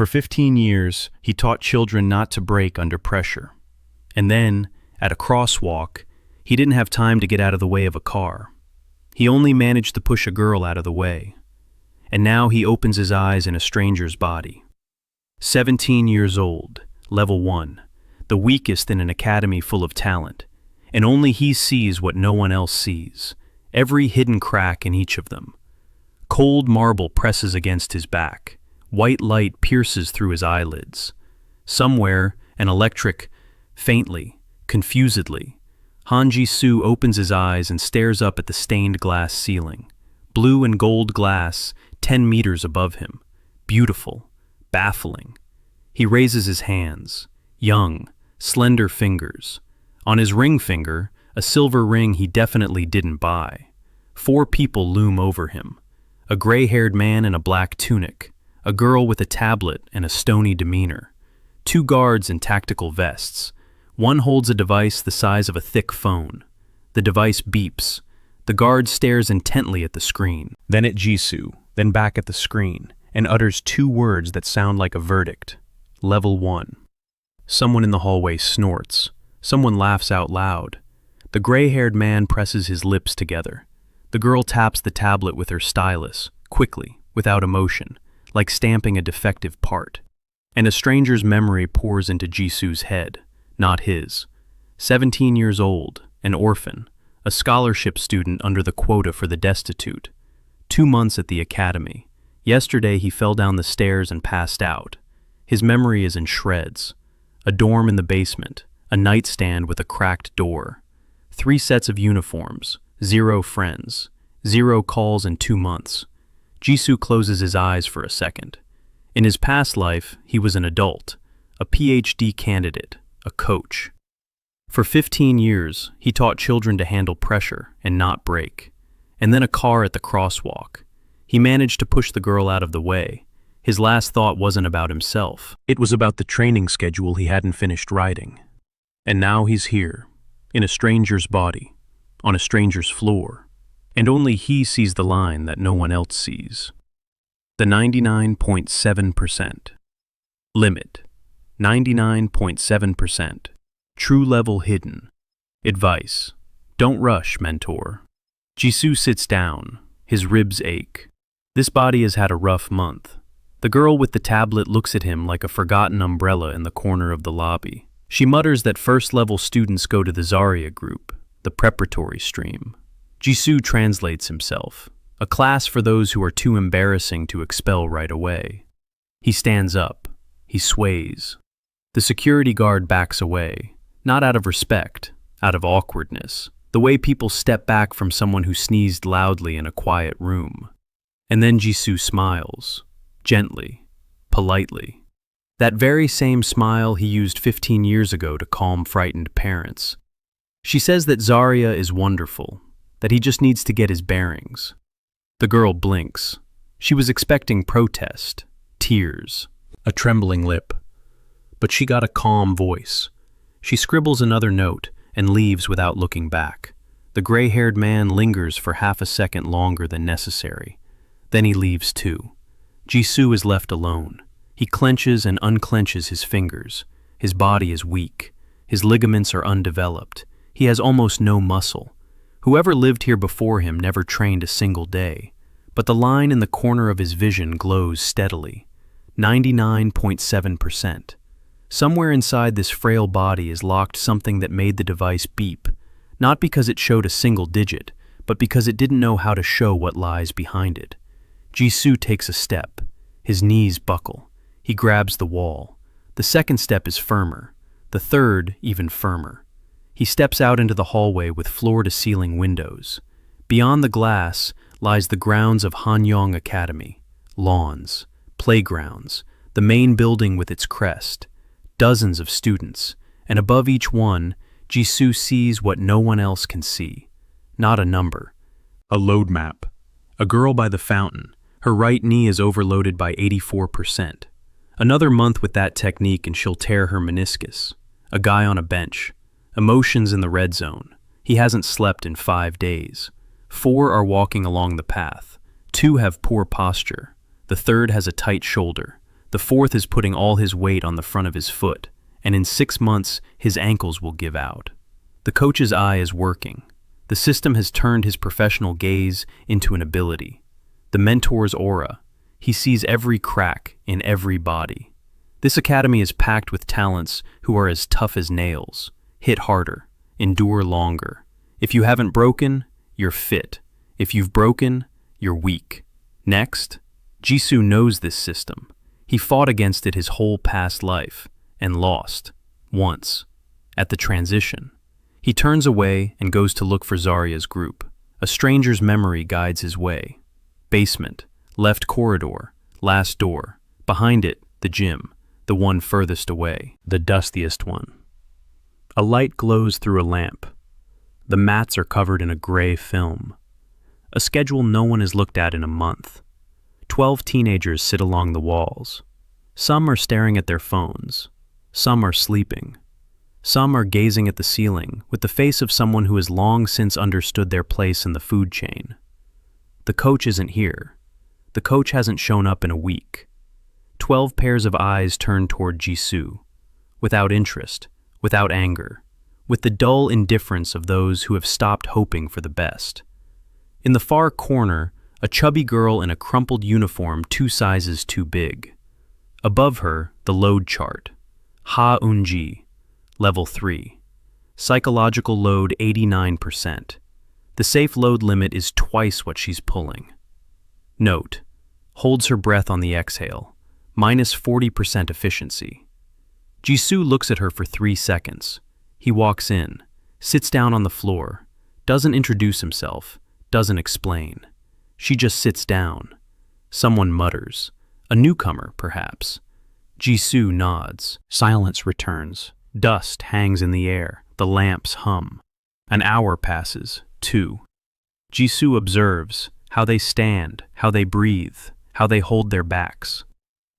For 15 years, he taught children not to break under pressure. And then, at a crosswalk, he didn't have time to get out of the way of a car. He only managed to push a girl out of the way. And now he opens his eyes in a stranger's body. 17 years old, level 1, the weakest in an academy full of talent, and only he sees what no one else sees, every hidden crack in each of them. Cold marble presses against his back. White light pierces through his eyelids. Somewhere, an electric, faintly, confusedly, Jisu opens his eyes and stares up at the stained glass ceiling. Blue and gold glass, 10 meters above him. Beautiful, baffling. He raises his hands, young, slender fingers. On his ring finger, a silver ring he definitely didn't buy. 4 people loom over him. A gray-haired man in a black tunic, a girl with a tablet and a stony demeanor, 2 guards in tactical vests. One holds a device the size of a thick phone. The device beeps. The guard stares intently at the screen, then at Jisu, then back at the screen, and utters 2 words that sound like a verdict. Level 1. Someone in the hallway snorts. Someone laughs out loud. The gray-haired man presses his lips together. The girl taps the tablet with her stylus, quickly, without emotion, like stamping a defective part. And a stranger's memory pours into Jisu's head, not his. 17 years old, an orphan, a scholarship student under the quota for the destitute. 2 months at the academy. Yesterday he fell down the stairs and passed out. His memory is in shreds. A dorm in the basement, a nightstand with a cracked door. 3 sets of uniforms, 0 friends, 0 calls in 2 months. Jisu closes his eyes for a second. In his past life, he was an adult, a PhD candidate, a coach. For 15 years, he taught children to handle pressure and not break. And then a car at the crosswalk. He managed to push the girl out of the way. His last thought wasn't about himself. It was about the training schedule he hadn't finished writing. And now he's here, in a stranger's body, on a stranger's floor, and only he sees the line that no one else sees. The 99.7%. Limit. 99.7%. True level hidden. Advice. Don't rush, mentor. Jisu sits down. His ribs ache. This body has had a rough month. The girl with the tablet looks at him like a forgotten umbrella in the corner of the lobby. She mutters that first-level students go to the Zarya group, the preparatory stream. Jisu translates himself, a class for those who are too embarrassing to expel right away. He stands up. He sways. The security guard backs away, not out of respect, out of awkwardness, the way people step back from someone who sneezed loudly in a quiet room. And then Jisu smiles, gently, politely. That very same smile he used 15 years ago to calm frightened parents. She says that Zarya is wonderful, that he just needs to get his bearings. The girl blinks. She was expecting protest, tears, a trembling lip. But she got a calm voice. She scribbles another note and leaves without looking back. The gray-haired man lingers for half a second longer than necessary. Then he leaves too. Jisu is left alone. He clenches and unclenches his fingers. His body is weak. His ligaments are undeveloped. He has almost no muscle. Whoever lived here before him never trained a single day. But the line in the corner of his vision glows steadily. 99.7%. Somewhere inside this frail body is locked something that made the device beep, not because it showed a single digit, but because it didn't know how to show what lies behind it. Jisu takes a step. His knees buckle. He grabs the wall. The second step is firmer. The third, even firmer. He steps out into the hallway with floor-to-ceiling windows. Beyond the glass lies the grounds of Hanyang Academy, lawns, playgrounds, the main building with its crest, dozens of students, and above each one, Jisu sees what no one else can see. Not a number. A load map. A girl by the fountain. Her right knee is overloaded by 84%. Another month with that technique and she'll tear her meniscus. A guy on a bench. Emotions in the red zone. He hasn't slept in 5 days. 4 are walking along the path. 2 have poor posture. The third has a tight shoulder. The fourth is putting all his weight on the front of his foot, and in 6 months, his ankles will give out. The coach's eye is working. The system has turned his professional gaze into an ability. The mentor's aura. He sees every crack in every body. This academy is packed with talents who are as tough as nails, hit harder, endure longer. If you haven't broken, you're fit. If you've broken, you're weak. Next, Jisu knows this system. He fought against it his whole past life and lost, once, at the transition. He turns away and goes to look for Zarya's group. A stranger's memory guides his way. Basement, left corridor, last door. Behind it, the gym, the one furthest away, the dustiest one. A light glows through a lamp. The mats are covered in a gray film. A schedule no one has looked at in a month. 12 teenagers sit along the walls. Some are staring at their phones. Some are sleeping. Some are gazing at the ceiling with the face of someone who has long since understood their place in the food chain. The coach isn't here. The coach hasn't shown up in a week. 12 pairs of eyes turn toward Jisu, without interest, without anger, with the dull indifference of those who have stopped hoping for the best. In the far corner, a chubby girl in a crumpled uniform 2 sizes too big. Above her, the load chart. Ha-unji, level 3. Psychological load 89%. The safe load limit is twice what she's pulling. Note, holds her breath on the exhale, minus 40% efficiency. Jisu looks at her for 3 seconds. He walks in, sits down on the floor, doesn't introduce himself, doesn't explain. She just sits down. Someone mutters. A newcomer, perhaps. Jisu nods. Silence returns. Dust hangs in the air. The lamps hum. An hour passes. 2. Jisu observes how they stand, how they breathe, how they hold their backs.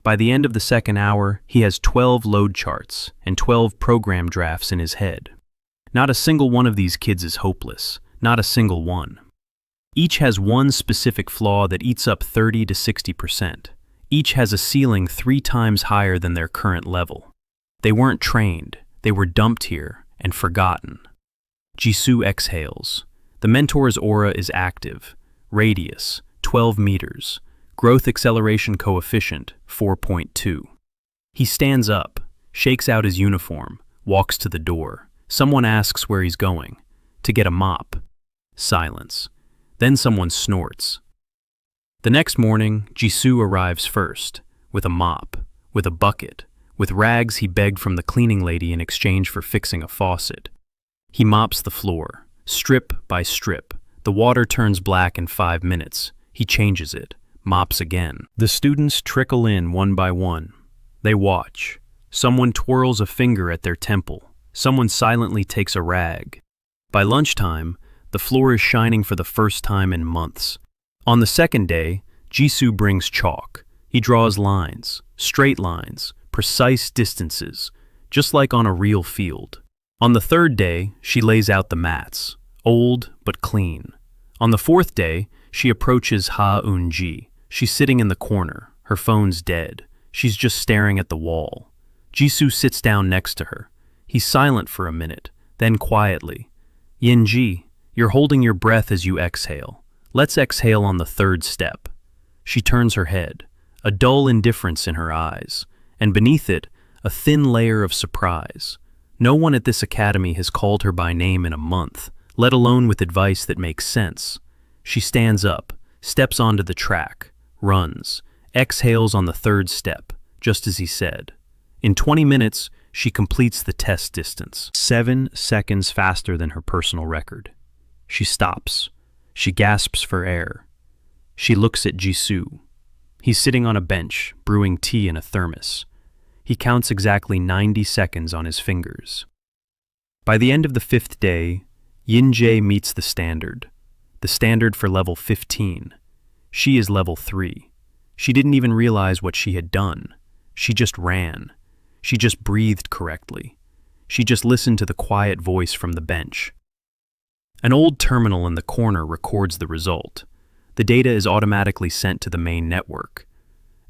By the end of the second hour, he has 12 load charts and 12 program drafts in his head. Not a single one of these kids is hopeless. Not a single one. Each has one specific flaw that eats up 30 to 60%. Each has a ceiling 3 times higher than their current level. They weren't trained. They were dumped here and forgotten. Jisu exhales. The mentor's aura is active. Radius, 12 meters. Growth acceleration coefficient, 4.2. He stands up, shakes out his uniform, walks to the door. Someone asks where he's going. To get a mop. Silence. Then someone snorts. The next morning, Jisu arrives first, with a mop, with a bucket, with rags he begged from the cleaning lady in exchange for fixing a faucet. He mops the floor, strip by strip. The water turns black in 5 minutes. He changes it, mops again. The students trickle in one by one. They watch. Someone twirls a finger at their temple. Someone silently takes a rag. By lunchtime, the floor is shining for the first time in months. On the second day, Jisu brings chalk. He draws lines, straight lines, precise distances, just like on a real field. On the third day, she lays out the mats, old but clean. On the fourth day, she approaches Ha-unji. She's sitting in the corner. Her phone's dead. She's just staring at the wall. Jisu sits down next to her. He's silent for a minute, then quietly. Yinji, you're holding your breath as you exhale. Let's exhale on the third step. She turns her head, a dull indifference in her eyes, and beneath it, a thin layer of surprise. No one at this academy has called her by name in a month, let alone with advice that makes sense. She stands up, steps onto the track, runs, exhales on the third step, just as he said. In 20 minutes, she completes the test distance, 7 seconds faster than her personal record. She stops. She gasps for air. She looks at Jisu. He's sitting on a bench, brewing tea in a thermos. He counts exactly 90 seconds on his fingers. By the end of the 5th day, Yinjae meets the standard for level 15. She is level 3. She didn't even realize what she had done. She just ran. She just breathed correctly. She just listened to the quiet voice from the bench. An old terminal in the corner records the result. The data is automatically sent to the main network.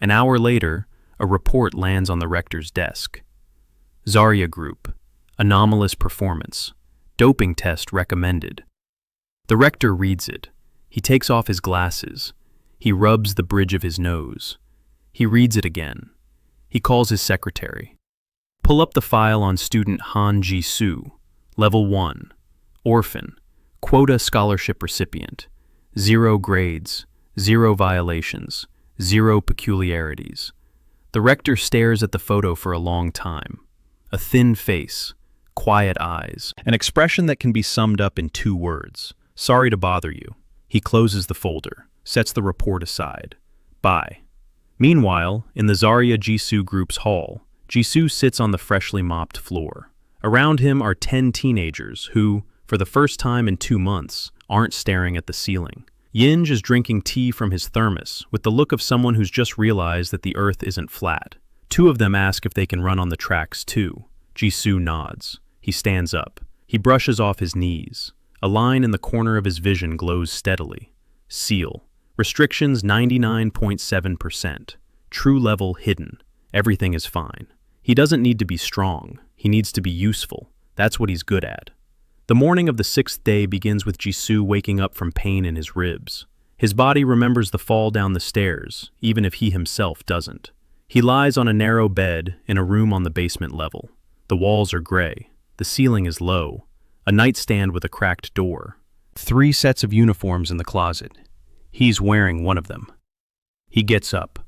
An hour later, a report lands on the rector's desk. Zarya Group, anomalous performance, doping test recommended. The rector reads it. He takes off his glasses. He rubs the bridge of his nose. He reads it again. He calls his secretary. Pull up the file on student Han Jisu, level 1, orphan, quota scholarship recipient, 0 grades, 0 violations, 0 peculiarities. The rector stares at the photo for a long time. A thin face, quiet eyes, an expression that can be summed up in 2 words. Sorry to bother you. He closes the folder, sets the report aside. Bye. Meanwhile, in the Zarya Jisu group's hall, Jisu sits on the freshly mopped floor. Around him are 10 teenagers who, for the first time in 2 months, aren't staring at the ceiling. Yinj is drinking tea from his thermos with the look of someone who's just realized that the earth isn't flat. 2 of them ask if they can run on the tracks too. Jisu nods. He stands up. He brushes off his knees. A line in the corner of his vision glows steadily. Seal. Restrictions 99.7%. True level hidden. Everything is fine. He doesn't need to be strong. He needs to be useful. That's what he's good at. The morning of the 6th day begins with Jisu waking up from pain in his ribs. His body remembers the fall down the stairs, even if he himself doesn't. He lies on a narrow bed in a room on the basement level. The walls are gray. The ceiling is low. A nightstand with a cracked door. 3 sets of uniforms in the closet. He's wearing one of them. He gets up,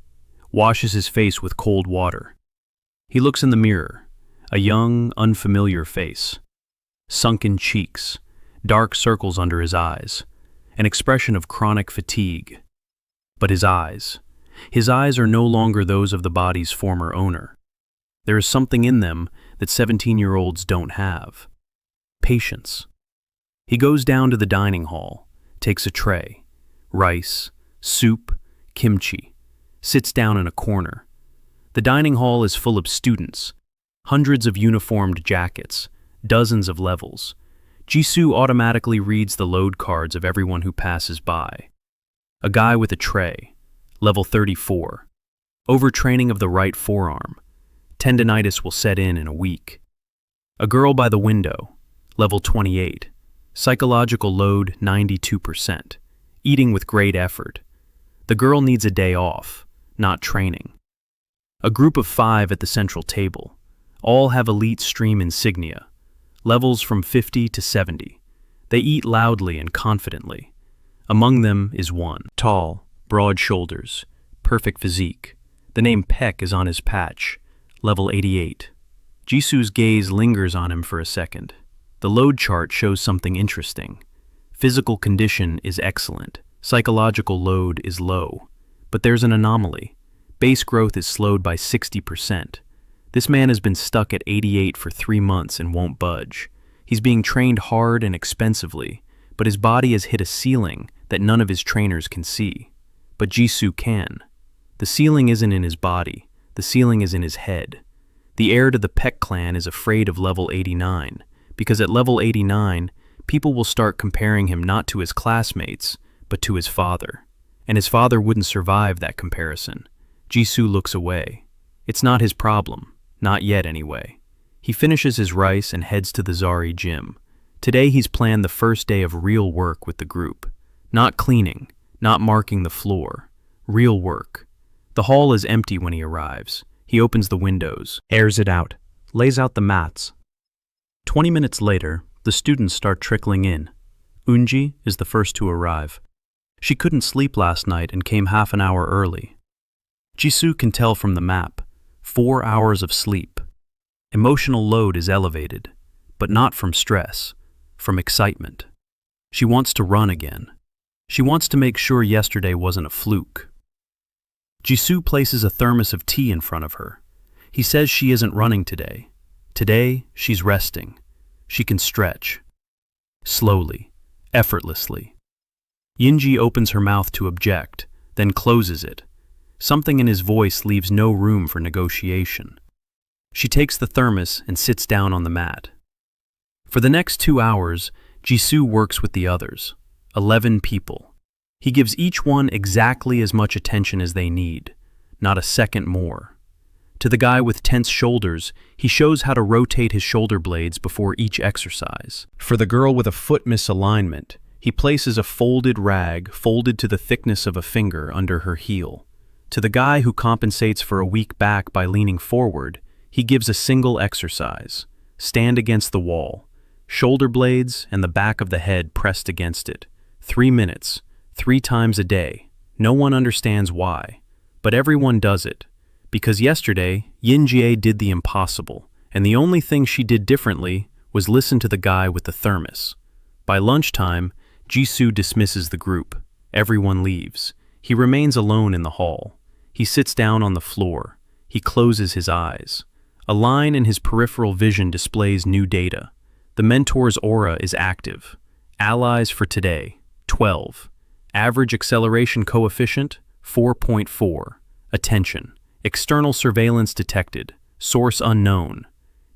washes his face with cold water. He looks in the mirror, a young, unfamiliar face. Sunken cheeks, dark circles under his eyes, an expression of chronic fatigue. But his eyes are no longer those of the body's former owner. There is something in them that 17-year-olds don't have. Patience. He goes down to the dining hall, takes a tray, rice, soup, kimchi, sits down in a corner. The dining hall is full of students, hundreds of uniformed jackets, dozens of levels. Jisu automatically reads the load cards of everyone who passes by. A guy with a tray, level 34. Overtraining of the right forearm. Tendinitis will set in a week. A girl by the window, level 28. Psychological load 92%. Eating with great effort. The girl needs a day off, not training. A group of 5 at the central table. All have elite stream insignia. Levels from 50 to 70. They eat loudly and confidently. Among them is one. Tall, broad shoulders, perfect physique. The name Peck is on his patch. Level 88. Jisu's gaze lingers on him for a second. The load chart shows something interesting. Physical condition is excellent. Psychological load is low. But there's an anomaly. Base growth is slowed by 60%. This man has been stuck at 88 for 3 months and won't budge. He's being trained hard and expensively, but his body has hit a ceiling that none of his trainers can see. But Jisu can. The ceiling isn't in his body. The ceiling is in his head. The heir to the Peck clan is afraid of level 89, because at level 89, people will start comparing him not to his classmates, but to his father. And his father wouldn't survive that comparison. Jisu looks away. It's not his problem. Not yet, anyway. He finishes his rice and heads to the Zari gym. Today he's planned the first day of real work with the group. Not cleaning, not marking the floor. Real work. The hall is empty when he arrives. He opens the windows, airs it out, lays out the mats. 20 minutes later, the students start trickling in. Unji is the first to arrive. She couldn't sleep last night and came half an hour early. Jisu can tell from the map. 4 hours of sleep. Emotional load is elevated, but not from stress, from excitement. She wants to run again. She wants to make sure yesterday wasn't a fluke. Jisu places a thermos of tea in front of her. He says she isn't running today. Today, she's resting. She can stretch. Slowly, effortlessly. Yinji opens her mouth to object, then closes it. Something in his voice leaves no room for negotiation. She takes the thermos and sits down on the mat. For the next 2 hours, Jisu works with the others, 11 people. He gives each one exactly as much attention as they need, not a second more. To the guy with tense shoulders, he shows how to rotate his shoulder blades before each exercise. For the girl with a foot misalignment, he places a folded rag folded to the thickness of a finger under her heel. To the guy who compensates for a weak back by leaning forward, he gives a single exercise. Stand against the wall, shoulder blades and the back of the head pressed against it. 3 minutes, 3 times a day. No one understands why, but everyone does it. Because yesterday, Yin-Jie did the impossible, and the only thing she did differently was listen to the guy with the thermos. By lunchtime, Jisu dismisses the group. Everyone leaves. He remains alone in the hall. He sits down on the floor. He closes his eyes. A line in his peripheral vision displays new data. The mentor's aura is active. Allies for today, 12. Average acceleration coefficient, 4.4. Attention. External surveillance detected. Source unknown.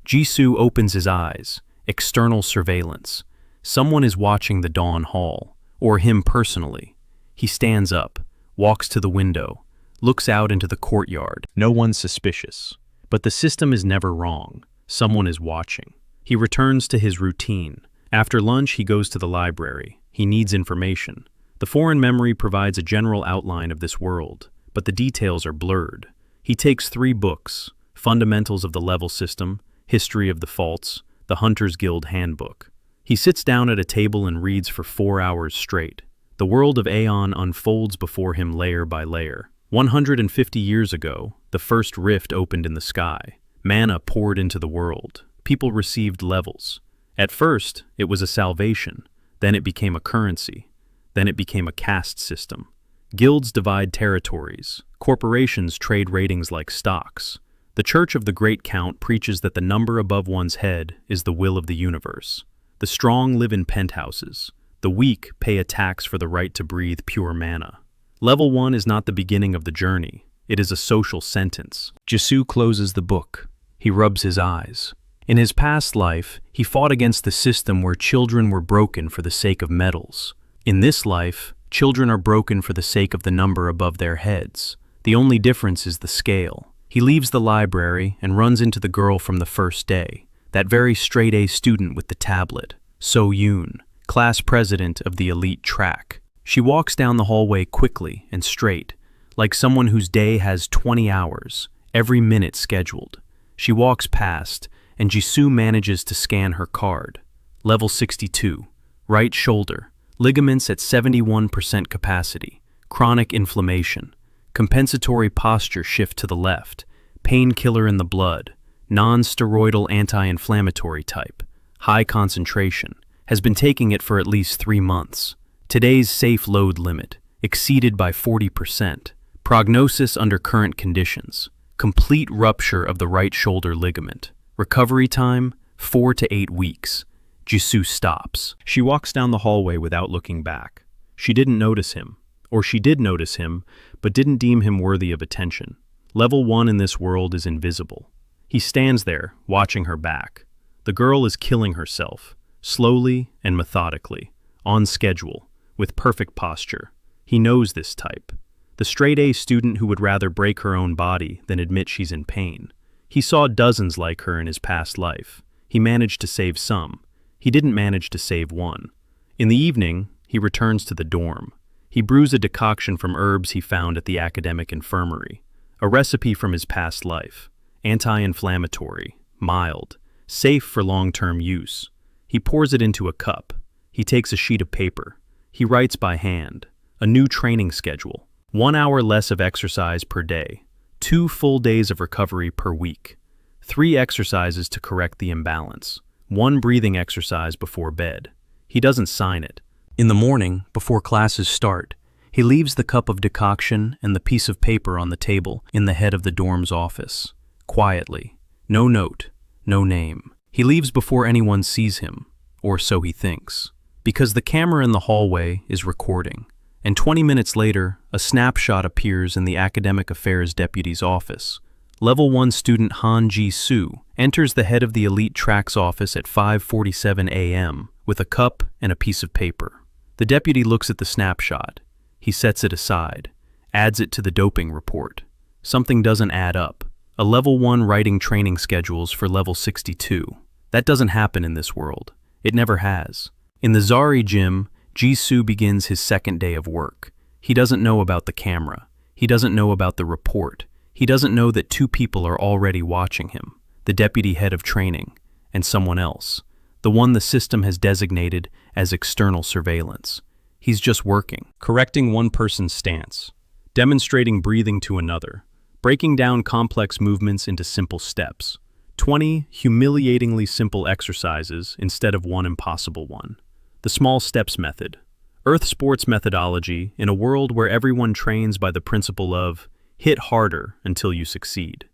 Jisu opens his eyes. External surveillance. Someone is watching the Dawn Hall, or him personally. He stands up, walks to the window, looks out into the courtyard. No one's suspicious. But the system is never wrong. Someone is watching. He returns to his routine. After lunch, he goes to the library. He needs information. The foreign memory provides a general outline of this world, but the details are blurred. He takes 3 books: Fundamentals of the Level System, History of the Faults, the Hunter's Guild Handbook. He sits down at a table and reads for 4 hours straight. The world of Aeon unfolds before him layer by layer. 150 years ago, the first rift opened in the sky. Mana poured into the world. People received levels. At first, it was a salvation. Then it became a currency. Then it became a caste system. Guilds divide territories. Corporations trade ratings like stocks. The Church of the Great Count preaches that the number above one's head is the will of the universe. The strong live in penthouses. The weak pay a tax for the right to breathe pure mana. Level 1 is not the beginning of the journey. It is a social sentence. Jisu closes the book. He rubs his eyes. In his past life, he fought against the system where children were broken for the sake of medals. In this life, children are broken for the sake of the number above their heads. The only difference is the scale. He leaves the library and runs into the girl from the first day, that very straight-A student with the tablet, So Yoon, class president of the elite track. She walks down the hallway quickly and straight, like someone whose day has 20 hours, every minute scheduled. She walks past, and Jisu manages to scan her card. Level 62, right shoulder, ligaments at 71% capacity, chronic inflammation, compensatory posture shift to the left, painkiller in the blood, non-steroidal anti-inflammatory type, high concentration, has been taking it for at least 3 months. Today's safe load limit, exceeded by 40%. Prognosis under current conditions, complete rupture of the right shoulder ligament. Recovery time, 4 to 8 weeks. Jisu stops. She walks down the hallway without looking back. She didn't notice him, or she did notice him, but didn't deem him worthy of attention. Level 1 in this world is invisible. He stands there, watching her back. The girl is killing herself, slowly and methodically, on schedule, with perfect posture. He knows this type. The straight-A student who would rather break her own body than admit she's in pain. He saw dozens like her in his past life. He managed to save some. He didn't manage to save one. In the evening, he returns to the dorm. He brews a decoction from herbs he found at the academic infirmary. A recipe from his past life. Anti-inflammatory, mild, safe for long-term use. He pours it into a cup. He takes a sheet of paper. He writes by hand. A new training schedule. 1 hour less of exercise per day. 2 full days of recovery per week. 3 exercises to correct the imbalance. 1 breathing exercise before bed. He doesn't sign it. In the morning, before classes start, he leaves the cup of decoction and the piece of paper on the table in the head of the dorm's office. Quietly. No note. No name. He leaves before anyone sees him, or so he thinks. Because the camera in the hallway is recording, and 20 minutes later, a snapshot appears in the Academic Affairs Deputy's office. Level 1 student Han Jisu enters the head of the elite track's office at 5:47 a.m. with a cup and a piece of paper. The deputy looks at the snapshot. He sets it aside, adds it to the doping report. Something doesn't add up. a level 1 writing training schedules for level 62. That doesn't happen in this world. It never has. In the Zari gym, Jisu begins his second day of work. He doesn't know about the camera. He doesn't know about the report. He doesn't know that 2 people are already watching him, the deputy head of training, and someone else, the one the system has designated as external surveillance. He's just working, correcting one person's stance, demonstrating breathing to another, breaking down complex movements into simple steps. 20 humiliatingly simple exercises instead of one impossible one. The small steps method. Earth sports methodology in a world where everyone trains by the principle of hit harder until you succeed.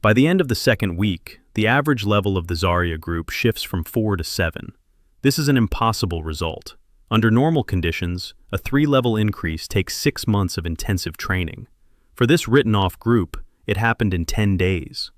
By the end of the second week, the average level of the Zarya group shifts from 4 to 7. This is an impossible result. Under normal conditions, a 3-level increase takes 6 months of intensive training. For this written-off group, it happened in 10 days.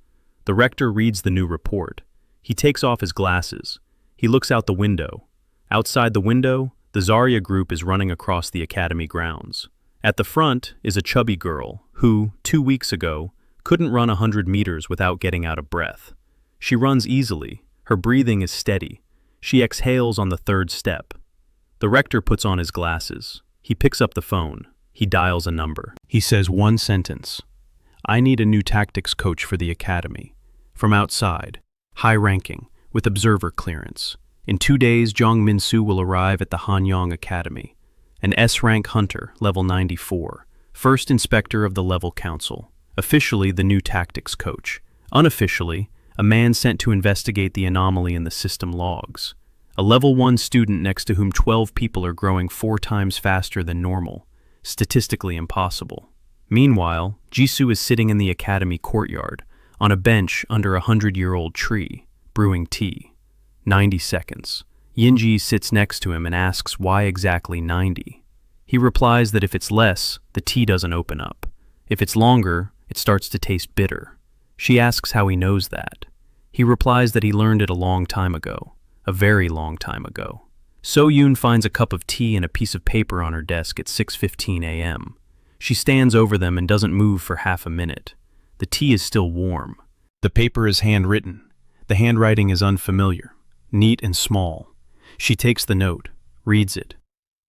The rector reads the new report. He takes off his glasses. He looks out the window. Outside the window, the Zarya group is running across the academy grounds. At the front is a chubby girl who, 2 weeks ago, couldn't run 100 meters without getting out of breath. She runs easily. Her breathing is steady. She exhales on the 3rd step. The rector puts on his glasses. He picks up the phone. He dials a number. He says one sentence. "I need a new tactics coach for the academy. From outside, high-ranking, with observer clearance. In 2 days, Jong Min-soo will arrive at the Hanyang Academy. An S-rank hunter, level 94, first inspector of the level council. Officially, the new tactics coach. Unofficially, a man sent to investigate the anomaly in the system logs. A level 1 student next to whom 12 people are growing 4 times faster than normal. Statistically impossible." Meanwhile, Jisu is sitting in the academy courtyard, on a bench under a 100-year-old tree, brewing tea. 90 seconds. Yinji sits next to him and asks why exactly 90. He replies that if it's less, the tea doesn't open up. If it's longer, it starts to taste bitter. She asks how he knows that. He replies that he learned it a long time ago, a very long time ago. So-yoon finds a cup of tea and a piece of paper on her desk at 6:15 a.m. She stands over them and doesn't move for half a minute. The tea is still warm. The paper is handwritten. The handwriting is unfamiliar, neat and small. She takes the note, reads it.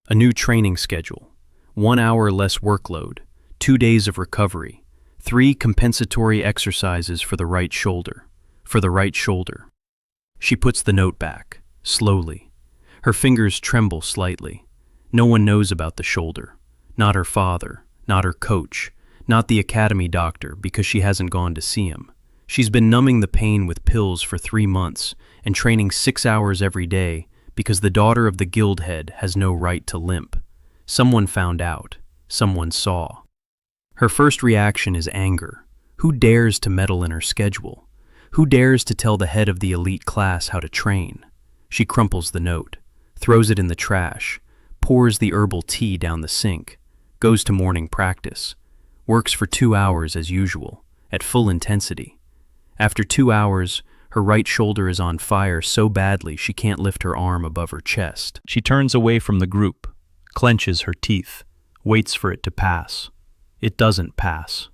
A new training schedule. 1 hour less workload. 2 days of recovery. 3 compensatory exercises for the right shoulder. For the right shoulder. She puts the note back, slowly. Her fingers tremble slightly. No one knows about the shoulder. Not her father, not her coach, not the academy doctor because she hasn't gone to see him. She's been numbing the pain with pills for 3 months and training 6 hours every day because the daughter of the guild head has no right to limp. Someone found out. Someone saw. Her first reaction is anger. Who dares to meddle in her schedule? Who dares to tell the head of the elite class how to train? She crumples the note, throws it in the trash, pours the herbal tea down the sink, goes to morning practice, works for 2 hours as usual, at full intensity. After 2 hours, her right shoulder is on fire so badly she can't lift her arm above her chest. She turns away from the group, clenches her teeth, waits for it to pass. It doesn't pass.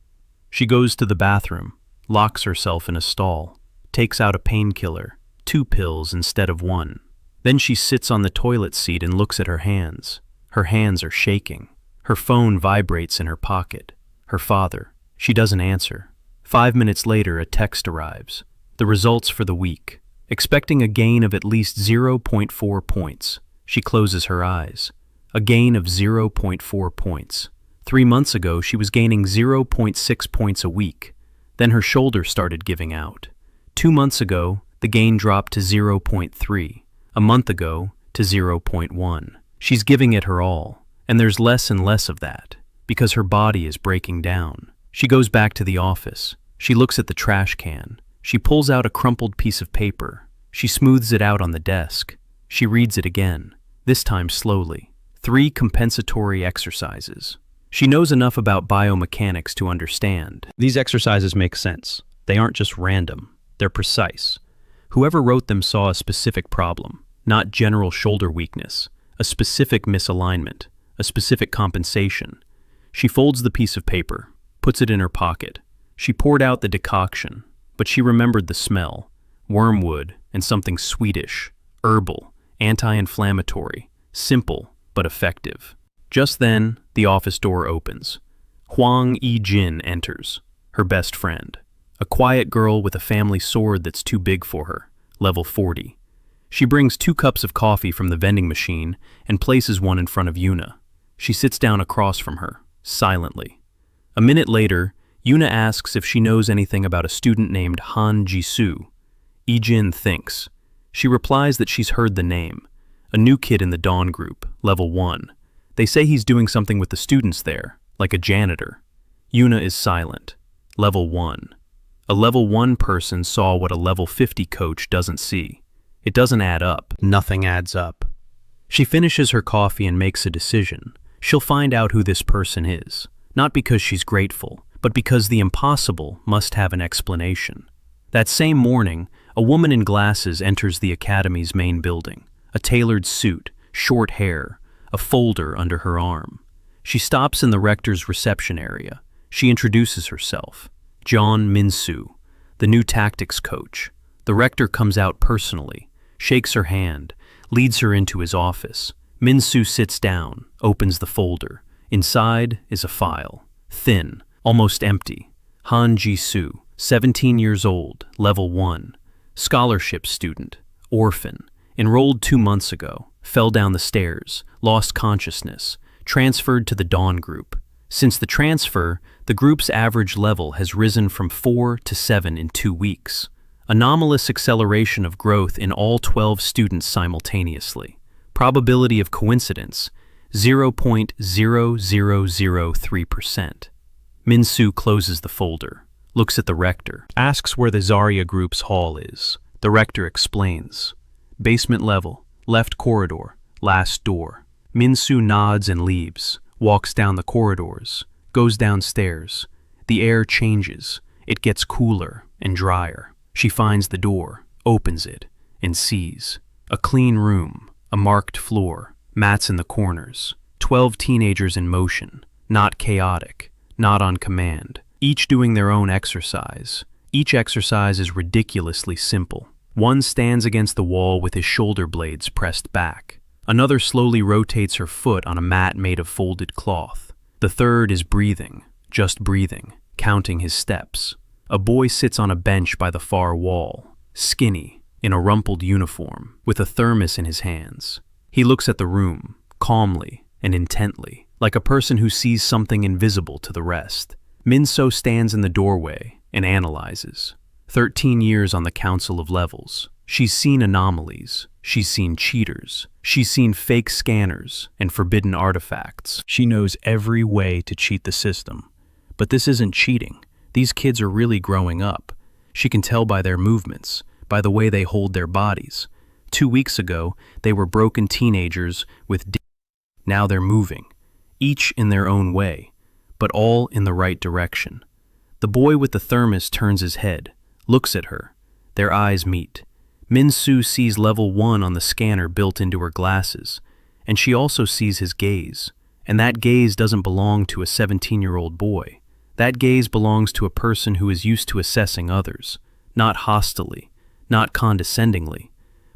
She goes to the bathroom, locks herself in a stall, takes out a painkiller, 2 pills instead of 1. Then she sits on the toilet seat and looks at her hands. Her hands are shaking. Her phone vibrates in her pocket. Her father. She doesn't answer. 5 minutes later, a text arrives. The results for the week. Expecting a gain of at least 0.4 points. She closes her eyes. A gain of 0.4 points. 3 months ago, she was gaining 0.6 points a week. Then her shoulder started giving out. 2 months ago, the gain dropped to 0.3. A month ago, to 0.1. She's giving it her all, and there's less and less of that, because her body is breaking down. She goes back to the office. She looks at the trash can. She pulls out a crumpled piece of paper. She smooths it out on the desk. She reads it again, this time slowly. 3 compensatory exercises. She knows enough about biomechanics to understand. These exercises make sense. They aren't just random. They're precise. Whoever wrote them saw a specific problem, not general shoulder weakness, a specific misalignment, a specific compensation. She folds the piece of paper, puts it in her pocket. She poured out the decoction, but she remembered the smell, wormwood and something Swedish, herbal, anti-inflammatory, simple but effective. Just then, the office door opens. Hwang Yi-jin enters, her best friend, a quiet girl with a family sword that's too big for her, level 40. She brings 2 cups of coffee from the vending machine and places one in front of Yuna. She sits down across from her, silently. A minute later, Yuna asks if she knows anything about a student named Han Jisu. Yi-jin thinks. She replies that she's heard the name. A new kid in the Dawn group, level 1. They say he's doing something with the students there, like a janitor. Yuna is silent. Level 1. A level 1 person saw what a level 50 coach doesn't see. It doesn't add up. Nothing adds up. She finishes her coffee and makes a decision. She'll find out who this person is, not because she's grateful, but because the impossible must have an explanation. That same morning, a woman in glasses enters the academy's main building, a tailored suit, short hair, a folder under her arm. She stops in the rector's reception area. She introduces herself. John Min-soo, the new tactics coach. The rector comes out personally, shakes her hand, leads her into his office. Min-soo sits down, opens the folder. Inside is a file, thin, almost empty. Han Jisu, 17 years old, level 1, scholarship student, orphan, enrolled 2 months ago, fell down the stairs, lost consciousness, transferred to the Dawn group. Since the transfer, the group's average level has risen from 4 to 7 in 2 weeks. Anomalous acceleration of growth in all 12 students simultaneously. Probability of coincidence, 0.0003%. Min-soo closes the folder, looks at the rector, asks where the Zarya group's hall is. The rector explains. Basement level, left corridor, last door. Min-soo nods and leaves, walks down the corridors, goes downstairs. The air changes. It gets cooler and drier. She finds the door, opens it, and sees a clean room, a marked floor, mats in the corners, 12 teenagers in motion, not chaotic, not on command, each doing their own exercise. Each exercise is ridiculously simple. One stands against the wall with his shoulder blades pressed back. Another slowly rotates her foot on a mat made of folded cloth. The third is breathing, just breathing, counting his steps. A boy sits on a bench by the far wall, skinny, in a rumpled uniform, with a thermos in his hands. He looks at the room, calmly and intently, like a person who sees something invisible to the rest. Min-soo stands in the doorway and analyzes. 13 years on the Council of Levels. She's seen anomalies. She's seen cheaters. She's seen fake scanners and forbidden artifacts. She knows every way to cheat the system. But this isn't cheating. These kids are really growing up. She can tell by their movements, by the way they hold their bodies. 2 weeks ago, they were broken teenagers with now they're moving, each in their own way, but all in the right direction. The boy with the thermos turns his head, looks at her. Their eyes meet. Min-soo sees level 1 on the scanner built into her glasses, and she also sees his gaze. And that gaze doesn't belong to a 17-year-old boy. That gaze belongs to a person who is used to assessing others, not hostilely, not condescendingly,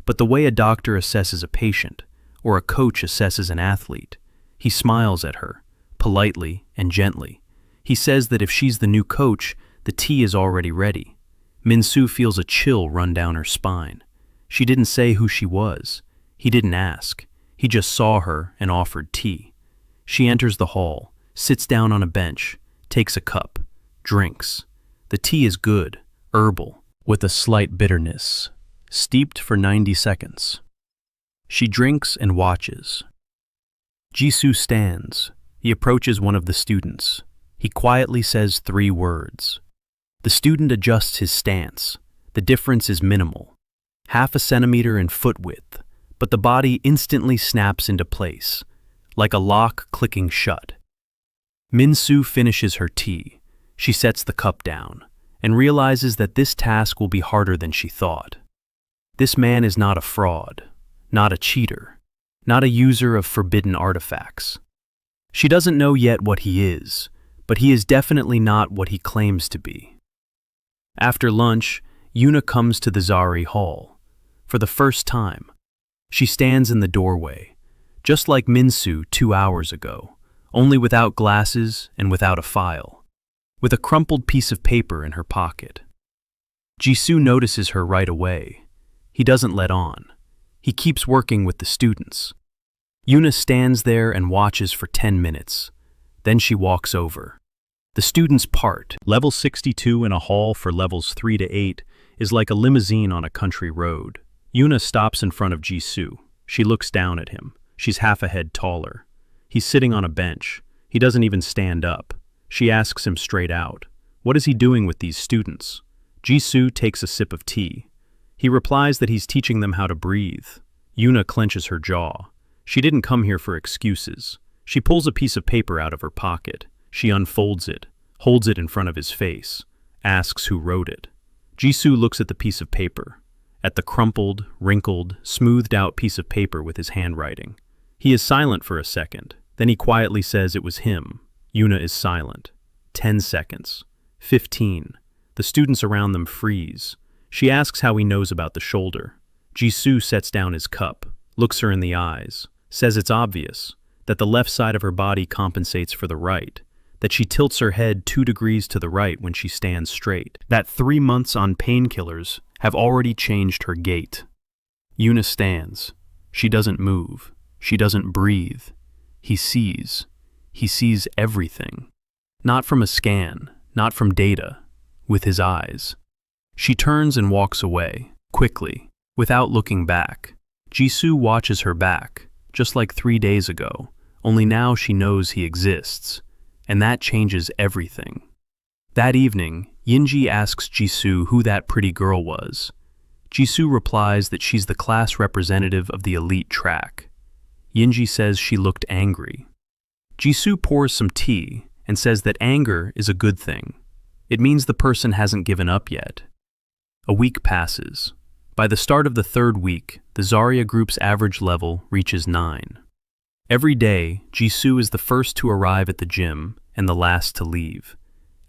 but the way a doctor assesses a patient, or a coach assesses an athlete. He smiles at her, politely and gently. He says that if she's the new coach, the tea is already ready. Min-soo feels a chill run down her spine. She didn't say who she was. He didn't ask. He just saw her and offered tea. She enters the hall, sits down on a bench, takes a cup, drinks. The tea is good, herbal, with a slight bitterness, steeped for 90 seconds. She drinks and watches. Jisu stands. He approaches one of the students. He quietly says 3 words. The student adjusts his stance. The difference is minimal, 0.5 centimeter in foot width, but the body instantly snaps into place, like a lock clicking shut. Min-soo finishes her tea. She sets the cup down and realizes that this task will be harder than she thought. This man is not a fraud, not a cheater, not a user of forbidden artifacts. She doesn't know yet what he is, but he is definitely not what he claims to be. After lunch, Yuna comes to the Zari Hall. For the first time, she stands in the doorway, just like Minsu 2 hours ago, only without glasses and without a file, with a crumpled piece of paper in her pocket. Jisu notices her right away. He doesn't let on. He keeps working with the students. Yuna stands there and watches for 10 minutes. Then she walks over. The students part. Level 62 in a hall for levels 3 to 8 is like a limousine on a country road. Yuna stops in front of Jisu. She looks down at him. She's half a head taller. He's sitting on a bench. He doesn't even stand up. She asks him straight out, "What is he doing with these students?" Jisu takes a sip of tea. He replies that he's teaching them how to breathe. Yuna clenches her jaw. She didn't come here for excuses. She pulls a piece of paper out of her pocket. She unfolds it, holds it in front of his face, asks who wrote it. Jisu looks at the piece of paper, at the crumpled, wrinkled, smoothed-out piece of paper with his handwriting. He is silent for a second. Then he quietly says it was him. Yuna is silent. 10 seconds. 15. The students around them freeze. She asks how he knows about the shoulder. Jisu sets down his cup, looks her in the eyes, says it's obvious, that the left side of her body compensates for the right, that she tilts her head 2 degrees to the right when she stands straight, that 3 months on painkillers have already changed her gait. Yuna stands. She doesn't move. She doesn't breathe. He sees. He sees everything. Not from a scan, not from data, with his eyes. She turns and walks away, quickly, without looking back. Jisu watches her back, just like 3 days ago, only now she knows he exists, and that changes everything. That evening, Yinji asks Jisu who that pretty girl was. Jisu replies that she's the class representative of the elite track. Yinji says she looked angry. Jisu pours some tea and says that anger is a good thing. It means the person hasn't given up yet. A week passes. By the start of the 3rd week, the Zarya group's average level reaches 9. Every day, Jisu is the first to arrive at the gym and the last to leave.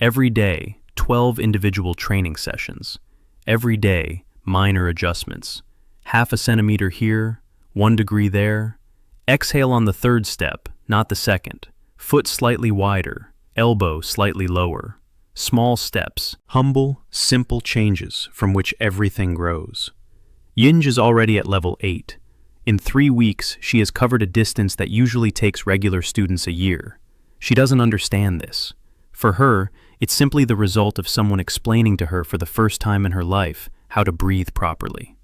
Every day, 12 individual training sessions. Every day, minor adjustments. Half a centimeter here, 1 degree there. Exhale on the 3rd step, not the 2nd. Foot slightly wider, elbow slightly lower. Small steps, humble, simple changes from which everything grows. Yinj is already at level 8. In 3 weeks, she has covered a distance that usually takes regular students a year. She doesn't understand this. For her, it's simply the result of someone explaining to her for the first time in her life how to breathe properly.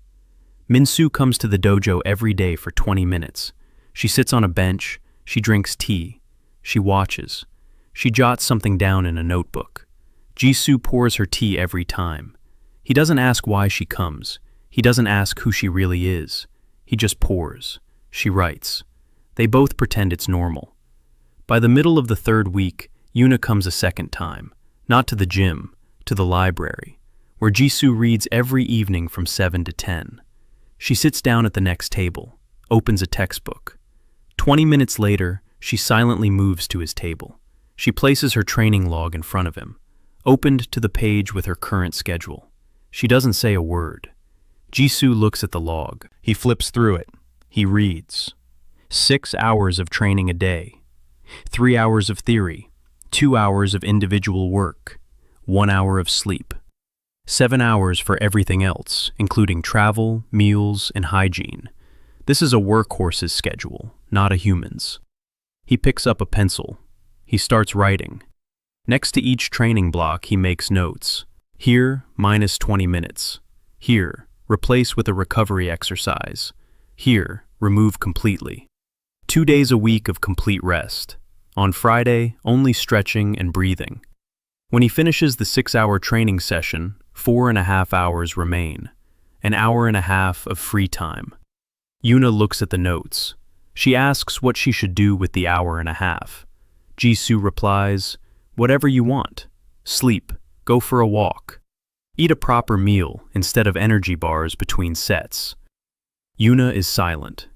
Minsu comes to the dojo every day for 20 minutes. She sits on a bench, she drinks tea, she watches. She jots something down in a notebook. Jisu pours her tea every time. He doesn't ask why she comes. He doesn't ask who she really is. He just pours. She writes. They both pretend it's normal. By the middle of the 3rd week, Yuna comes a 2nd time, not to the gym, to the library, where Jisu reads every evening from 7 to 10. She sits down at the next table, opens a textbook. 20 minutes later, she silently moves to his table. She places her training log in front of him, opened to the page with her current schedule. She doesn't say a word. Jisu looks at the log. He flips through it. He reads. 6 hours of training a day. 3 hours of theory. 2 hours of individual work. 1 hour of sleep. 7 hours for everything else, including travel, meals, and hygiene. This is a workhorse's schedule, not a human's. He picks up a pencil. He starts writing. Next to each training block, he makes notes. Here, minus 20 minutes. Here, replace with a recovery exercise. Here, remove completely. 2 days a week of complete rest. On Friday, only stretching and breathing. When he finishes the 6-hour training session, 4.5 hours remain. An hour and a half of free time. Yuna looks at the notes. She asks what she should do with the hour and a half. Jisu replies, "Whatever you want. Sleep, go for a walk. Eat a proper meal instead of energy bars between sets." Yuna is silent.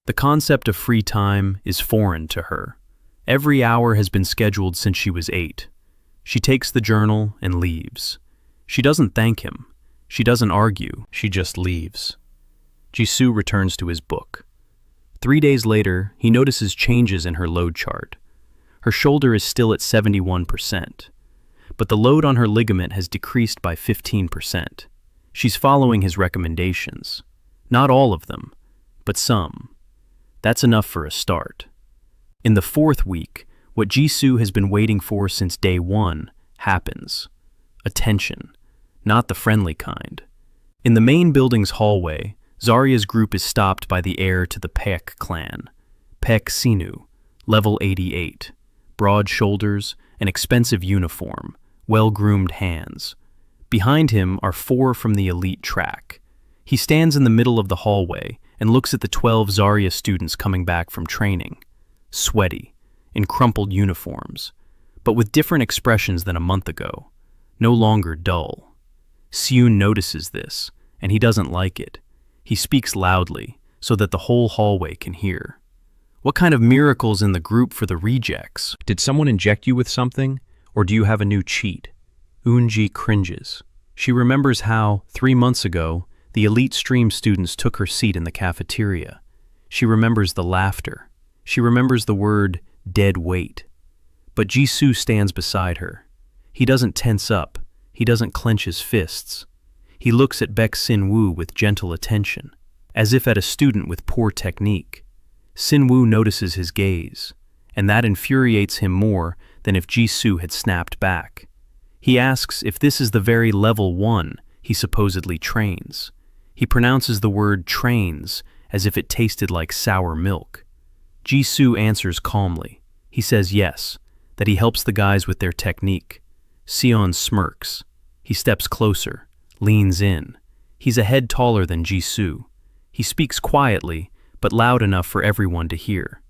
The concept of free time is foreign to her. Every hour has been scheduled since she was 8. She takes the journal and leaves. She doesn't thank him. She doesn't argue. She just leaves. Jisu returns to his book. 3 days later, he notices changes in her load chart. Her shoulder is still at 71%, but the load on her ligament has decreased by 15%. She's following his recommendations. Not all of them, but some. That's enough for a start. In the 4th week, what Jisu has been waiting for since day 1 happens. Attention, not the friendly kind. In the main building's hallway, Zarya's group is stopped by the heir to the Pek clan, Pek Sinu, level 88. Broad shoulders, an expensive uniform, well-groomed hands. Behind him are 4 from the elite track. He stands in the middle of the hallway and looks at the 12 Zarya students coming back from training. Sweaty, in crumpled uniforms, but with different expressions than a month ago. No longer dull. Seun notices this, and he doesn't like it. He speaks loudly, so that the whole hallway can hear. What kind of miracles in the group for the rejects? Did someone inject you with something, or do you have a new cheat? Eunji cringes. She remembers how, 3 months ago, the elite stream students took her seat in the cafeteria. She remembers the laughter. She remembers the word dead weight. But Jisu stands beside her. He doesn't tense up. He doesn't clench his fists. He looks at Baek Sin-woo with gentle attention, as if at a student with poor technique. Sin-woo notices his gaze, and that infuriates him more than if Jisu had snapped back. He asks if this is the very level 1 he supposedly trains. He pronounces the word trains as if it tasted like sour milk. Jisu answers calmly. He says yes, that he helps the guys with their technique. Seon smirks. He steps closer, leans in. He's a head taller than Jisu. He speaks quietly, but loud enough for everyone to hear.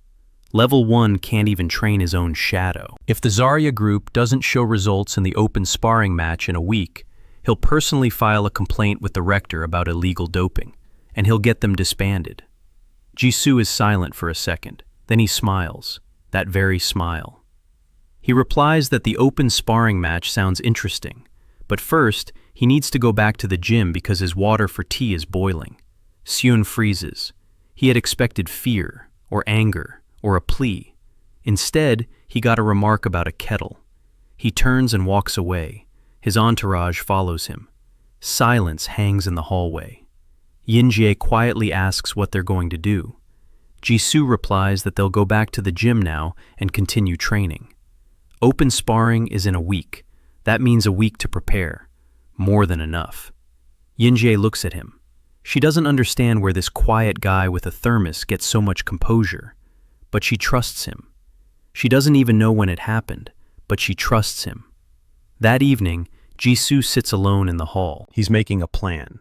Level 1 can't even train his own shadow. If the Zarya group doesn't show results in the open sparring match in a week, he'll personally file a complaint with the rector about illegal doping, and he'll get them disbanded. Jisu is silent for a second, then he smiles, that very smile. He replies that the open sparring match sounds interesting, but first, he needs to go back to the gym because his water for tea is boiling. Seun freezes. He had expected fear, or anger, or a plea. Instead, he got a remark about a kettle. He turns and walks away. His entourage follows him. Silence hangs in the hallway. Yinjie quietly asks what they're going to do. Jisu replies that they'll go back to the gym now and continue training. Open sparring is in a week. That means a week to prepare. More than enough. Yinjie looks at him. She doesn't understand where this quiet guy with a thermos gets so much composure, but she trusts him. She doesn't even know when it happened, but she trusts him. That evening, Jisu sits alone in the hall. He's making a plan.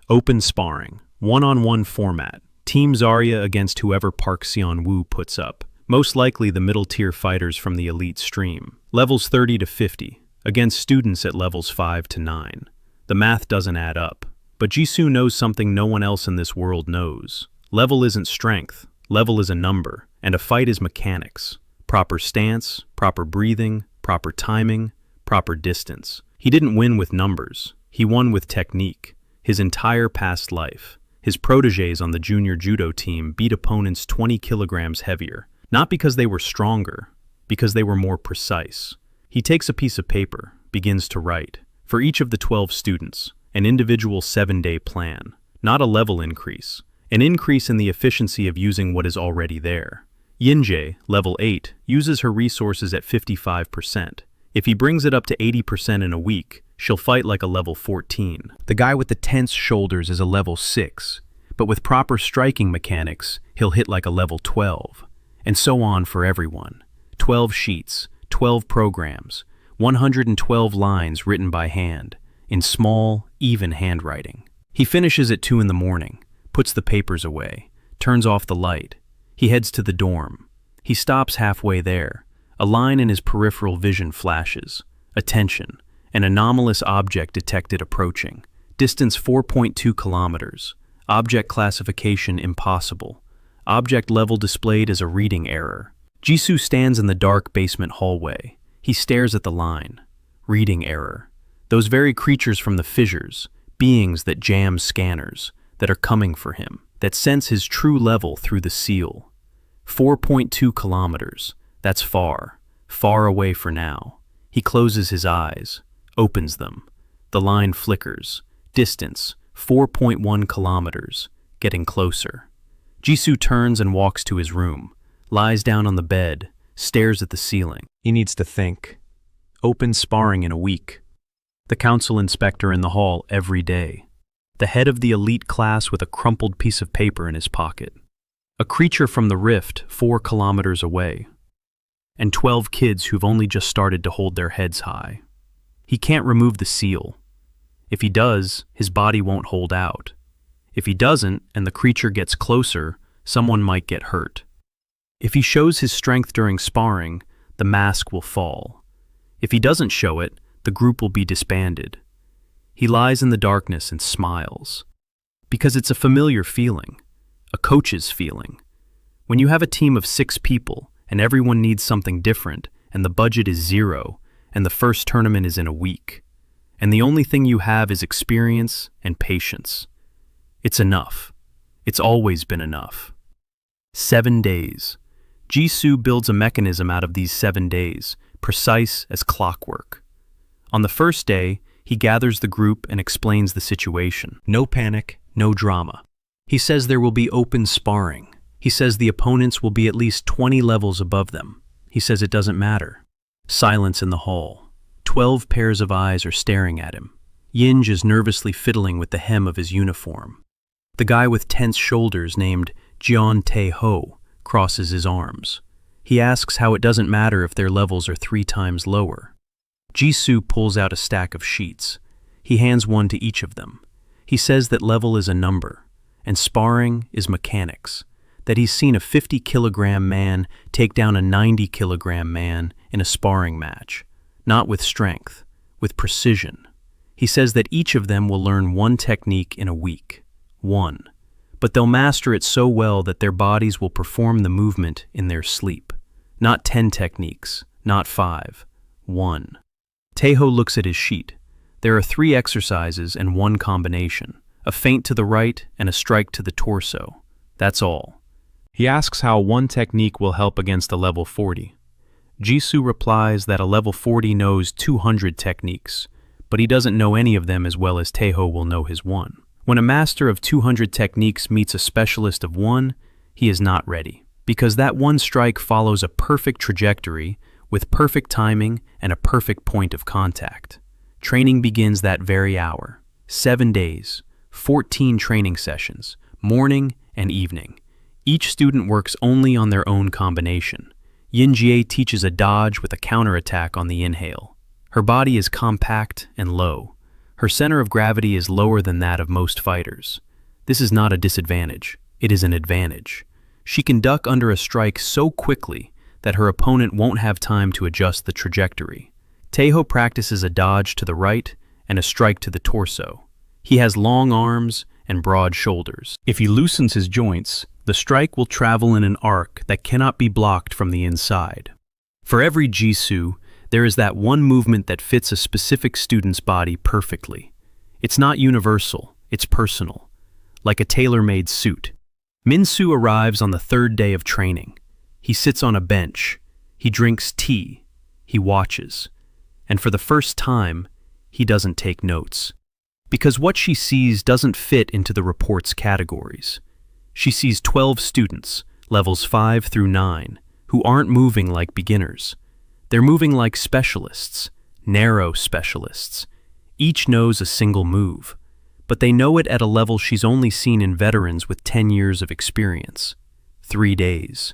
Open sparring, one-on-one format, Team Zarya against whoever Park Seon-woo puts up. Most likely the middle-tier fighters from the elite stream. Levels 30 to 50, against students at levels 5 to 9. The math doesn't add up. But Jisu knows something no one else in this world knows. Level isn't strength, level is a number, and a fight is mechanics. Proper stance, proper breathing, proper timing, proper distance. He didn't win with numbers, he won with technique. His entire past life. His protégés on the junior judo team beat opponents 20 kilograms heavier, not because they were stronger, because they were more precise. He takes a piece of paper, begins to write. For each of the 12 students, an individual 7-day plan, not a level increase, an increase in the efficiency of using what is already there. Yinjie, level 8, uses her resources at 55%. If he brings it up to 80% in a week, she'll fight like a level 14. The guy with the tense shoulders is a level 6, but with proper striking mechanics, he'll hit like a level 12. And so on for everyone. 12 sheets, 12 programs, 112 lines written by hand, in small, even handwriting. He finishes at 2 in the morning, puts the papers away, turns off the light. He heads to the dorm. He stops halfway there. A line in his peripheral vision flashes. Attention. An anomalous object detected approaching. Distance 4.2 kilometers. Object classification impossible. Object level displayed as a reading error. Jisu stands in the dark basement hallway. He stares at the line. Reading error. Those very creatures from the fissures, beings that jam scanners, that are coming for him, that sense his true level through the seal. 4.2 kilometers. That's far, far away for now. He closes his eyes, opens them. The line flickers. Distance, 4.1 kilometers, getting closer. Jisu turns and walks to his room, lies down on the bed, stares at the ceiling. He needs to think. Open sparring in a week. The council inspector in the hall every day. The head of the elite class with a crumpled piece of paper in his pocket. A creature from the rift 4 kilometers away. And 12 kids who've only just started to hold their heads high. He can't remove the seal. If he does, his body won't hold out. If he doesn't, and the creature gets closer, someone might get hurt. If he shows his strength during sparring, the mask will fall. If he doesn't show it, the group will be disbanded. He lies in the darkness and smiles. Because it's a familiar feeling, a coach's feeling. When you have a team of 6 people, and everyone needs something different, and the budget is 0, and the first tournament is in a week, and the only thing you have is experience and patience. It's enough. It's always been enough. 7 days. Jisu builds a mechanism out of these 7 days, precise as clockwork. On the first day, he gathers the group and explains the situation. No panic, no drama. He says there will be open sparring. He says the opponents will be at least 20 levels above them. He says it doesn't matter. Silence in the hall. 12 pairs of eyes are staring at him. Yinj is nervously fiddling with the hem of his uniform. The guy with tense shoulders named Jian Tae-ho crosses his arms. He asks how it doesn't matter if their levels are 3 times lower. Jisu pulls out a stack of sheets. He hands one to each of them. He says that level is a number, and sparring is mechanics, that he's seen a 50-kilogram man take down a 90-kilogram man in a sparring match, not with strength, with precision. He says that each of them will learn 1 technique in a week. 1. But they'll master it so well that their bodies will perform the movement in their sleep. Not 10 techniques, not 5. 1. Tae-ho looks at his sheet. There are 3 exercises and 1 combination, a feint to the right and a strike to the torso. That's all. He asks how 1 technique will help against a level 40. Jisu replies that a level 40 knows 200 techniques, but he doesn't know any of them as well as Tae-ho will know his 1. When a master of 200 techniques meets a specialist of 1, he is not ready, because that 1 strike follows a perfect trajectory with perfect timing and a perfect point of contact. Training begins that very hour. 7 days, 14 training sessions, morning and evening. Each student works only on their own combination. Yinjie teaches a dodge with a counterattack on the inhale. Her body is compact and low. Her center of gravity is lower than that of most fighters. This is not a disadvantage, it is an advantage. She can duck under a strike so quickly that her opponent won't have time to adjust the trajectory. Tae-ho practices a dodge to the right and a strike to the torso. He has long arms and broad shoulders. If he loosens his joints, the strike will travel in an arc that cannot be blocked from the inside. For every Jisu, there is that 1 movement that fits a specific student's body perfectly. It's not universal, it's personal, like a tailor-made suit. Minsu arrives on the 3rd day of training. He sits on a bench. He drinks tea. He watches. And for the first time, he doesn't take notes. Because what she sees doesn't fit into the report's categories. She sees 12 students, levels 5 through 9, who aren't moving like beginners. They're moving like specialists, narrow specialists. Each knows a single move, but they know it at a level she's only seen in veterans with 10 years of experience. 3 days.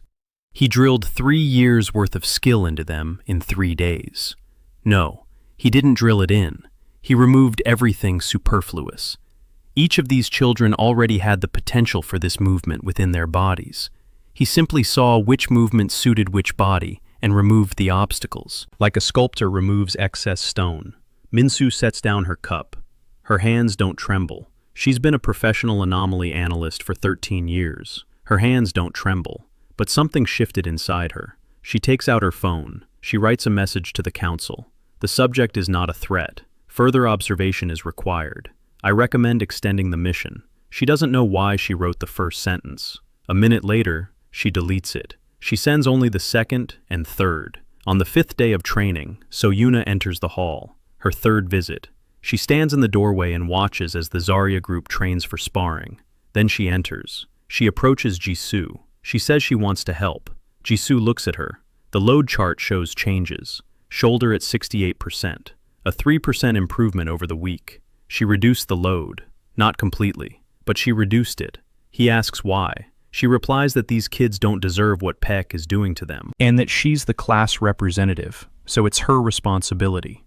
He drilled 3 years' worth of skill into them in 3 days. No, he didn't drill it in. He removed everything superfluous. Each of these children already had the potential for this movement within their bodies. He simply saw which movement suited which body and removed the obstacles. Like a sculptor removes excess stone. Minsu sets down her cup. Her hands don't tremble. She's been a professional anomaly analyst for 13 years. Her hands don't tremble, but something shifted inside her. She takes out her phone. She writes a message to the council. The subject is not a threat. Further observation is required. I recommend extending the mission. She doesn't know why she wrote the first sentence. A minute later, she deletes it. She sends only the second and third. On the 5th day of training, So Yuna enters the hall, her 3rd visit. She stands in the doorway and watches as the Zarya group trains for sparring. Then she enters. She approaches Jisu. She says she wants to help. Jisu looks at her. The load chart shows changes. Shoulder at 68%, a 3% improvement over the week. She reduced the load. Not completely, but she reduced it. He asks why. She replies that these kids don't deserve what Peck is doing to them, and that she's the class representative, so it's her responsibility.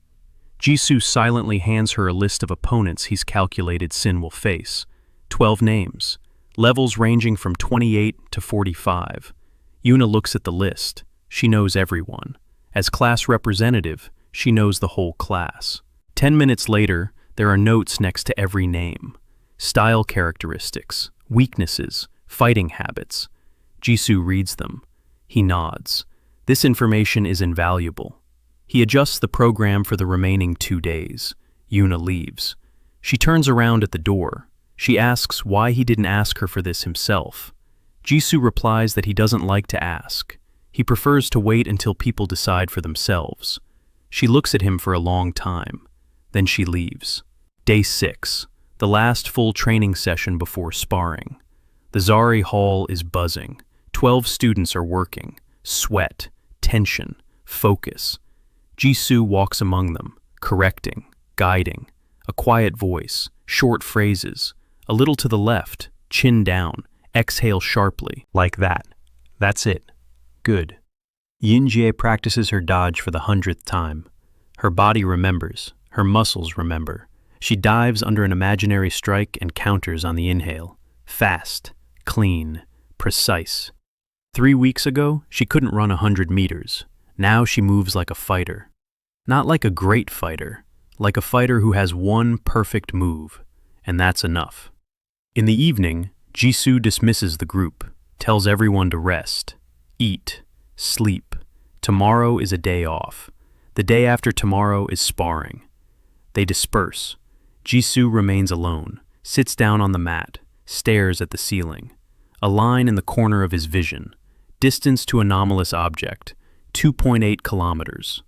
Jisu silently hands her a list of opponents he's calculated Sin will face. 12 names, levels ranging from 28 to 45. Yuna looks at the list. She knows everyone. As class representative, she knows the whole class. 10 minutes later, there are notes next to every name. Style characteristics, weaknesses, fighting habits. Jisu reads them. He nods. This information is invaluable. He adjusts the program for the remaining 2 days. Yuna leaves. She turns around at the door. She asks why he didn't ask her for this himself. Jisu replies that he doesn't like to ask. He prefers to wait until people decide for themselves. She looks at him for a long time. Then she leaves. Day 6, the last full training session before sparring. The Zari hall is buzzing. 12 students are working. Sweat, tension, focus. Jisu walks among them, correcting, guiding. A quiet voice, short phrases. A little to the left, chin down, exhale sharply. Like that. That's it. Good. Yinjie practices her dodge for the 100th time. Her body remembers. Her muscles remember. She dives under an imaginary strike and counters on the inhale. Fast, clean, precise. 3 weeks ago, she couldn't run 100 meters. Now she moves like a fighter. Not like a great fighter, like a fighter who has one perfect move, and that's enough. In the evening, Jisu dismisses the group, tells everyone to rest, eat, sleep. Tomorrow is a day off. The day after tomorrow is sparring. They disperse. Jisu remains alone, sits down on the mat, stares at the ceiling. A line in the corner of his vision. Distance to anomalous object, 2.8 kilometers.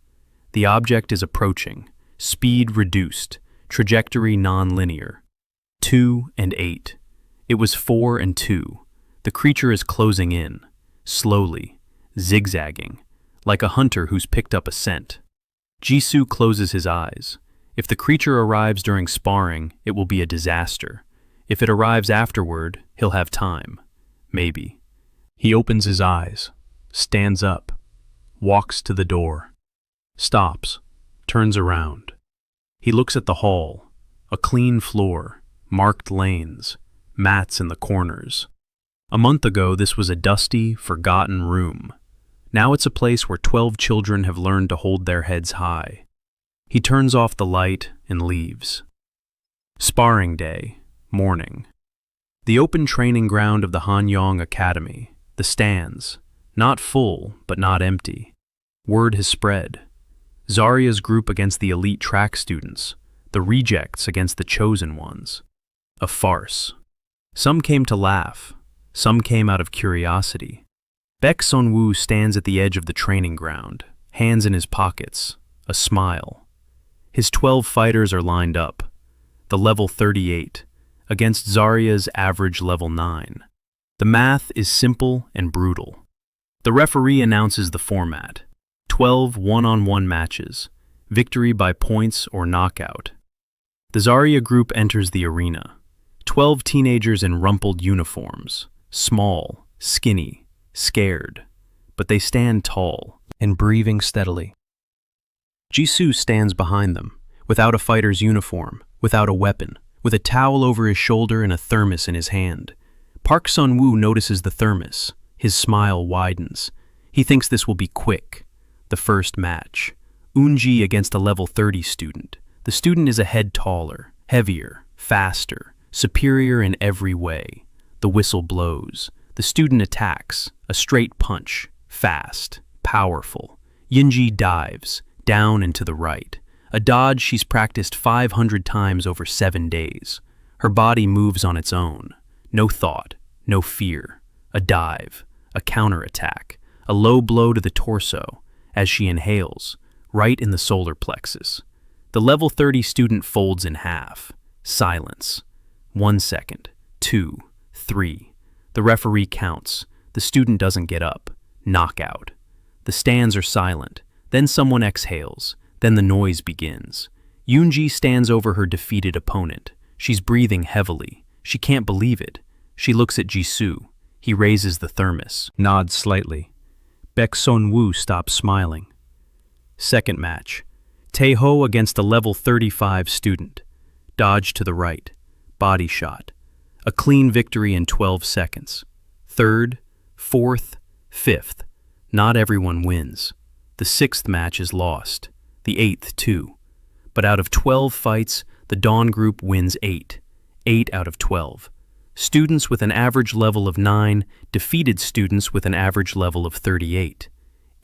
The object is approaching. Speed reduced. Trajectory non-linear. 2 and 8. It was 4 and 2. The creature is closing in, slowly, zigzagging, like a hunter who's picked up a scent. Jisu closes his eyes. If the creature arrives during sparring, it will be a disaster. If it arrives afterward, he'll have time. Maybe. He opens his eyes, stands up, walks to the door, stops, turns around. He looks at the hall, a clean floor, marked lanes, mats in the corners. A month ago, this was a dusty, forgotten room. Now it's a place where 12 children have learned to hold their heads high. He turns off the light and leaves. Sparring day, morning. The open training ground of the Hanyang Academy, the stands, not full, but not empty. Word has spread. Zarya's group against the elite track students, the rejects against the chosen ones. A farce. Some came to laugh, some came out of curiosity. Baek Sunwoo stands at the edge of the training ground, hands in his pockets, a smile. His 12 fighters are lined up, the level 38, against Zarya's average level 9. The math is simple and brutal. The referee announces the format. 12 one-on-one matches, victory by points or knockout. The Zarya group enters the arena. 12 teenagers in rumpled uniforms, small, skinny, scared, but they stand tall and breathing steadily. Jisu stands behind them, without a fighter's uniform, without a weapon, with a towel over his shoulder and a thermos in his hand. Park Sun-woo notices the thermos. His smile widens. He thinks this will be quick. The first match. Unji against a level 30 student. The student is a head taller, heavier, faster, superior in every way. The whistle blows. The student attacks. A straight punch. Fast. powerful. Yinji dives, down and to the right. A dodge she's practiced 500 times over 7 days. Her body moves on its own. No thought, no fear. A dive, a counterattack, a low blow to the torso as she inhales, right in the solar plexus. The level 30 student folds in half. Silence. 1 second, 2, 3. The referee counts. The student doesn't get up. Knockout. The stands are silent. Then someone exhales. Then the noise begins. Yoonji stands over her defeated opponent. She's breathing heavily. She can't believe it. She looks at Jisu. He raises the thermos, nods slightly. Baek Sun-woo stops smiling. Second match. Taeho against a level 35 student. Dodge to the right. Body shot. A clean victory in 12 seconds. Third, fourth, fifth. Not everyone wins. The 6th match is lost. The 8th, too. But out of 12 fights, the Dawn Group wins 8. 8 out of 12. Students with an average level of 9 defeated students with an average level of 38.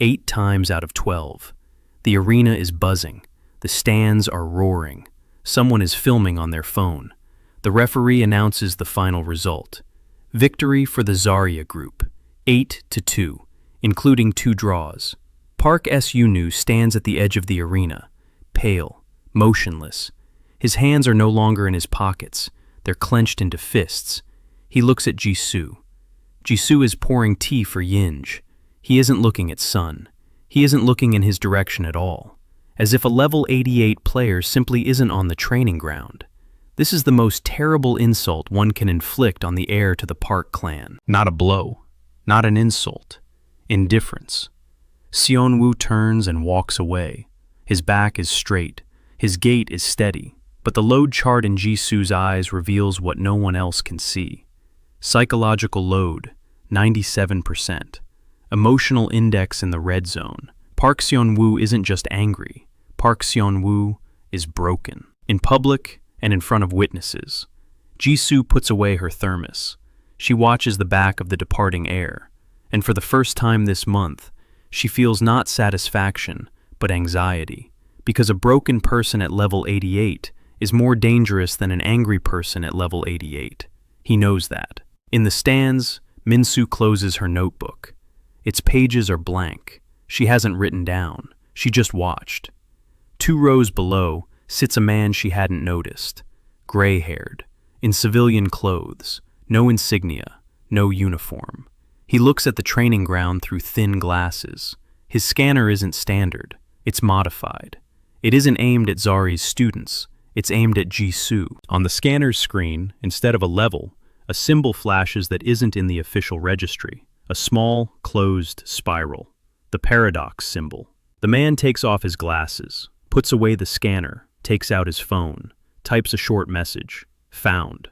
8 times out of 12. The arena is buzzing. The stands are roaring. Someone is filming on their phone. The referee announces the final result. Victory for the Zarya Group, 8-2, including 2 draws. Park S-Yunu stands at the edge of the arena, pale, motionless. His hands are no longer in his pockets. They're clenched into fists. He looks at Jisu. Jisu is pouring tea for Yinj. He isn't looking at Sun. He isn't looking in his direction at all. As if a level 88 player simply isn't on the training ground. This is the most terrible insult one can inflict on the heir to the Park clan. Not a blow. Not an insult. Indifference. Seon-woo turns and walks away. His back is straight. His gait is steady. But the load chart in Jisu's eyes reveals what no one else can see. Psychological load, 97%. Emotional index in the red zone. Park Seon-woo isn't just angry. Park Seon-woo is broken. In public and in front of witnesses. Jisu puts away her thermos. She watches the back of the departing heir. And for the first time this month, she feels not satisfaction, but anxiety. Because a broken person at level 88 is more dangerous than an angry person at level 88. He knows that. In the stands, Minsu closes her notebook. Its pages are blank. She hasn't written down. She just watched. 2 rows below sits a man she hadn't noticed. Gray-haired, in civilian clothes, no insignia, no uniform. He looks at the training ground through thin glasses. His scanner isn't standard. It's modified. It isn't aimed at Zari's students. It's aimed at Jisu. On the scanner's screen, instead of a level, a symbol flashes that isn't in the official registry. A small, closed spiral. The paradox symbol. The man takes off his glasses, puts away the scanner, takes out his phone, types a short message. Found.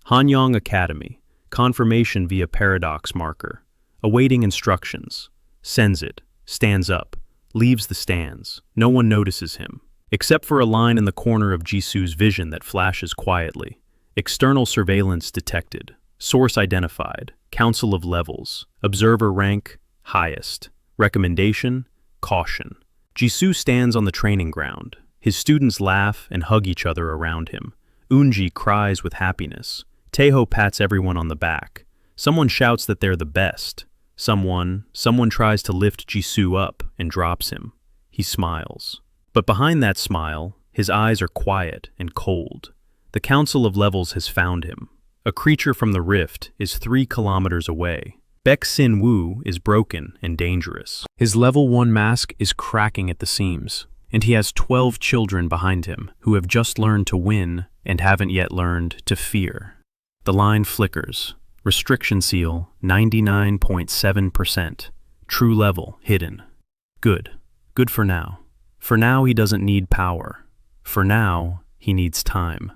Hanyang Academy. Confirmation via paradox marker. Awaiting instructions. Sends it. Stands up. Leaves the stands. No one notices him. Except for a line in the corner of Jisu's vision that flashes quietly. External surveillance detected. Source identified. Council of levels. Observer rank, highest. Recommendation, caution. Jisu stands on the training ground. His students laugh and hug each other around him. Eunji cries with happiness. Taeho pats everyone on the back. Someone shouts that they're the best. Someone tries to lift Jisu up and drops him. He smiles. But behind that smile, his eyes are quiet and cold. The Council of Levels has found him. A creature from the rift is 3 kilometers away. Baek Sin-woo is broken and dangerous. His level 1 mask is cracking at the seams, and he has 12 children behind him who have just learned to win and haven't yet learned to fear. The line flickers. Restriction seal, 99.7%. True level, hidden. Good. Good for now. For now, he doesn't need power. For now, he needs time.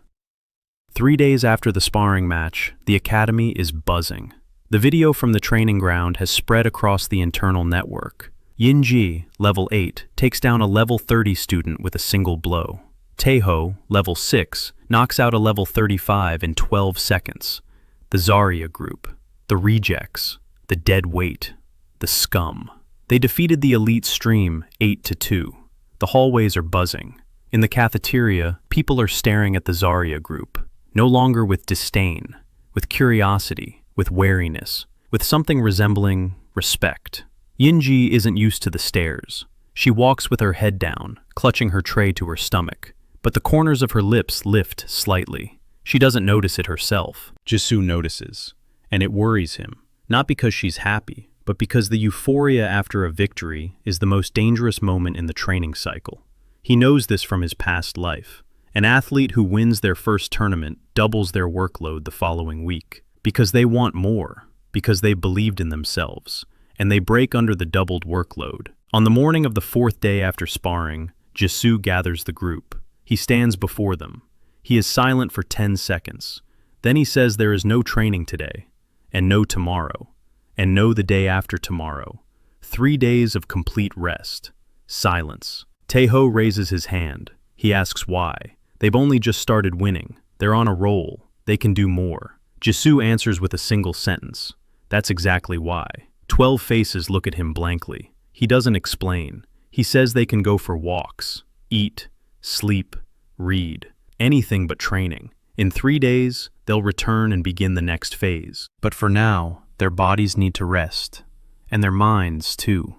3 days after the sparring match, the academy is buzzing. The video from the training ground has spread across the internal network. Yinji, level 8, takes down a level 30 student with a single blow. Taeho, level 6, knocks out a level 35 in 12 seconds. The Zarya group, the rejects, the dead weight, the scum. They defeated the elite stream 8-2. The hallways are buzzing. In the cafeteria, people are staring at the Zarya group, no longer with disdain, with curiosity, with wariness, with something resembling respect. Yinji isn't used to the stares. She walks with her head down, clutching her tray to her stomach, but the corners of her lips lift slightly. She doesn't notice it herself. Jisu notices, and it worries him, not because she's happy, but because the euphoria after a victory is the most dangerous moment in the training cycle. He knows this from his past life. An athlete who wins their first tournament doubles their workload the following week, because they want more, because they believed in themselves, and they break under the doubled workload. On the morning of the 4th day after sparring, Jisu gathers the group. He stands before them. He is silent for 10 seconds. Then he says there is no training today, and no tomorrow, and no the day after tomorrow. 3 days of complete rest. Silence. Taeho raises his hand. He asks why. They've only just started winning. They're on a roll. They can do more. Jisu answers with a single sentence. That's exactly why. 12 faces look at him blankly. He doesn't explain. He says they can go for walks, eat, sleep, read. Anything but training. In 3 days, they'll return and begin the next phase. But for now, their bodies need to rest. And their minds, too.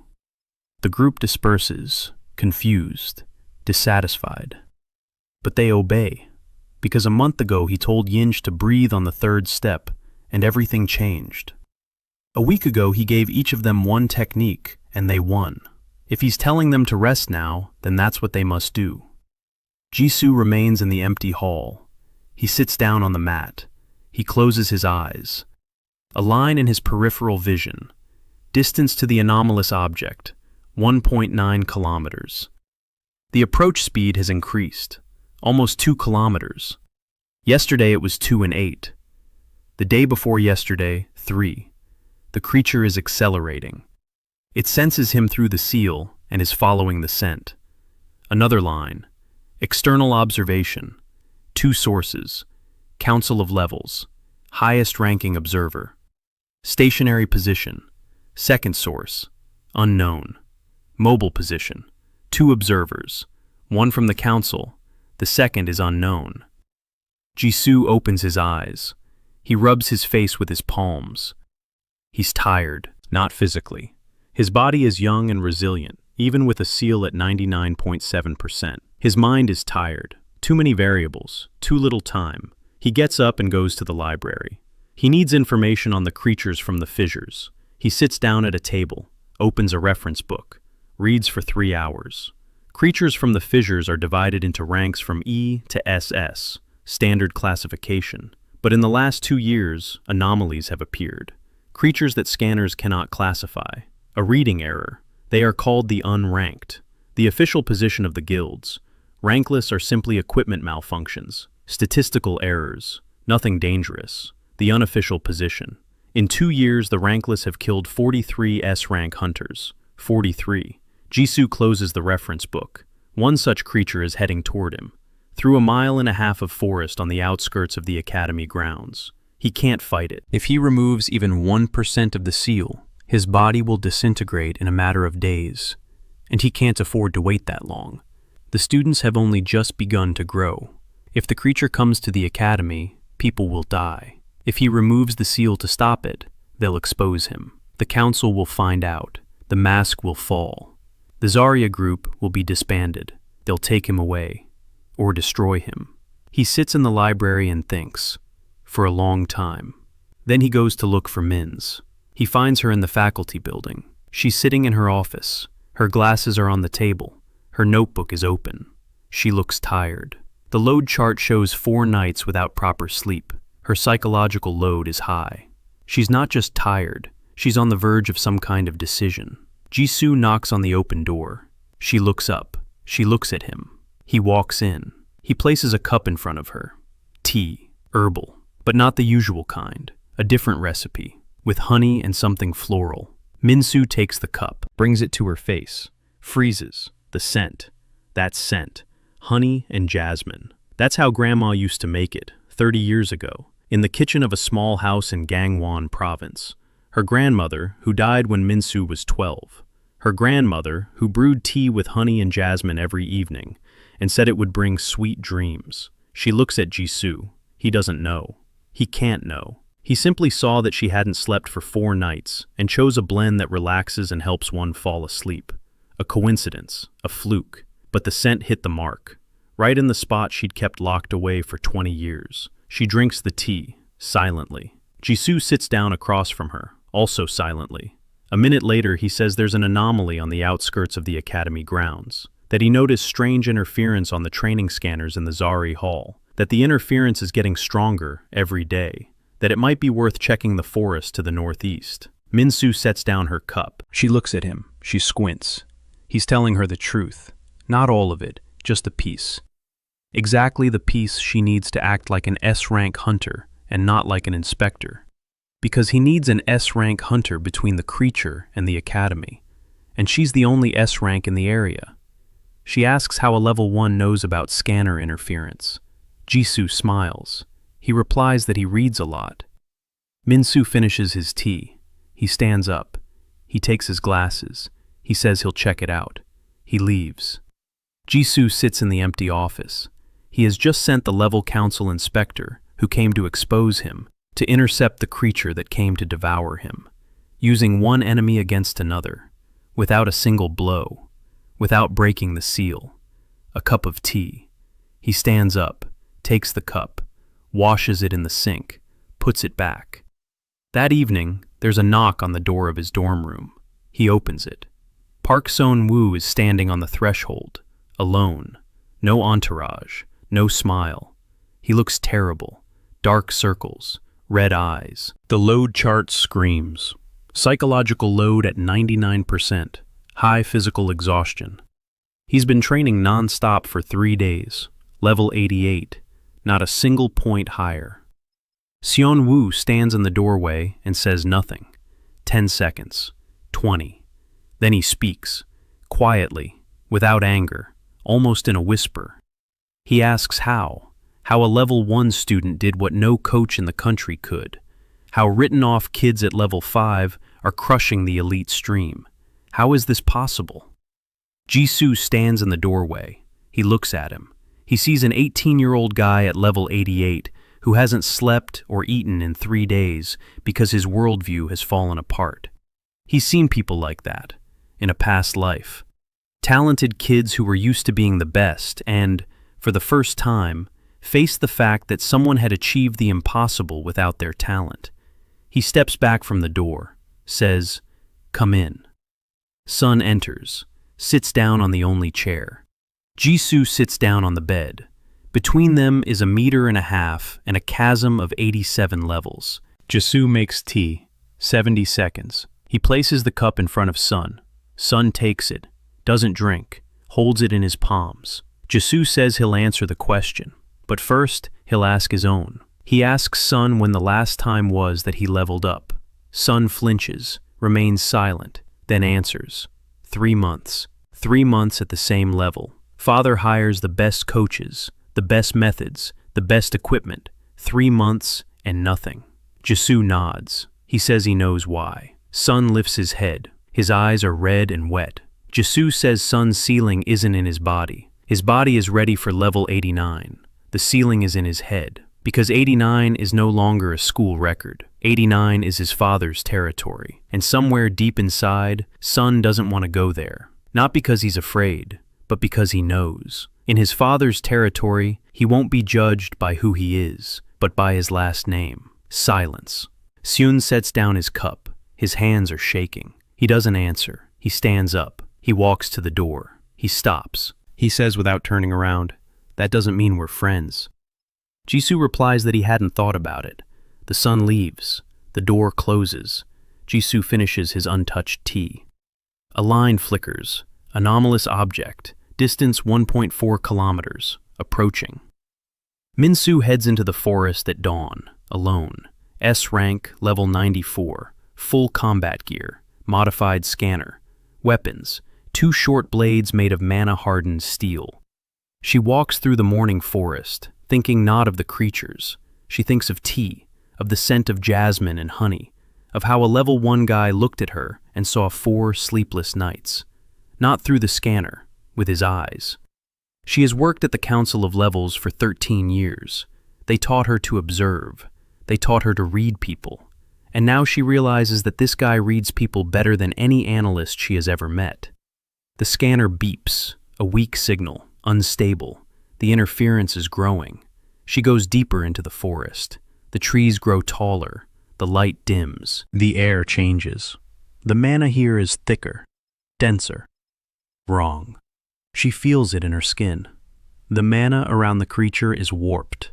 The group disperses, confused, dissatisfied. But they obey, because a month ago he told Yinj to breathe on the 3rd step, and everything changed. A week ago he gave each of them one technique, and they won. If he's telling them to rest now, then that's what they must do. Jisu remains in the empty hall. He sits down on the mat. He closes his eyes. A line in his peripheral vision. Distance to the anomalous object, 1.9 kilometers. The approach speed has increased, almost 2 kilometers. Yesterday it was 2 and 8. The day before yesterday, 3. The creature is accelerating. It senses him through the seal and is following the scent. Another line. External observation. 2 sources. Council of levels. Highest ranking observer. Stationary position. 2nd source. Unknown. Mobile position. 2 observers. 1 from the council. The 2nd is unknown. Jisu opens his eyes. He rubs his face with his palms. He's tired, not physically. His body is young and resilient, even with a seal at 99.7%. His mind is tired. Too many variables, too little time. He gets up and goes to the library. He needs information on the creatures from the fissures. He sits down at a table, opens a reference book, reads for 3 hours. Creatures from the fissures are divided into ranks from E to SS, standard classification. But in the last 2 years, anomalies have appeared. Creatures that scanners cannot classify. A reading error. They are called the unranked. The official position of the guilds. Rankless are simply equipment malfunctions, statistical errors, nothing dangerous. The unofficial position. In 2 years, the rankless have killed 43 S-rank hunters. 43. Jisu closes the reference book. One such creature is heading toward him, through 1.5 miles of forest on the outskirts of the academy grounds. He can't fight it. If he removes even 1% of the seal, his body will disintegrate in a matter of days, and he can't afford to wait that long. The students have only just begun to grow. If the creature comes to the academy, people will die. If he removes the seal to stop it, they'll expose him. The council will find out. The mask will fall. The Zarya group will be disbanded. They'll take him away, or destroy him. He sits in the library and thinks, for a long time. Then he goes to look for Min's. He finds her in the faculty building. She's sitting in her office. Her glasses are on the table. Her notebook is open. She looks tired. The load chart shows 4 nights without proper sleep. Her psychological load is high. She's not just tired, she's on the verge of some kind of decision. Jisu knocks on the open door. She looks up. She looks at him. He walks in. He places a cup in front of her. Tea, herbal, but not the usual kind. A different recipe, with honey and something floral. Minsu takes the cup, brings it to her face, freezes. The scent. That scent. Honey and jasmine. That's how Grandma used to make it, 30 years ago, in the kitchen of a small house in Gangwon province. Her grandmother, who died when Minsu was 12. Her grandmother, who brewed tea with honey and jasmine every evening, and said it would bring sweet dreams. She looks at Jisu. He doesn't know. He can't know. He simply saw that she hadn't slept for 4 nights and chose a blend that relaxes and helps one fall asleep. A coincidence, a fluke, but the scent hit the mark. Right in the spot she'd kept locked away for 20 years. She drinks the tea, silently. Jisu sits down across from her, also silently. A minute later, he says there's an anomaly on the outskirts of the academy grounds, that he noticed strange interference on the training scanners in the Zari Hall, that the interference is getting stronger every day, that it might be worth checking the forest to the northeast. Minsu sets down her cup. She looks at him. She squints. He's telling her the truth. Not all of it, just a piece. Exactly the piece she needs to act like an S-rank hunter and not like an inspector. Because he needs an S-rank hunter between the creature and the academy, and she's the only S-rank in the area. She asks how a level 1 knows about scanner interference. Jisu smiles. He replies that he reads a lot. Minsu finishes his tea. He stands up. He takes his glasses. He says he'll check it out. He leaves. Jisu sits in the empty office. He has just sent the level council inspector, who came to expose him, to intercept the creature that came to devour him, using one enemy against another, without a single blow, without breaking the seal. A cup of tea. He stands up, takes the cup, washes it in the sink, puts it back. That evening, there's a knock on the door of his dorm room. He opens it. Park Seon-woo is standing on the threshold, alone. No entourage, no smile. He looks terrible. Dark circles, red eyes. The load chart screams. Psychological load at 99%. High physical exhaustion. He's been training non-stop for 3 days. Level 88. Not a single point higher. Seon-woo stands in the doorway and says nothing. 10 seconds. 20. Then he speaks. Quietly, without anger, almost in a whisper. He asks how a level 1 student did what no coach in the country could, how written-off kids at level 5 are crushing the elite stream. How is this possible? Jisu stands in the doorway. He looks at him. He sees an 18-year-old guy at level 88 who hasn't slept or eaten in 3 days because his worldview has fallen apart. He's seen people like that in a past life. Talented kids who were used to being the best and, for the first time, faced the fact that someone had achieved the impossible without their talent. He steps back from the door, says, "Come in." Sun enters, sits down on the only chair. Jisu sits down on the bed. Between them is 1.5 meters and a chasm of 87 levels. Jisu makes tea. 70 seconds. He places the cup in front of Sun. Sun takes it, doesn't drink, holds it in his palms. Jisu says he'll answer the question, but first he'll ask his own. He asks Sun when the last time was that he leveled up. Sun flinches, remains silent, then answers. 3 months. 3 months at the same level. Father hires the best coaches, the best methods, the best equipment. 3 months and nothing. Jisu nods. He says he knows why. Sun lifts his head. His eyes are red and wet. Jisu says Sun's ceiling isn't in his body. His body is ready for level 89. The ceiling is in his head. Because 89 is no longer a school record. 89 is his father's territory. And somewhere deep inside, Sun doesn't want to go there. Not because he's afraid, but because he knows. In his father's territory, he won't be judged by who he is, but by his last name. Silence. Seon sets down his cup. His hands are shaking. He doesn't answer. He stands up. He walks to the door. He stops. He says without turning around, "That doesn't mean we're friends." Jisu replies that he hadn't thought about it. The sun leaves. The door closes. Jisu finishes his untouched tea. A line flickers. Anomalous object. Distance 1.4 kilometers. Approaching. Minsu heads into the forest at dawn, alone. S rank, level 94. Full combat gear. Modified scanner. Weapons. 2 short blades made of mana-hardened steel. She walks through the morning forest, thinking not of the creatures. She thinks of tea, of the scent of jasmine and honey, of how a level 1 guy looked at her and saw 4 sleepless nights. Not through the scanner, with his eyes. She has worked at the Council of Levels for 13 years. They taught her to observe. They taught her to read people. And now she realizes that this guy reads people better than any analyst she has ever met. The scanner beeps, a weak signal, unstable. The interference is growing. She goes deeper into the forest. The trees grow taller. The light dims. The air changes. The mana here is thicker, denser. Wrong. She feels it in her skin. The mana around the creature is warped,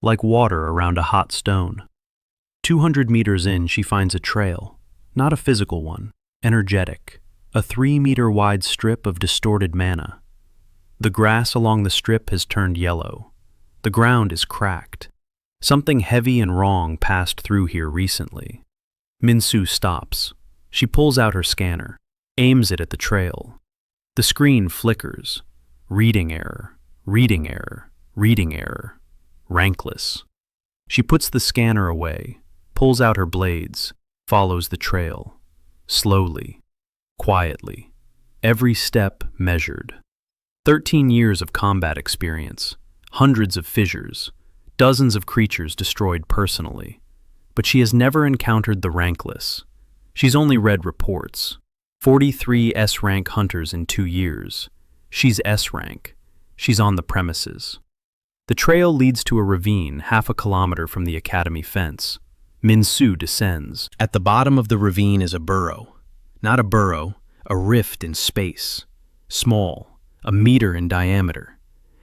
like water around a hot stone. 200 meters in, she finds a trail, not a physical one, energetic, a 3-meter-wide strip of distorted mana. The grass along the strip has turned yellow. The ground is cracked. Something heavy and wrong passed through here recently. Minsu stops. She pulls out her scanner, aims it at the trail. The screen flickers. Reading error, reading error, reading error. Rankless. She puts the scanner away, pulls out her blades, follows the trail. Slowly, quietly, every step measured. 13 years of combat experience, hundreds of fissures, dozens of creatures destroyed personally. But she has never encountered the rankless. She's only read reports. 43 S-rank hunters in 2 years. She's S-rank. She's on the premises. The trail leads to a ravine half a kilometer from the academy fence. Minsu descends. At the bottom of the ravine is a burrow. Not a burrow, a rift in space. Small, a meter in diameter.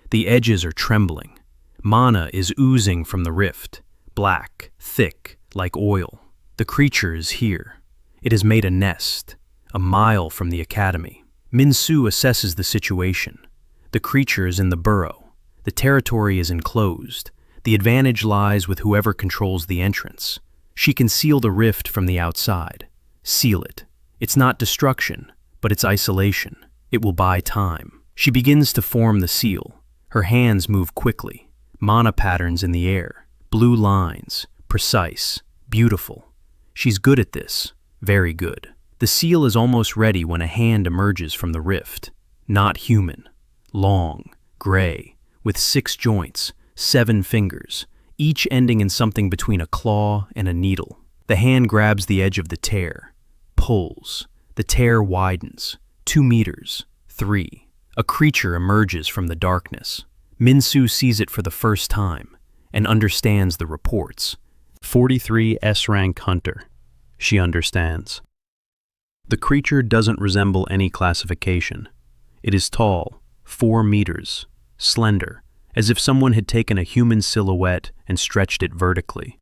The edges are trembling. Mana is oozing from the rift. Black, thick, like oil. The creature is here. It has made a nest, a mile from the academy. Minsu assesses the situation. The creature is in the burrow. The territory is enclosed. The advantage lies with whoever controls the entrance. She can seal the rift from the outside. Seal it. It's not destruction, but it's isolation. It will buy time. She begins to form the seal. Her hands move quickly. Mana patterns in the air. Blue lines. Precise. Beautiful. She's good at this. Very good. The seal is almost ready when a hand emerges from the rift. Not human. Long. Gray. With 6 joints. 7 fingers. Each ending in something between a claw and a needle. The hand grabs the edge of the tear. Pulls. The tear widens. 2 meters. 3. A creature emerges from the darkness. Minsu sees it for the first time and understands the reports. 43 S-rank hunter. She understands. The creature doesn't resemble any classification. It is tall, 4 meters, slender, as if someone had taken a human silhouette and stretched it vertically.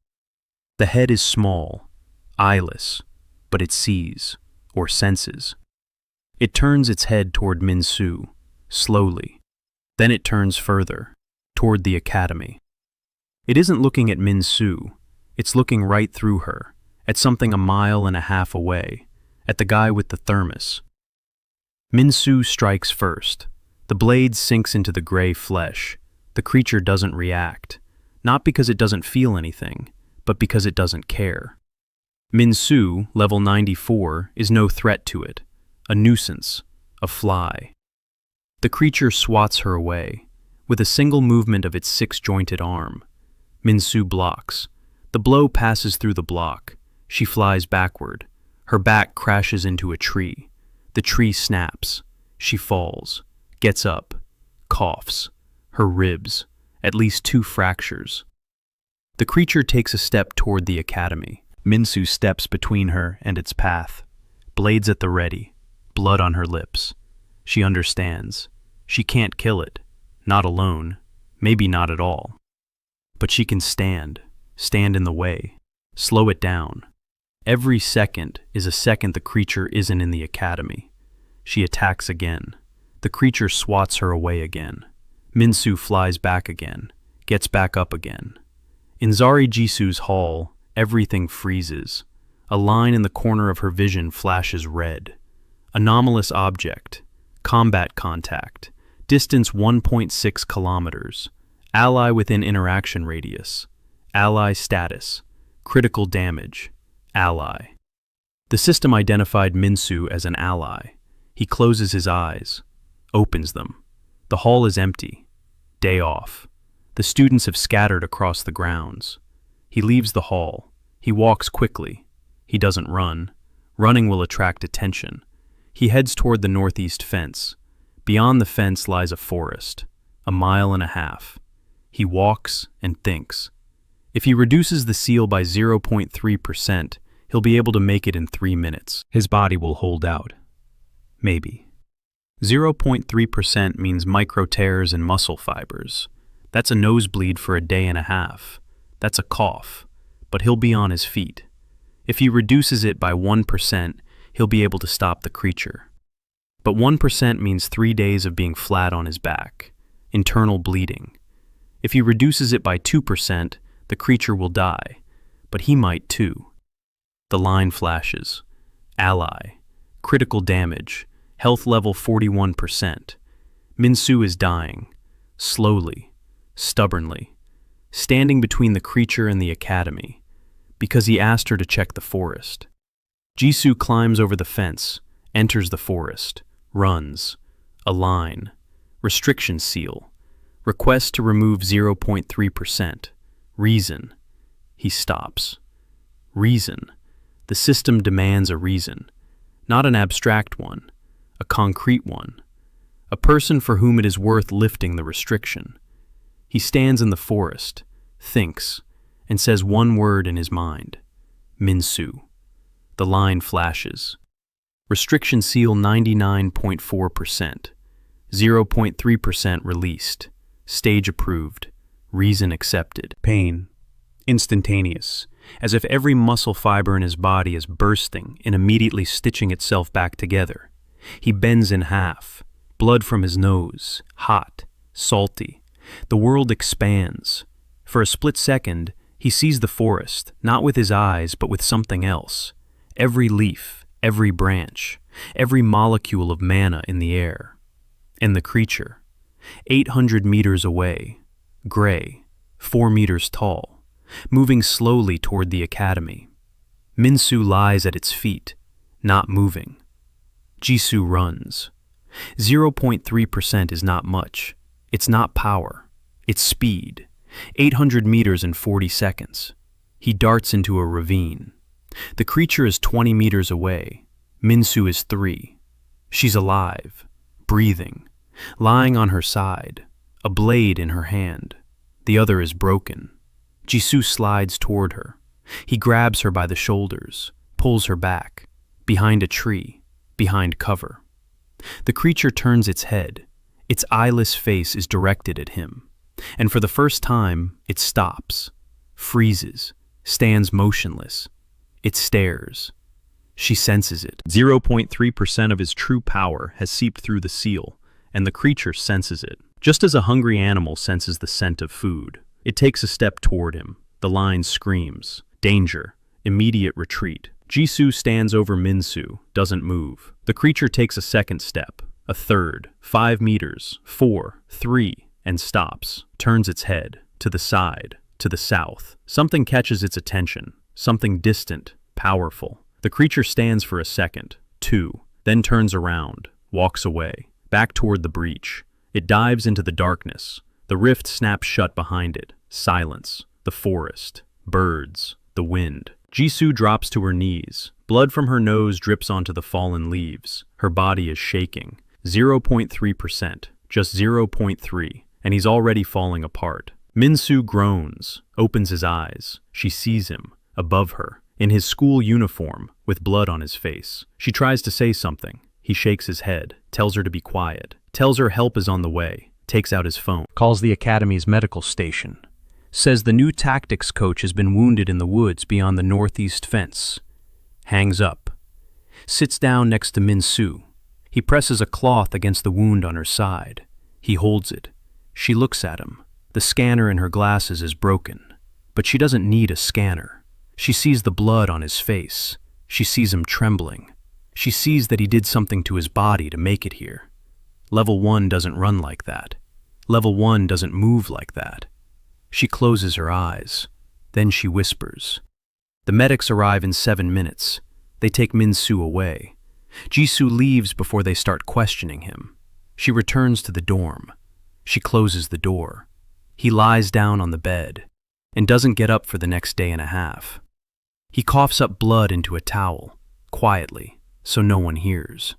The head is small, eyeless, but it sees, or senses. It turns its head toward Minsu, slowly. Then it turns further, toward the academy. It isn't looking at Minsu, it's looking right through her, at something 1.5 miles away, at the guy with the thermos. Minsu strikes first. The blade sinks into the gray flesh. The creature doesn't react, not because it doesn't feel anything, but because it doesn't care. Minsu, level 94, is no threat to it, a nuisance, a fly. The creature swats her away, with a single movement of its 6-jointed arm. Minsu blocks. The blow passes through the block. She flies backward. Her back crashes into a tree. The tree snaps. She falls, gets up, coughs. Her ribs, at least 2 fractures. The creature takes a step toward the academy. Minsu steps between her and its path. Blades at the ready, blood on her lips. She understands. She can't kill it. Not alone. Maybe not at all. But she can stand in the way, slow it down. Every second is a second the creature isn't in the academy. She attacks again. The creature swats her away again. Minsu flies back again, gets back up again. In Zari Jisu's hall, everything freezes. A line in the corner of her vision flashes red. Anomalous object. Combat contact. Distance 1.6 kilometers. Ally within interaction radius. Ally status. Critical damage. Ally. The system identified Minsu as an ally. He closes his eyes, opens them. The hall is empty. Day off. The students have scattered across the grounds. He leaves the hall. He walks quickly. He doesn't run. Running will attract attention. He heads toward the northeast fence. Beyond the fence lies a forest, 1.5 miles. He walks and thinks. If he reduces the seal by 0.3%, he'll be able to make it in 3 minutes. His body will hold out. Maybe. 0.3% means micro tears in muscle fibers. That's a nosebleed for a day and a half. That's a cough. But he'll be on his feet. If he reduces it by 1%, he'll be able to stop the creature. But 1% means 3 days of being flat on his back, internal bleeding. If he reduces it by 2%, the creature will die, but he might too. The line flashes. Ally. Critical damage. Health level 41%. Minsu is dying. Slowly. Stubbornly. Standing between the creature and the academy. Because he asked her to check the forest. Jisu climbs over the fence, enters the forest, runs. A line. Restriction seal. Request to remove 0.3%. Reason. He stops. Reason. The system demands a reason. Not an abstract one. A concrete one. A person for whom it is worth lifting the restriction. He stands in the forest, thinks, and says one word in his mind. Minsu. The line flashes. Restriction seal 99.4%. 0.3% released. Stage approved. Reason accepted. Pain. Instantaneous. As if every muscle fiber in his body is bursting and immediately stitching itself back together. He bends in half. Blood from his nose. Hot. Salty. The world expands. For a split second, he sees the forest, not with his eyes, but with something else. Every leaf, every branch, every molecule of mana in the air. And the creature. 800 meters away. Gray. 4 meters tall. Moving slowly toward the academy. Minsu lies at its feet, not moving. Jisu runs. 0.3% is not much. It's not power. It's speed. 800 meters in 40 seconds. He darts into a ravine. The creature is 20 meters away. Minsu is 3. She's alive, breathing, lying on her side, a blade in her hand. The other is broken. Jisu slides toward her. He grabs her by the shoulders, pulls her back, behind a tree, behind cover. The creature turns its head. Its eyeless face is directed at him. And for the first time, it stops, freezes, stands motionless. It stares. She senses it. 0.3% of his true power has seeped through the seal, and the creature senses it. Just as a hungry animal senses the scent of food, it takes a step toward him. The line screams. Danger. Immediate retreat. Jisu stands over Minsu, doesn't move. The creature takes a second step, a third, 5 meters, 4, 3, and stops. Turns its head, to the side, to the south. Something catches its attention, something distant, powerful. The creature stands for a second, 2, then turns around, walks away, back toward the breach. It dives into the darkness. The rift snaps shut behind it. Silence. The forest. Birds. The wind. Jisu drops to her knees. Blood from her nose drips onto the fallen leaves. Her body is shaking. 0.3%. Just 0.3. And he's already falling apart. Minsu groans, opens his eyes. She sees him, above her, in his school uniform, with blood on his face. She tries to say something. He shakes his head, tells her to be quiet, tells her help is on the way, takes out his phone, calls the academy's medical station, says the new tactics coach has been wounded in the woods beyond the northeast fence, hangs up, sits down next to Minsu. He presses a cloth against the wound on her side. He holds it. She looks at him. The scanner in her glasses is broken, but she doesn't need a scanner. She sees the blood on his face. She sees him trembling. She sees that he did something to his body to make it here. Level 1 doesn't run like that. Level 1 doesn't move like that. She closes her eyes. Then she whispers. The medics arrive in 7 minutes. They take Min-soo away. Jisu leaves before they start questioning him. She returns to the dorm. She closes the door. He lies down on the bed and doesn't get up for the next day and a half. He coughs up blood into a towel, quietly, so no one hears.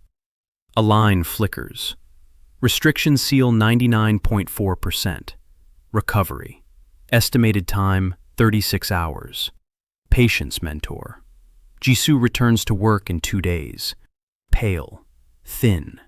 A line flickers. Restriction seal 99.4%. Recovery. Estimated time 36 hours. Patience mentor. Jisu returns to work in 2 days. Pale, thin,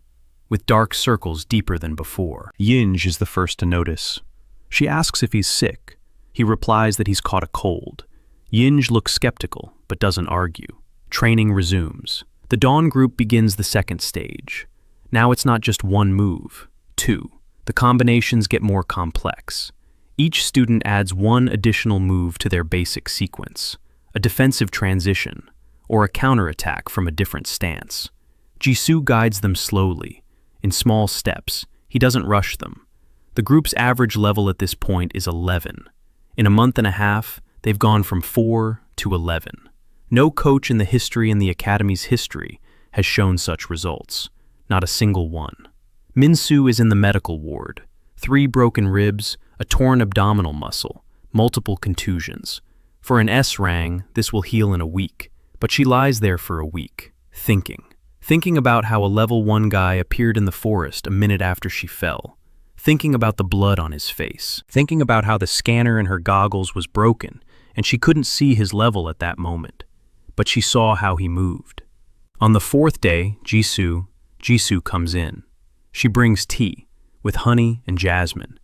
with dark circles deeper than before. Yinj is the first to notice. She asks if he's sick. He replies that he's caught a cold. Yinj looks skeptical, but doesn't argue. Training resumes. The Dawn group begins the second stage. Now it's not just one move, 2. The combinations get more complex. Each student adds one additional move to their basic sequence, a defensive transition, or a counterattack from a different stance. Jisu guides them slowly, in small steps. He doesn't rush them. The group's average level at this point is 11. In a month and a half, they've gone from 4 to 11. No coach in the history and the Academy's history has shown such results. Not a single one. Min-soo is in the medical ward. 3 broken ribs, a torn abdominal muscle, multiple contusions. For an S-rang, this will heal in a week, but she lies there for a week, thinking about how a level 1 guy appeared in the forest a minute after she fell, thinking about the blood on his face, thinking about how the scanner in her goggles was broken and she couldn't see his level at that moment, but she saw how he moved. On the 4th day, Jisu comes in. She brings tea, with honey and jasmine.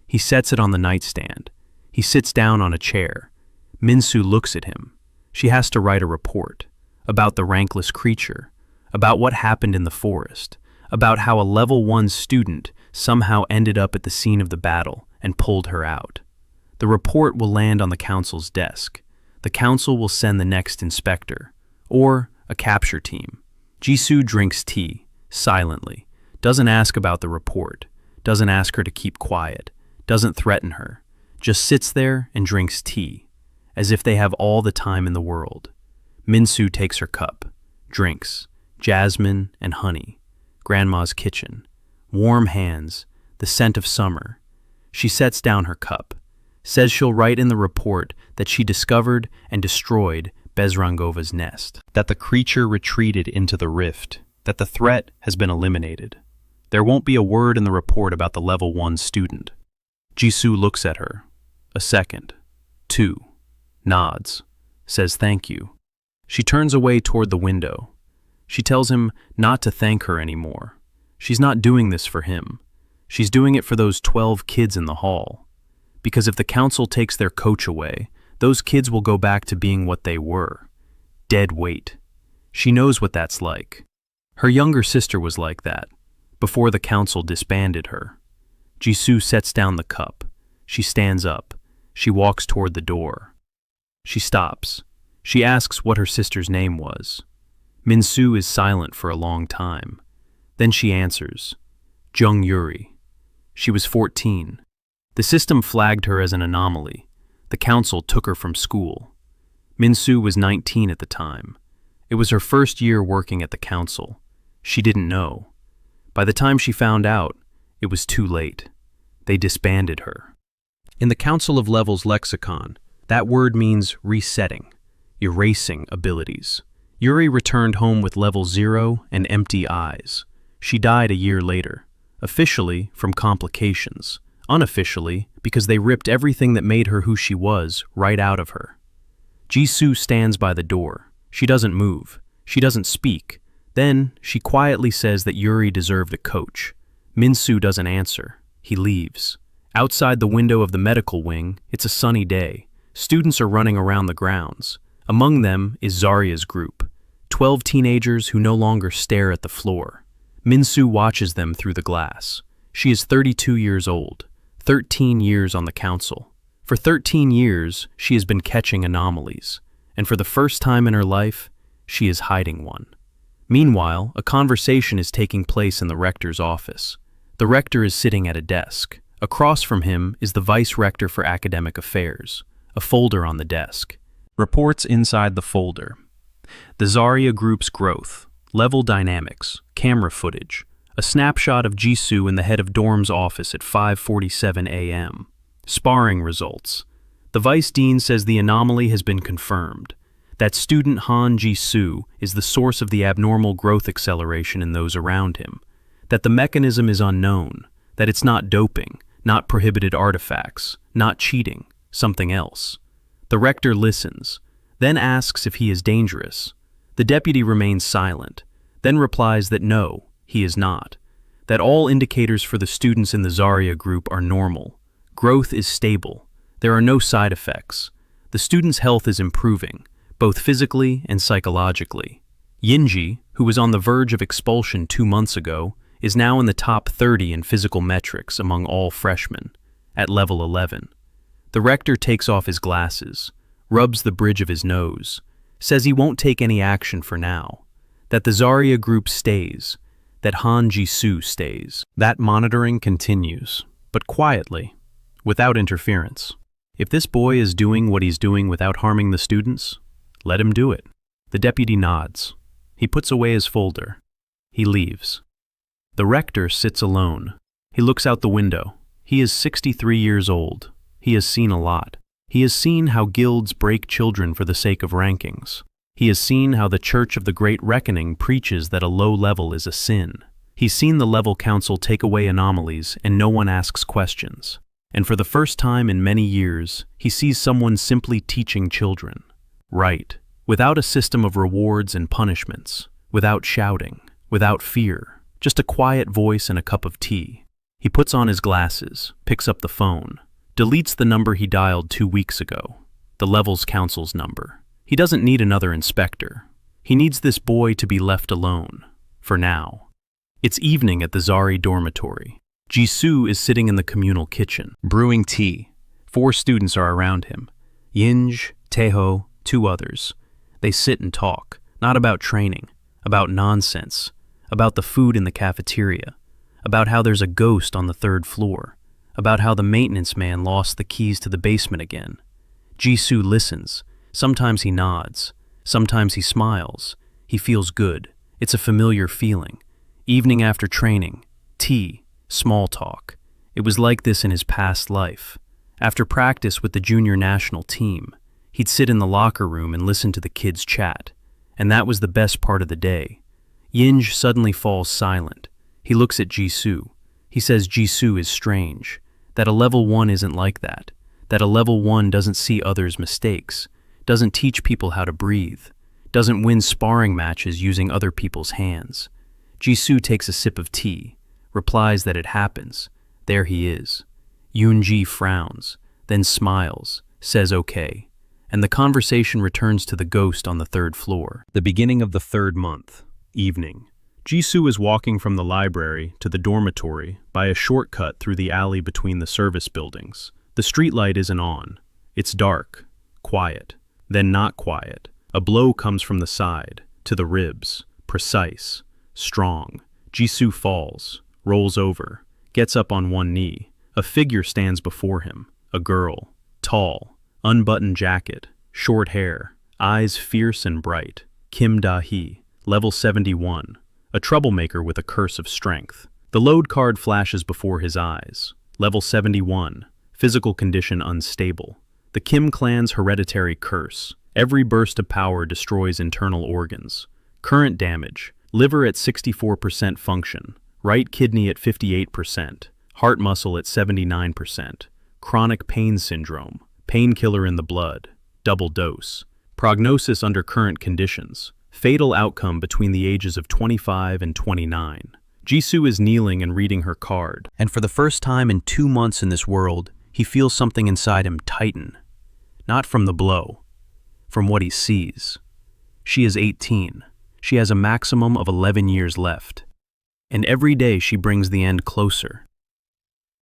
He sets it on the nightstand. He sits down on a chair. Min-soo looks at him. She has to write a report about the rankless creature, about what happened in the forest, about how a level 1 student somehow ended up at the scene of the battle and pulled her out. The report will land on the council's desk. The council will send the next inspector, or a capture team. Jisu drinks tea, silently, doesn't ask about the report, doesn't ask her to keep quiet, doesn't threaten her, just sits there and drinks tea, as if they have all the time in the world. Min-soo takes her cup, drinks, jasmine and honey, grandma's kitchen, warm hands, the scent of summer. She sets down her cup, says she'll write in the report that she discovered and destroyed Bezrangova's nest, that the creature retreated into the rift, that the threat has been eliminated. There won't be a word in the report about the level 1 student. Jisu looks at her. A second. 2. Nods. Says thank you. She turns away toward the window. She tells him not to thank her anymore. She's not doing this for him. She's doing it for those 12 kids in the hall. Because if the council takes their coach away, those kids will go back to being what they were. Dead weight. She knows what that's like. Her younger sister was like that, before the council disbanded her. Jisu sets down the cup. She stands up. She walks toward the door. She stops. She asks what her sister's name was. Min-soo is silent for a long time. Then she answers, Jung Yuri. She was 14. The system flagged her as an anomaly. The council took her from school. Min-soo was 19 at the time. It was her first year working at the council. She didn't know. By the time she found out, it was too late. They disbanded her. In the Council of Levels lexicon, that word means resetting, erasing abilities. Yuri returned home with level 0 and empty eyes. She died a year later, officially from complications, unofficially because they ripped everything that made her who she was right out of her. Jisu stands by the door. She doesn't move. She doesn't speak. Then she quietly says that Yuri deserved a coach. Min-soo doesn't answer. He leaves. Outside the window of the medical wing, it's a sunny day. Students are running around the grounds. Among them is Zarya's group, 12 teenagers who no longer stare at the floor. Min-soo watches them through the glass. She is 32 years old, 13 years on the council. For 13 years, she has been catching anomalies, and for the first time in her life, she is hiding one. Meanwhile, a conversation is taking place in the rector's office. The rector is sitting at a desk. Across from him is the vice rector for academic affairs, a folder on the desk. Reports inside the folder. The Zarya group's growth, level dynamics, camera footage, a snapshot of Jisu in the head of dorm's office at 5:47 a.m. Sparring results. The vice dean says the anomaly has been confirmed. That student Han Jisu is the source of the abnormal growth acceleration in those around him. That the mechanism is unknown. That it's not doping, not prohibited artifacts, not cheating, something else. The rector listens, then asks if he is dangerous. The deputy remains silent, then replies that no, he is not. That all indicators for the students in the Zarya group are normal. Growth is stable. There are no side effects. The student's health is improving, both physically and psychologically. Yinji, who was on the verge of expulsion 2 months ago, is now in the top 30 in physical metrics among all freshmen, at level 11. The rector takes off his glasses, rubs the bridge of his nose, says he won't take any action for now, that the Zarya group stays, that Han Jisu stays. That monitoring continues, but quietly, without interference. If this boy is doing what he's doing without harming the students, let him do it. The deputy nods. He puts away his folder. He leaves. The rector sits alone. He looks out the window. He is 63 years old. He has seen a lot. He has seen how guilds break children for the sake of rankings. He has seen how the Church of the Great Reckoning preaches that a low level is a sin. He's seen the level council take away anomalies and no one asks questions. And for the first time in many years, he sees someone simply teaching children. Right. Without a system of rewards and punishments. Without shouting. Without fear. Just a quiet voice and a cup of tea. He puts on his glasses, picks up the phone, deletes the number he dialed 2 weeks ago, the Levels Council's number. He doesn't need another inspector. He needs this boy to be left alone, for now. It's evening at the Zari dormitory. Jisu is sitting in the communal kitchen, brewing tea. 4 students are around him. Yinj, Taeho, 2 others. They sit and talk, not about training, about nonsense, about the food in the cafeteria, about how there's a ghost on the 3rd floor, about how the maintenance man lost the keys to the basement again. Jisu listens. Sometimes he nods. Sometimes he smiles. He feels good. It's a familiar feeling. Evening after training, tea, small talk. It was like this in his past life. After practice with the junior national team, he'd sit in the locker room and listen to the kids chat. And that was the best part of the day. Yinj suddenly falls silent. He looks at Jisu. He says Jisu is strange, that a level 1 isn't like that a level 1 doesn't see others' mistakes, doesn't teach people how to breathe, doesn't win sparring matches using other people's hands. Jisu takes a sip of tea, replies that it happens. There he is. Yunji frowns, then smiles, says okay, and the conversation returns to the ghost on the 3rd floor. The beginning of the 3rd month. Evening. Jisu is walking from the library to the dormitory by a shortcut through the alley between the service buildings. The streetlight isn't on. It's dark, quiet, then not quiet. A blow comes from the side, to the ribs, precise, strong. Jisu falls, rolls over, gets up on one knee. A figure stands before him, a girl, tall, unbuttoned jacket, short hair, eyes fierce and bright. Kim Da-hee. Level 71, a troublemaker with a curse of strength. The load card flashes before his eyes. Level 71, physical condition unstable. The Kim clan's hereditary curse. Every burst of power destroys internal organs. Current damage, liver at 64% function, right kidney at 58%, heart muscle at 79%, chronic pain syndrome, painkiller in the blood, double dose. Prognosis under current conditions. Fatal outcome between the ages of 25 and 29. Jisu is kneeling and reading her card, and for the first time in 2 months in this world, he feels something inside him tighten. Not from the blow, from what he sees. She is 18. She has a maximum of 11 years left. And every day she brings the end closer.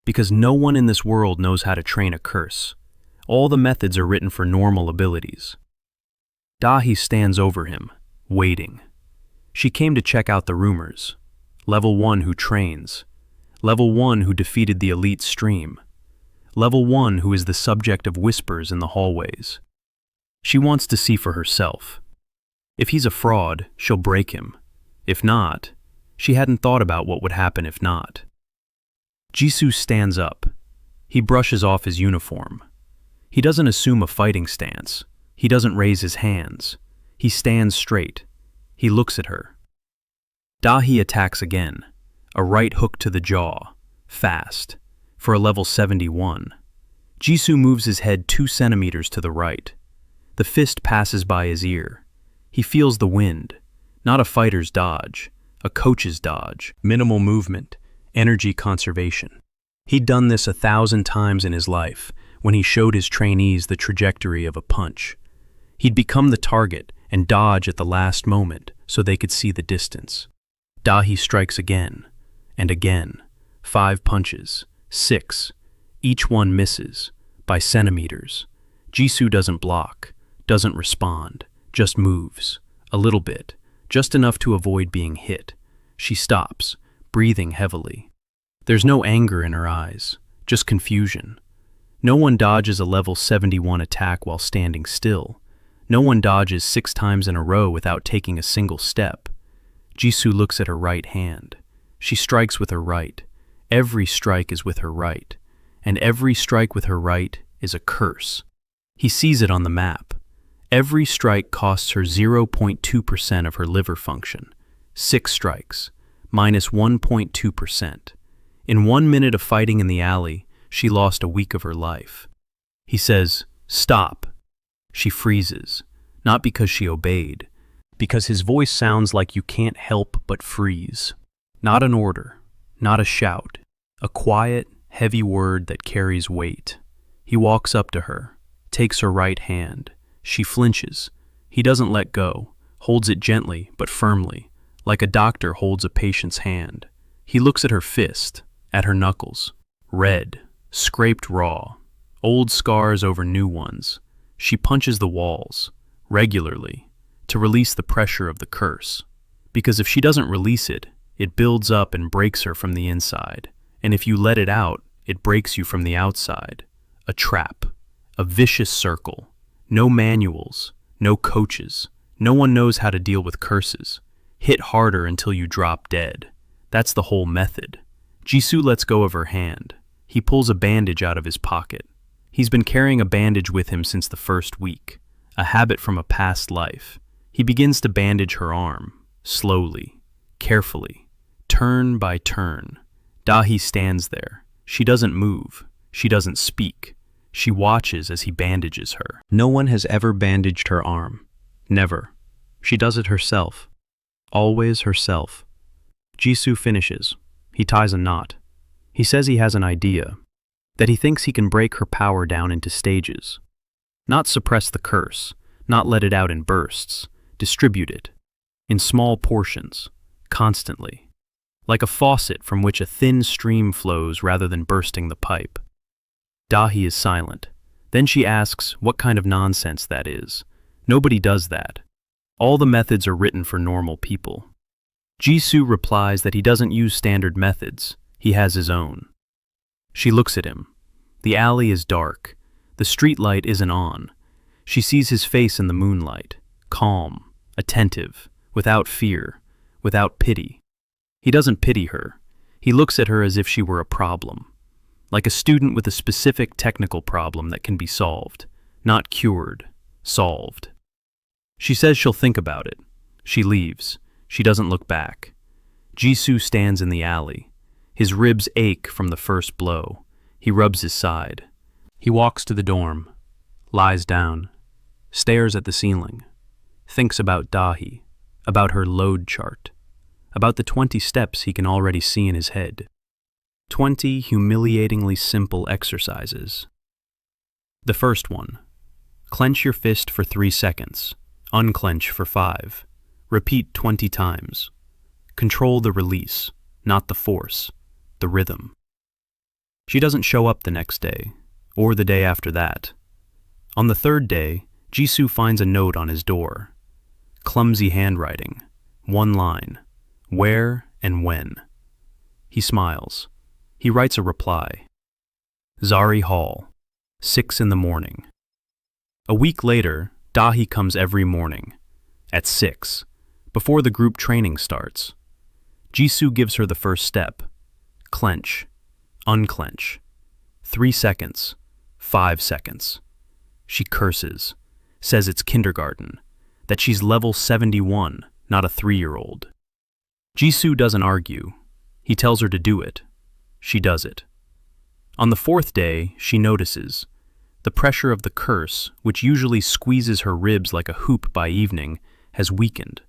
Because no one in this world knows how to train a curse. All the methods are written for normal abilities. Dahi stands over him, waiting. She came to check out the rumors. Level 1 who trains. Level 1 who defeated the elite stream. Level 1 who is the subject of whispers in the hallways. She wants to see for herself. If he's a fraud, she'll break him. If not, she hadn't thought about what would happen if not. Jisu stands up. He brushes off his uniform. He doesn't assume a fighting stance. He doesn't raise his hands. He stands straight. He looks at her. Dahi attacks again. A right hook to the jaw. Fast. For a level 71. Jisu moves his head 2 centimeters to the right. The fist passes by his ear. He feels the wind. Not a fighter's dodge. A coach's dodge. Minimal movement. Energy conservation. He'd done this 1,000 times in his life when he showed his trainees the trajectory of a punch. He'd become the target and dodge at the last moment so they could see the distance. Dahi strikes again and again. 5 punches. 6. Each one misses by centimeters. Jisu doesn't block, doesn't respond, just moves. A little bit, just enough to avoid being hit. She stops, breathing heavily. There's no anger in her eyes, just confusion. No one dodges a level 71 attack while standing still. No one dodges 6 times in a row without taking a single step. Jisu looks at her right hand. She strikes with her right. Every strike is with her right. And every strike with her right is a curse. He sees it on the map. Every strike costs her 0.2% of her liver function. 6 strikes, minus 1.2%. In 1 minute of fighting in the alley, she lost a week of her life. He says, "Stop." She freezes, not because she obeyed, because his voice sounds like you can't help but freeze. Not an order, not a shout, a quiet, heavy word that carries weight. He walks up to her, takes her right hand. She flinches. He doesn't let go, holds it gently but firmly, like a doctor holds a patient's hand. He looks at her fist, at her knuckles, red, scraped raw, old scars over new ones. She punches the walls, regularly, to release the pressure of the curse. Because if she doesn't release it, it builds up and breaks her from the inside. And if you let it out, it breaks you from the outside. A trap, a vicious circle. No manuals, no coaches. No one knows how to deal with curses. Hit harder until you drop dead. That's the whole method. Jisu lets go of her hand. He pulls a bandage out of his pocket. He's been carrying a bandage with him since the first week, a habit from a past life. He begins to bandage her arm, slowly, carefully, turn by turn. Dahi stands there. She doesn't move. She doesn't speak. She watches as he bandages her. No one has ever bandaged her arm. Never. She does it herself. Always herself. Jisu finishes. He ties a knot. He says he has an idea, that he thinks he can break her power down into stages. Not suppress the curse, not let it out in bursts, distribute it, in small portions, constantly, like a faucet from which a thin stream flows rather than bursting the pipe. Dahi is silent. Then she asks what kind of nonsense that is. Nobody does that. All the methods are written for normal people. Jisu replies that he doesn't use standard methods. He has his own. She looks at him. The alley is dark. The street light isn't on. She sees his face in the moonlight, calm, attentive, without fear, without pity. He doesn't pity her. He looks at her as if she were a problem, like a student with a specific technical problem that can be solved, not cured, solved. She says she'll think about it. She leaves. She doesn't look back. Jisu stands in the alley. His ribs ache from the first blow. He rubs his side. He walks to the dorm, lies down, stares at the ceiling, thinks about Dahi, about her load chart, about the 20 steps he can already see in his head. 20 humiliatingly simple exercises. The first one, clench your fist for 3 seconds, unclench for 5. Repeat 20 times. Control the release, not the force, the rhythm. She doesn't show up the next day, or the day after that. On the 3rd day, Jisu finds a note on his door. Clumsy handwriting, 1 line, where and when. He smiles. He writes a reply. Zari Hall, 6 in the morning. A week later, Dahi comes every morning. At 6, before the group training starts. Jisu gives her the first step. Clench. Unclench. 3 seconds. 5 seconds. She curses, says it's kindergarten, that she's level 71, not a 3-year-old. Jisu doesn't argue. He tells her to do it. She does it. On the 4th day, she notices. The pressure of the curse, which usually squeezes her ribs like a hoop by evening, has weakened.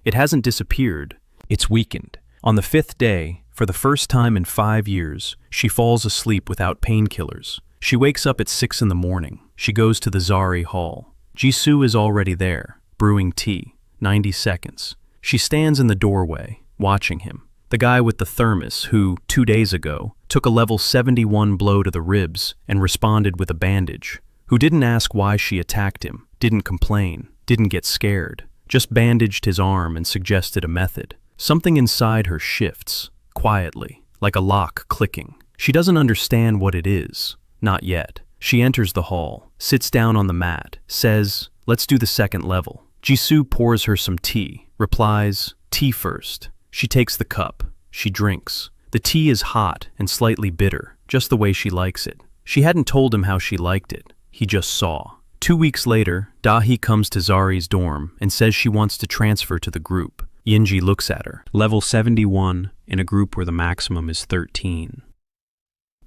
It hasn't disappeared. It's weakened. On the 5th day, for the first time in 5 years, she falls asleep without painkillers. She wakes up at 6 in the morning. She goes to the Zari hall. Jisu is already there, brewing tea. 90 seconds. She stands in the doorway, watching him. The guy with the thermos who, 2 days ago, took a level 71 blow to the ribs and responded with a bandage, who didn't ask why she attacked him, didn't complain, didn't get scared, just bandaged his arm and suggested a method. Something inside her shifts, quietly, like a lock clicking. She doesn't understand what it is, not yet. She enters the hall, sits down on the mat, says, "Let's do the 2nd level." Jisu pours her some tea, replies, "Tea first." She takes the cup. She drinks. The tea is hot and slightly bitter, just the way she likes it. She hadn't told him how she liked it. He just saw. 2 weeks later, Dahi comes to Zari's dorm and says she wants to transfer to the group. Yinji looks at her. Level 71 in a group where the maximum is 13.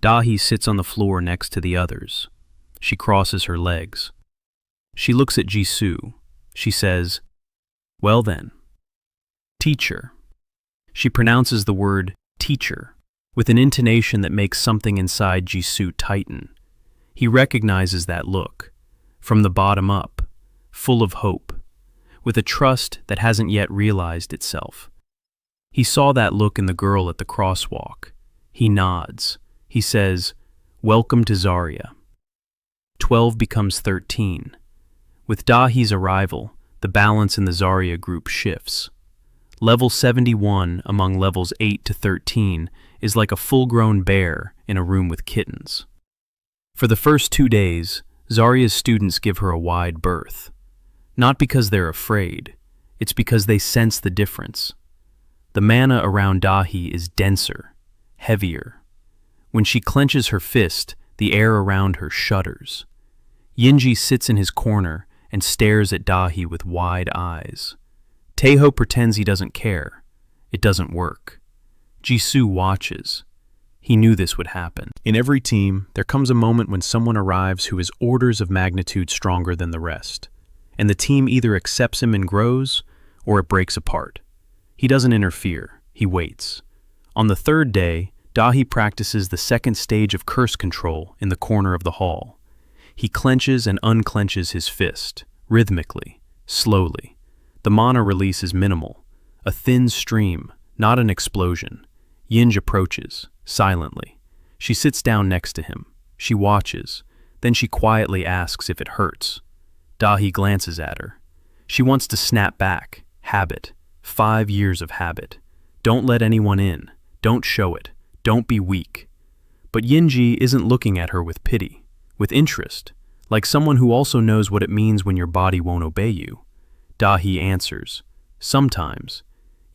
Dahi sits on the floor next to the others. She crosses her legs. She looks at Jisu. She says, "Well then, teacher." She pronounces the word teacher with an intonation that makes something inside Jisu tighten. He recognizes that look, from the bottom up, full of hope, with a trust that hasn't yet realized itself. He saw that look in the girl at the crosswalk. He nods. He says, "Welcome to Zarya." 12 becomes 13. With Dahi's arrival, the balance in the Zarya group shifts. Level 71 among levels 8 to 13 is like a full-grown bear in a room with kittens. For the first 2 days, Zarya's students give her a wide berth. Not because they're afraid, it's because they sense the difference. The mana around Dahi is denser, heavier. When she clenches her fist, the air around her shudders. Yinji sits in his corner and stares at Dahi with wide eyes. Teiho pretends he doesn't care. It doesn't work. Jisu watches. He knew this would happen. In every team, there comes a moment when someone arrives who is orders of magnitude stronger than the rest, and the team either accepts him and grows, or it breaks apart. He doesn't interfere. He waits. On the 3rd day, Dahi practices the 2nd stage of curse control in the corner of the hall. He clenches and unclenches his fist, rhythmically, slowly. The mana release is minimal, a thin stream, not an explosion. Yinj approaches, silently. She sits down next to him. She watches. Then she quietly asks if it hurts. Dahi glances at her. She wants to snap back. Habit. 5 years of habit. Don't let anyone in. Don't show it. Don't be weak. But Yinji isn't looking at her with pity, with interest, like someone who also knows what it means when your body won't obey you. Dahi answers, "Sometimes."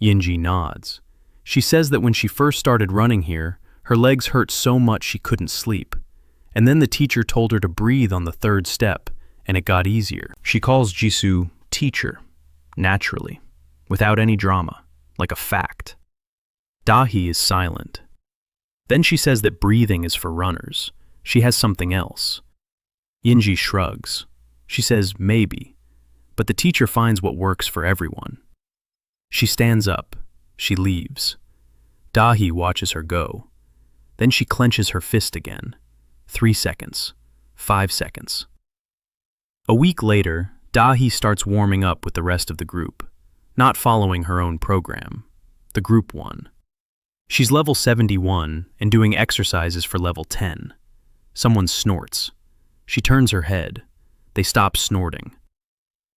Yinji nods. She says that when she first started running here, her legs hurt so much she couldn't sleep. And then the teacher told her to breathe on the 3rd step, and it got easier. She calls Jisu teacher, naturally, without any drama, like a fact. Dahi is silent. Then she says that breathing is for runners. She has something else. Yinji shrugs. She says maybe. But the teacher finds what works for everyone. She stands up. She leaves. Dahi watches her go. Then she clenches her fist again. 3 seconds. 5 seconds. A week later, Dahi starts warming up with the rest of the group, not following her own program. The group one. She's level 71 and doing exercises for level 10. Someone snorts. She turns her head. They stop snorting.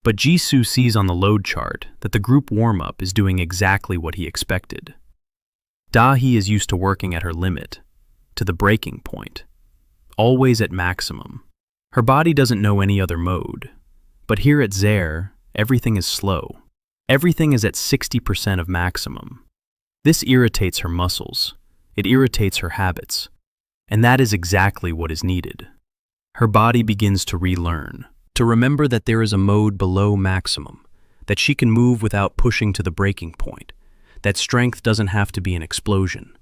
But Jisu sees on the load chart that the group warm-up is doing exactly what he expected. Dahi is used to working at her limit, to the breaking point, always at maximum. Her body doesn't know any other mode, but here at Zer, everything is slow. Everything is at 60% of maximum. This irritates her muscles. It irritates her habits. And that is exactly what is needed. Her body begins to relearn, to remember that there is a mode below maximum, that she can move without pushing to the breaking point, that strength doesn't have to be an explosion.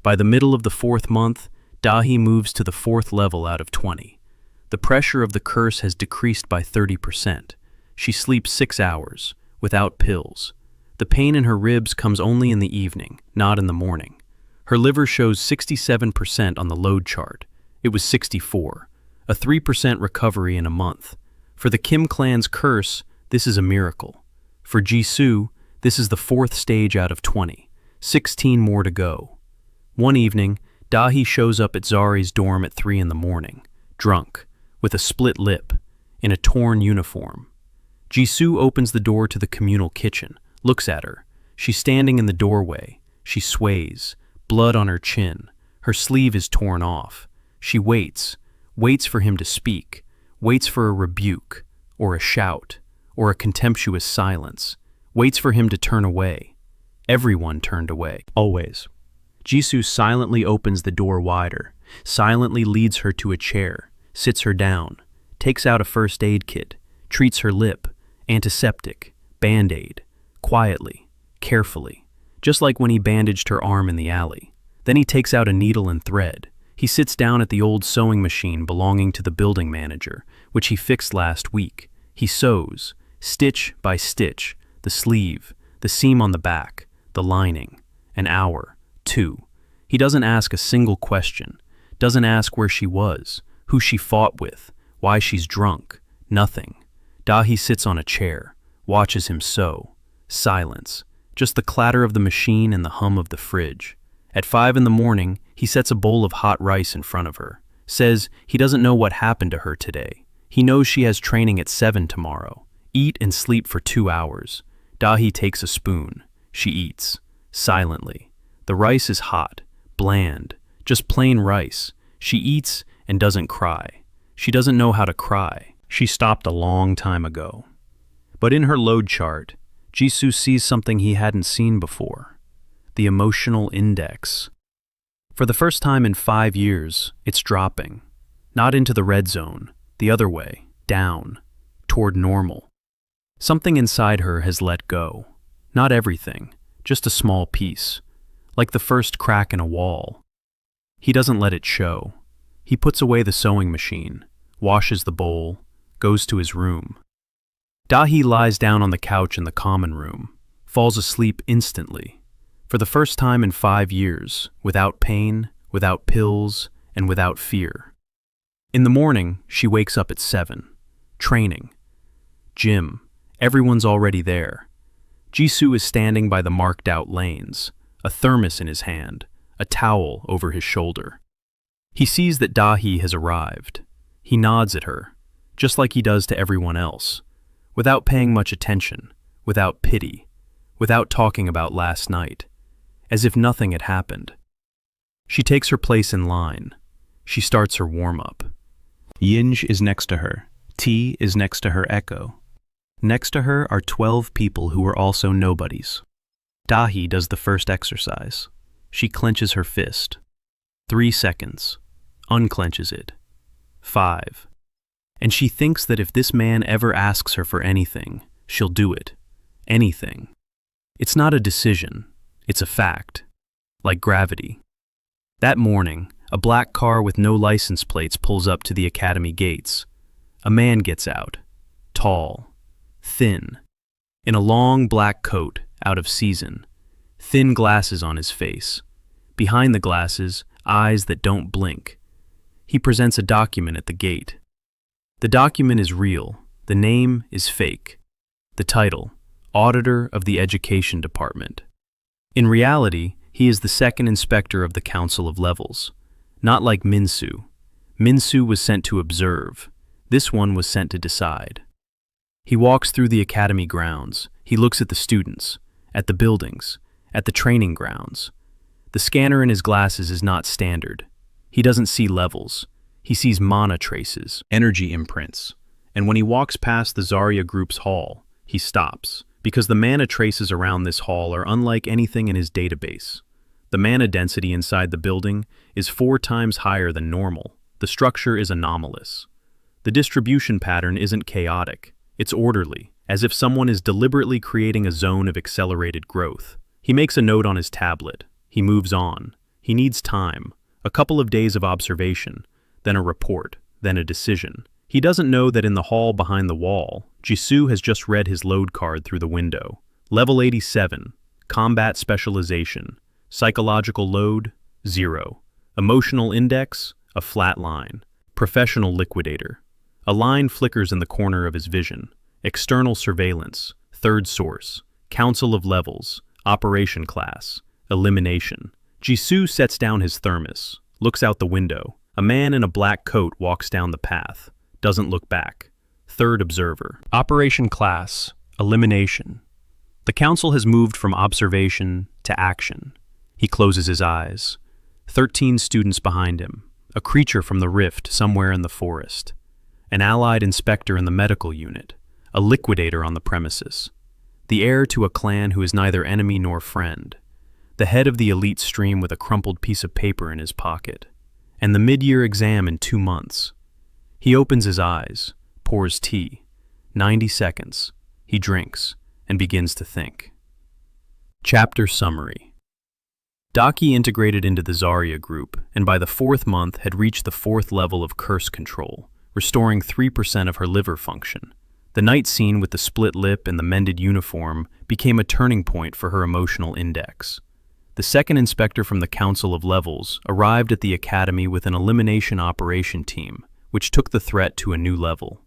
By the middle of the 4th month, Dahi moves to the 4th level out of 20. The pressure of the curse has decreased by 30%. She sleeps 6 hours, without pills. The pain in her ribs comes only in the evening, not in the morning. Her liver shows 67% on the load chart. It was 64, a 3% recovery in a month. For the Kim clan's curse, this is a miracle. For Jisu, this is the 4th stage out of 20, 16 more to go. One evening, Dahi shows up at Zari's dorm at 3 in the morning, drunk, with a split lip, in a torn uniform. Jisu opens the door to the communal kitchen, looks at her. She's standing in the doorway. She sways, blood on her chin. Her sleeve is torn off. She waits for him to speak, waits for a rebuke, or a shout, or a contemptuous silence, waits for him to turn away. Everyone turned away, always. Jisu silently opens the door wider, silently leads her to a chair, sits her down, takes out a first aid kit, treats her lip, antiseptic, band-aid, quietly, carefully, just like when he bandaged her arm in the alley. Then he takes out a needle and thread. He sits down at the old sewing machine belonging to the building manager, which he fixed last week. He sews, stitch by stitch, the sleeve, the seam on the back, the lining. An hour, 2. He doesn't ask a single question, doesn't ask where she was, who she fought with, why she's drunk, nothing. Dahi sits on a chair, watches him sew. Silence, just the clatter of the machine and the hum of the fridge. At 5 in the morning, he sets a bowl of hot rice in front of her, says he doesn't know what happened to her today. He knows she has training at 7 tomorrow. Eat and sleep for 2 hours. Dahi takes a spoon. She eats, silently. The rice is hot, bland, just plain rice. She eats and doesn't cry. She doesn't know how to cry. She stopped a long time ago. But in her load chart, Jisu sees something he hadn't seen before. The emotional index. For the first time in 5 years, it's dropping. Not into the red zone, the other way, down, toward normal. Something inside her has let go. Not everything, just a small piece, like the first crack in a wall. He doesn't let it show. He puts away the sewing machine, washes the bowl, goes to his room. Dahi lies down on the couch in the common room, falls asleep instantly. For the first time in 5 years, without pain, without pills, and without fear. In the morning, she wakes up at 7. Training. Gym. Everyone's already there. Jisu is standing by the marked-out lanes, a thermos in his hand, a towel over his shoulder. He sees that Dahi has arrived. He nods at her, just like he does to everyone else, without paying much attention, without pity, without talking about last night, as if nothing had happened. She takes her place in line. She starts her warm-up. Yinj is next to her. T is next to her echo. Next to her are 12 people who are also nobodies. Dahi does the first exercise. She clenches her fist. 3 seconds. Unclenches it. 5. And she thinks that if this man ever asks her for anything, she'll do it. Anything. It's not a decision. It's a fact. Like gravity. That morning, a black car with no license plates pulls up to the academy gates. A man gets out. Tall. Thin. In a long black coat, out of season. Thin glasses on his face. Behind the glasses, eyes that don't blink. He presents a document at the gate. The document is real. The name is fake. The title, Auditor of the Education Department. In reality, he is the second inspector of the Council of Levels. Not like Minsu. Minsu was sent to observe. This one was sent to decide. He walks through the academy grounds. He looks at the students, at the buildings, at the training grounds. The scanner in his glasses is not standard. He doesn't see levels. He sees mana traces, energy imprints. And when he walks past the Zarya group's hall, He stops, because the mana traces around this hall are unlike anything in his database. The mana density inside the building is 4 times higher than normal. The structure is anomalous. The distribution pattern isn't chaotic. It's orderly, as if someone is deliberately creating a zone of accelerated growth. He makes a note on his tablet. He moves on. He needs time. A couple of days of observation, then a report, then a decision. He doesn't know that in the hall behind the wall, Jisu has just read his load card through the window. Level 87, Combat Specialization. Psychological load, 0. Emotional index, a flat line. Professional liquidator. A line flickers in the corner of his vision. External surveillance, third source. Council of levels, operation class, elimination. Jisu sets down his thermos, looks out the window. A man in a black coat walks down the path, doesn't look back. Third observer. Operation class, elimination. The council has moved from observation to action. He closes his eyes. 13 students behind him. A creature from the rift somewhere in the forest. An allied inspector in the medical unit. A liquidator on the premises. The heir to a clan who is neither enemy nor friend. The head of the elite stream with a crumpled piece of paper in his pocket. And the mid-year exam in 2 months. He opens his eyes, pours tea. 90 seconds. He drinks and begins to think. Chapter summary. Daki integrated into the Zarya group, and by the 4th month had reached the 4th level of curse control, restoring 3% of her liver function. The night scene with the split lip and the mended uniform became a turning point for her emotional index. The second inspector from the Council of Levels arrived at the academy with an elimination operation team, which took the threat to a new level.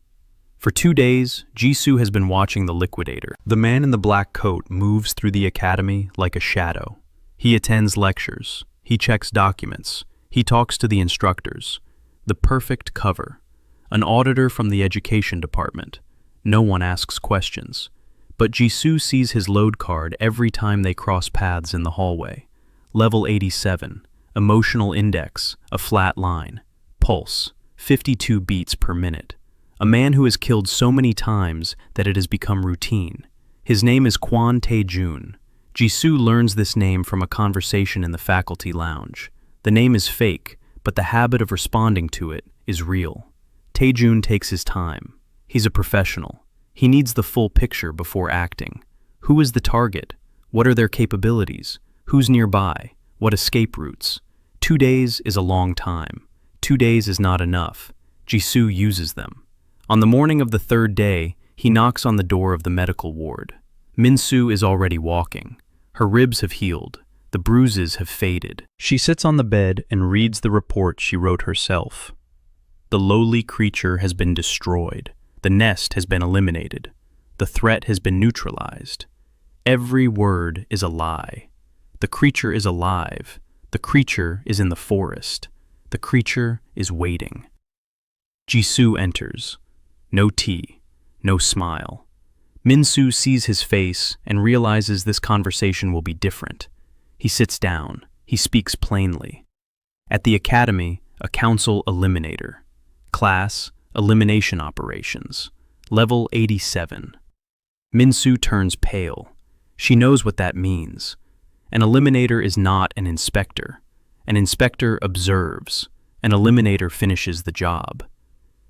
For 2 days, Jisu has been watching the liquidator. The man in the black coat moves through the academy like a shadow. He attends lectures. He checks documents. He talks to the instructors. The perfect cover. An auditor from the education department. No one asks questions. But Jisu sees his load card every time they cross paths in the hallway. Level 87. Emotional index, a flat line. Pulse, 52 beats per minute. A man who has killed so many times that it has become routine. His name is Kwon Tae-jun. Jisu learns this name from a conversation in the faculty lounge. The name is fake, but the habit of responding to it is real. Tae-jun takes his time. He's a professional. He needs the full picture before acting. Who is the target? What are their capabilities? Who's nearby? What escape routes? 2 days is a long time. 2 days is not enough. Jisu uses them. On the morning of the 3rd day, he knocks on the door of the medical ward. Minsu is already walking. Her ribs have healed. The bruises have faded. She sits on the bed and reads the report she wrote herself. The lowly creature has been destroyed. The nest has been eliminated. The threat has been neutralized. Every word is a lie. The creature is alive. The creature is in the forest. The creature is waiting. Jisu enters. No tea. No smile. Minsu sees his face and realizes this conversation will be different. He sits down. He speaks plainly. At the academy, a council eliminator. Class, elimination operations. Level 87. Minsu turns pale. She knows what that means. An eliminator is not an inspector. An inspector observes. An eliminator finishes the job.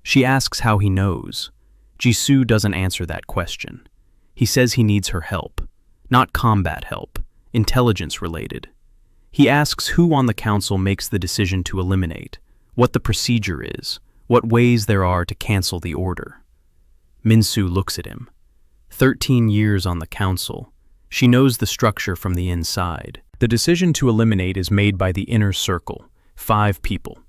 She asks how he knows. Jisu doesn't answer that question. He says he needs her help. Not combat help, intelligence related. He asks who on the council makes the decision to eliminate, what the procedure is, what ways there are to cancel the order. Minsu looks at him. 13 years on the council. She knows the structure from the inside. The decision to eliminate is made by the inner circle, 5 people.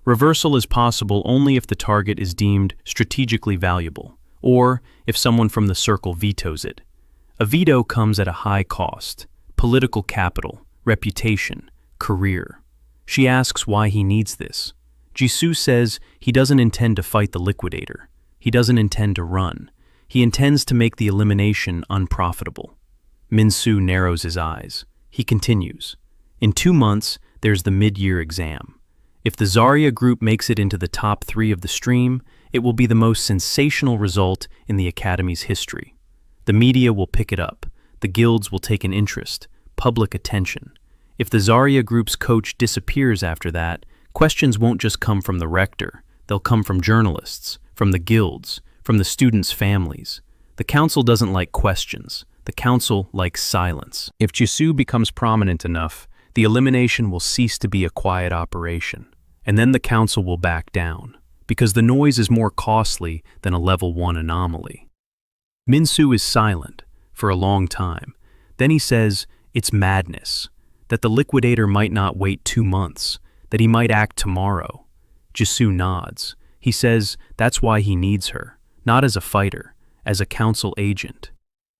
Reversal is possible only if the target is deemed strategically valuable, or if someone from the circle vetoes it. A veto comes at a high cost: political capital, reputation, career. She asks why he needs this. Jisu says he doesn't intend to fight the liquidator. He doesn't intend to run. He intends to make the elimination unprofitable. Minsu narrows his eyes. He continues. In 2 months, there's the mid-year exam. If the Zarya group makes it into the top 3 of the stream, it will be the most sensational result in the Academy's history. The media will pick it up. The guilds will take an interest, public attention. If the Zarya group's coach disappears after that, questions won't just come from the rector. They'll come from journalists, from the guilds, from the students' families. The council doesn't like questions. The council likes silence. If Jisu becomes prominent enough, the elimination will cease to be a quiet operation. And then the council will back down, because the noise is more costly than a level 1 anomaly. Minsu is silent for a long time. Then he says it's madness, that the liquidator might not wait 2 months, that he might act tomorrow. Jisu nods. He says that's why he needs her, not as a fighter, as a council agent.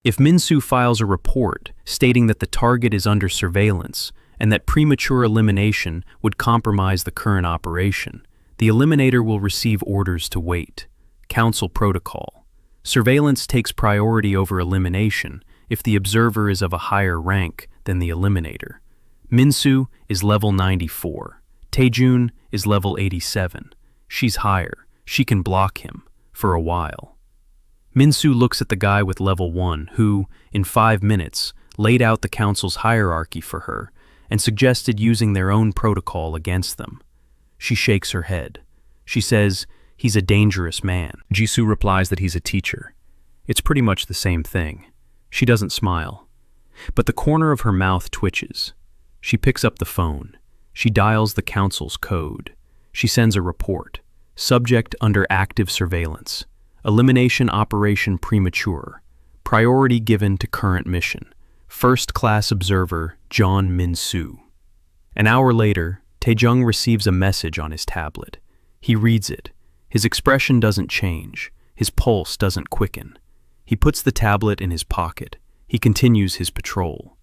If Minsu files a report stating that the target is under surveillance and that premature elimination would compromise the current operation, the eliminator will receive orders to wait. Council protocol. Surveillance takes priority over elimination if the observer is of a higher rank than the eliminator. Minsu is level 94. Taejun is level 87. She's higher. She can block him for a while. Minsu looks at the guy with level 1 who, in 5 minutes, laid out the council's hierarchy for her and suggested using their own protocol against them. She shakes her head. She says, he's a dangerous man. Jisu replies that he's a teacher. It's pretty much the same thing. She doesn't smile. But the corner of her mouth twitches. She picks up the phone. She dials the council's code. She sends a report. Subject under active surveillance. Elimination operation premature. Priority given to current mission. First-class observer John Minsu. An hour later, Taejung receives a message on his tablet. He reads it. His expression doesn't change. His pulse doesn't quicken. He puts the tablet in his pocket. He continues his patrol.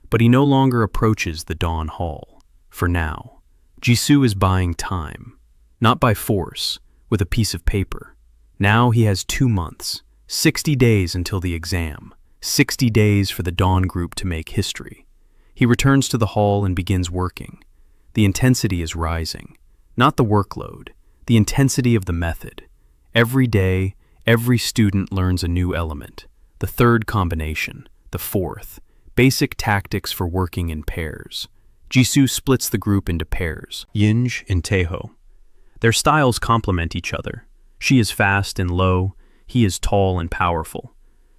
But he no longer approaches the Dawn Hall. For now, Jisu is buying time. Not by force, with a piece of paper. Now he has 2 months, 60 days until the exam, 60 days for the Dawn group to make history. He returns to the hall and begins working. The intensity is rising. Not the workload, the intensity of the method. Every day, every student learns a new element. The third combination, the fourth, basic tactics for working in pairs. Jisu splits the group into pairs, Yinj and Taeho. Their styles complement each other. She is fast and low, he is tall and powerful.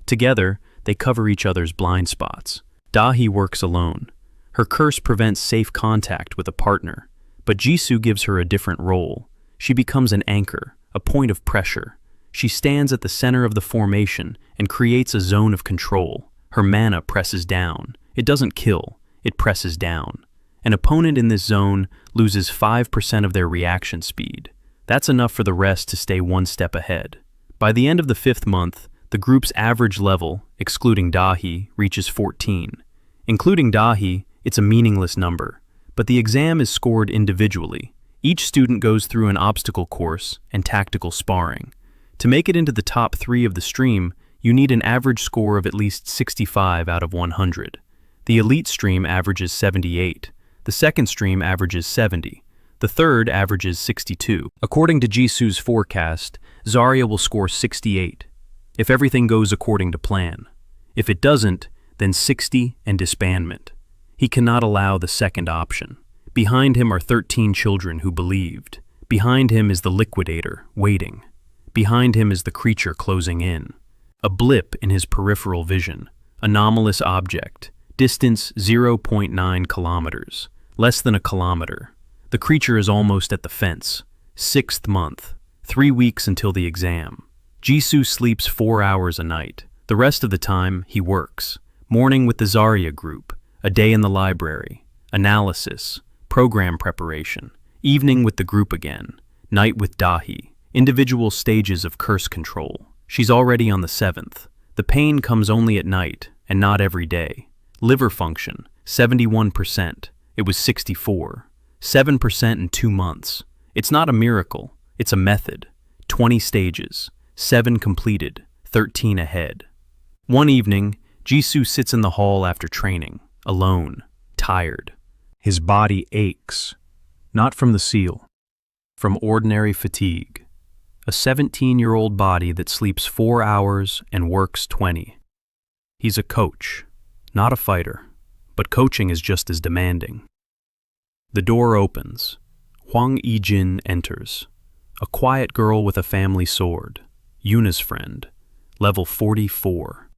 Together, they cover each other's blind spots. Dahi works alone. Her curse prevents safe contact with a partner, but Jisu gives her a different role. She becomes an anchor, a point of pressure. She stands at the center of the formation and creates a zone of control. Her mana presses down. It doesn't kill, it presses down. An opponent in this zone loses 5% of their reaction speed. That's enough for the rest to stay 1 step ahead. By the end of the 5th month, the group's average level, excluding Dahi, reaches 14. Including Dahi, it's a meaningless number, but the exam is scored individually. Each student goes through an obstacle course and tactical sparring. To make it into the top 3 of the stream, you need an average score of at least 65 out of 100. The elite stream averages 78. The second stream averages 70. The third averages 62. According to Jisu's forecast, Zarya will score 68, if everything goes according to plan. If it doesn't, then 60 and disbandment. He cannot allow the second option. Behind him are 13 children who believed. Behind him is the liquidator, waiting. Behind him is the creature closing in. A blip in his peripheral vision. Anomalous object. Distance 0.9 kilometers. Less than a kilometer. The creature is almost at the fence. 6th month. 3 weeks until the exam. Jisu sleeps 4 hours a night. The rest of the time, he works. Morning with the Zarya group. A day in the library. Analysis. Program preparation. Evening with the group again. Night with Dahi. Individual stages of curse control. She's already on the 7th. The pain comes only at night, and not every day. Liver function, 71%. It was 64. 7% in 2 months. It's not a miracle, it's a method. 20 stages, 7 completed, 13 ahead. One evening, Jisu sits in the hall after training, alone, tired. His body aches, not from the seal, from ordinary fatigue. A 17-year-old body that sleeps 4 hours and works 20. He's a coach, not a fighter, but coaching is just as demanding. The door opens. Hwang Yi-jin enters. A quiet girl with a family sword, Yuna's friend, level 44.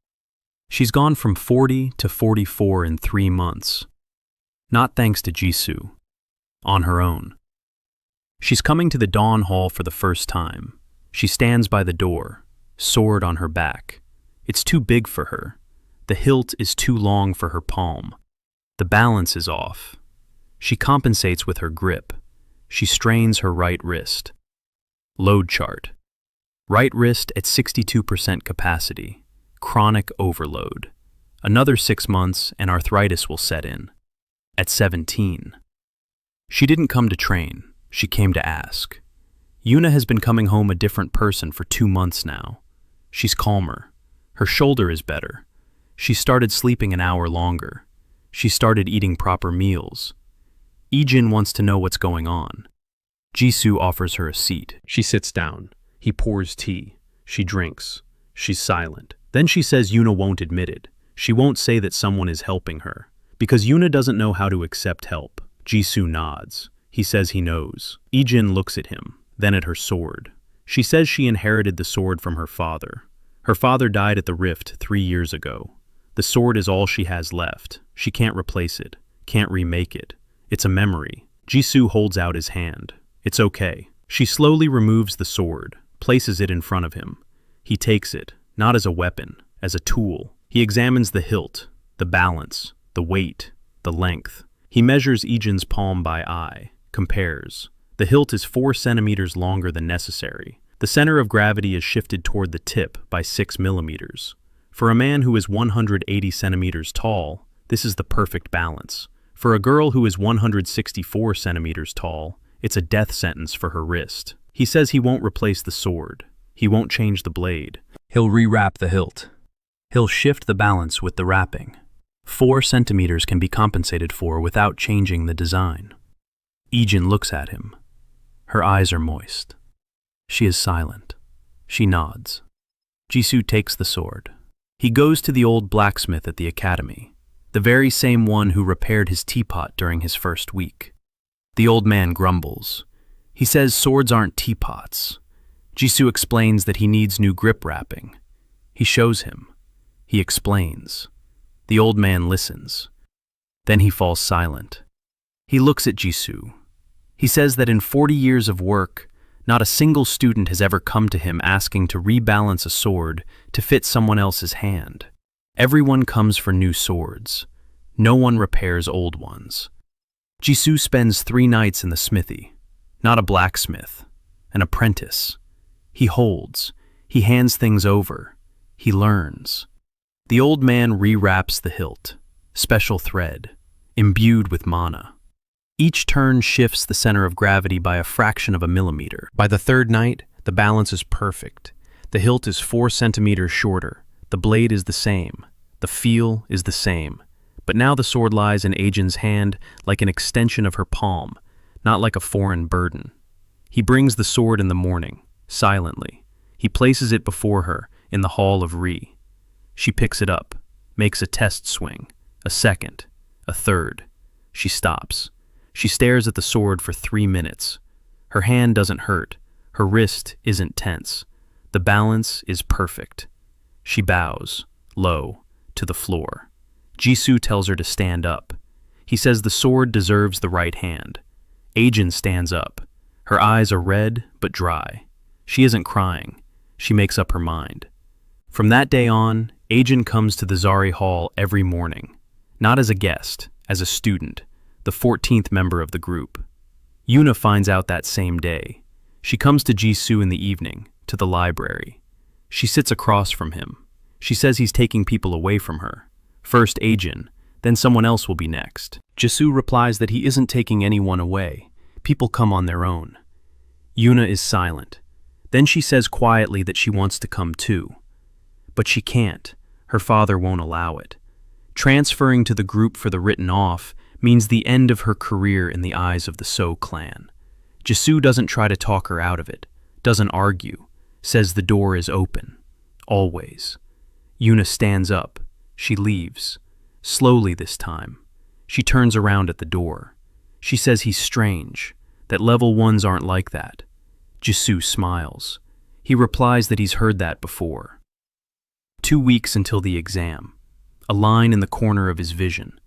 She's gone from 40 to 44 in 3 months. Not thanks to Jisu. On her own. She's coming to the Dawn Hall for the first time. She stands by the door, sword on her back. It's too big for her. The hilt is too long for her palm. The balance is off. She compensates with her grip. She strains her right wrist. Load chart. Right wrist at 62% capacity. Chronic overload. Another 6 months and arthritis will set in. At 17. She didn't come to train. She came to ask. Yuna has been coming home a different person for 2 months now. She's calmer. Her shoulder is better. She started sleeping an hour longer. She started eating proper meals. Yi-jin wants to know what's going on. Jisu offers her a seat. She sits down. He pours tea. She drinks. She's silent. Then she says Yuna won't admit it. She won't say that someone is helping her. Because Yuna doesn't know how to accept help. Jisu nods. He says he knows. Yi-jin looks at him, then at her sword. She says she inherited the sword from her father. Her father died at the rift 3 years ago. The sword is all she has left. She can't replace it, can't remake it. It's a memory. Jisu holds out his hand. It's okay. She slowly removes the sword, places it in front of him. He takes it, not as a weapon, as a tool. He examines the hilt, the balance, the weight, the length. He measures Yi-jin's palm by eye, compares. The hilt is 4 centimeters longer than necessary. The center of gravity is shifted toward the tip by 6 millimeters. For a man who is 180 centimeters tall, this is the perfect balance. For a girl who is 164 centimeters tall, it's a death sentence for her wrist. He says he won't replace the sword. He won't change the blade. He'll rewrap the hilt. He'll shift the balance with the wrapping. 4 centimeters can be compensated for without changing the design. Yi-jin looks at him. Her eyes are moist. She is silent. She nods. Jisu takes the sword. He goes to the old blacksmith at the academy, the very same one who repaired his teapot during his first week. The old man grumbles. He says swords aren't teapots. Jisu explains that he needs new grip wrapping. He shows him. He explains. The old man listens. Then he falls silent. He looks at Jisu. He says that in 40 years of work, not a single student has ever come to him asking to rebalance a sword to fit someone else's hand. Everyone comes for new swords. No one repairs old ones. Jisu spends 3 nights in the smithy. Not a blacksmith, an apprentice. He holds. He hands things over. He learns. The old man rewraps the hilt, special thread, imbued with mana. Each turn shifts the center of gravity by a fraction of a millimeter. By the 3rd night, the balance is perfect. The hilt is 4 centimeters shorter. The blade is the same. The feel is the same. But now the sword lies in Yi-jin's hand like an extension of her palm, not like a foreign burden. He brings the sword in the morning, silently. He places it before her in the hall of Ri. She picks it up, makes a test swing, a second, a third. She stops. She stares at the sword for 3 minutes. Her hand doesn't hurt. Her wrist isn't tense. The balance is perfect. She bows, low, to the floor. Jisu tells her to stand up. He says the sword deserves the right hand. Yi-jin stands up. Her eyes are red but dry. She isn't crying. She makes up her mind. From that day on, Yi-jin comes to the Zari Hall every morning. Not as a guest, as a student, the 14th member of the group. Yuna finds out that same day. She comes to Jisu in the evening, to the library. She sits across from him. She says he's taking people away from her. First Yi-jin, then someone else will be next. Jisu replies that he isn't taking anyone away. People come on their own. Yuna is silent. Then she says quietly that she wants to come too. But she can't. Her father won't allow it. Transferring to the group for the written off means the end of her career in the eyes of the So clan. Jisu doesn't try to talk her out of it, doesn't argue, says the door is open. Always. Yuna stands up. She leaves. Slowly this time. She turns around at the door. She says he's strange, that level 1s aren't like that. Jisu smiles. He replies that he's heard that before. 2 weeks until the exam. A line in the corner of his vision.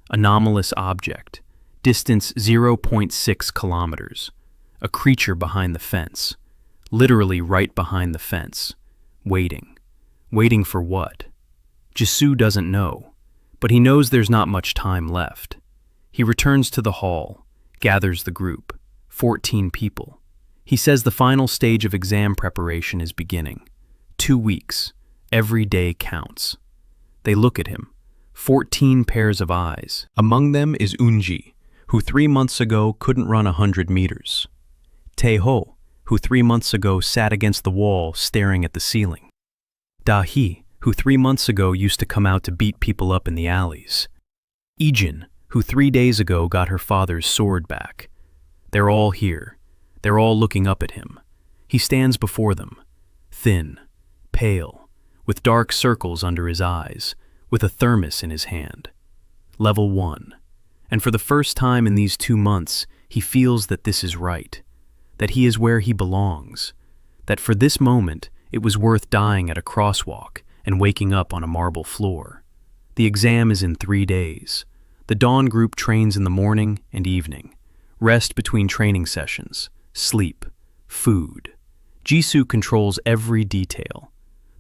Anomalous object. Distance 0.6 kilometers. A creature behind the fence. Literally right behind the fence. Waiting. Waiting for what? Jisu doesn't know, but he knows there's not much time left. He returns to the hall, gathers the group, 14 people. He says the final stage of exam preparation is beginning. 2 weeks. Every day counts. They look at him. 14 pairs of eyes. Among them is Unji, who 3 months ago couldn't run 100 meters. Taeho, who 3 months ago sat against the wall staring at the ceiling. Dahi, who 3 months ago used to come out to beat people up in the alleys. Ijin, who 3 days ago got her father's sword back. They're all here. They're all looking up at him. He stands before them, thin, pale, with dark circles under his eyes, with a thermos in his hand. Level 1. And for the first time in these 2 months, he feels that this is right, that he is where he belongs, that for this moment it was worth dying at a crosswalk and waking up on a marble floor. The exam is in 3 days. The dawn group trains in the morning and evening. Rest between training sessions. Sleep. Food. Jisu controls every detail.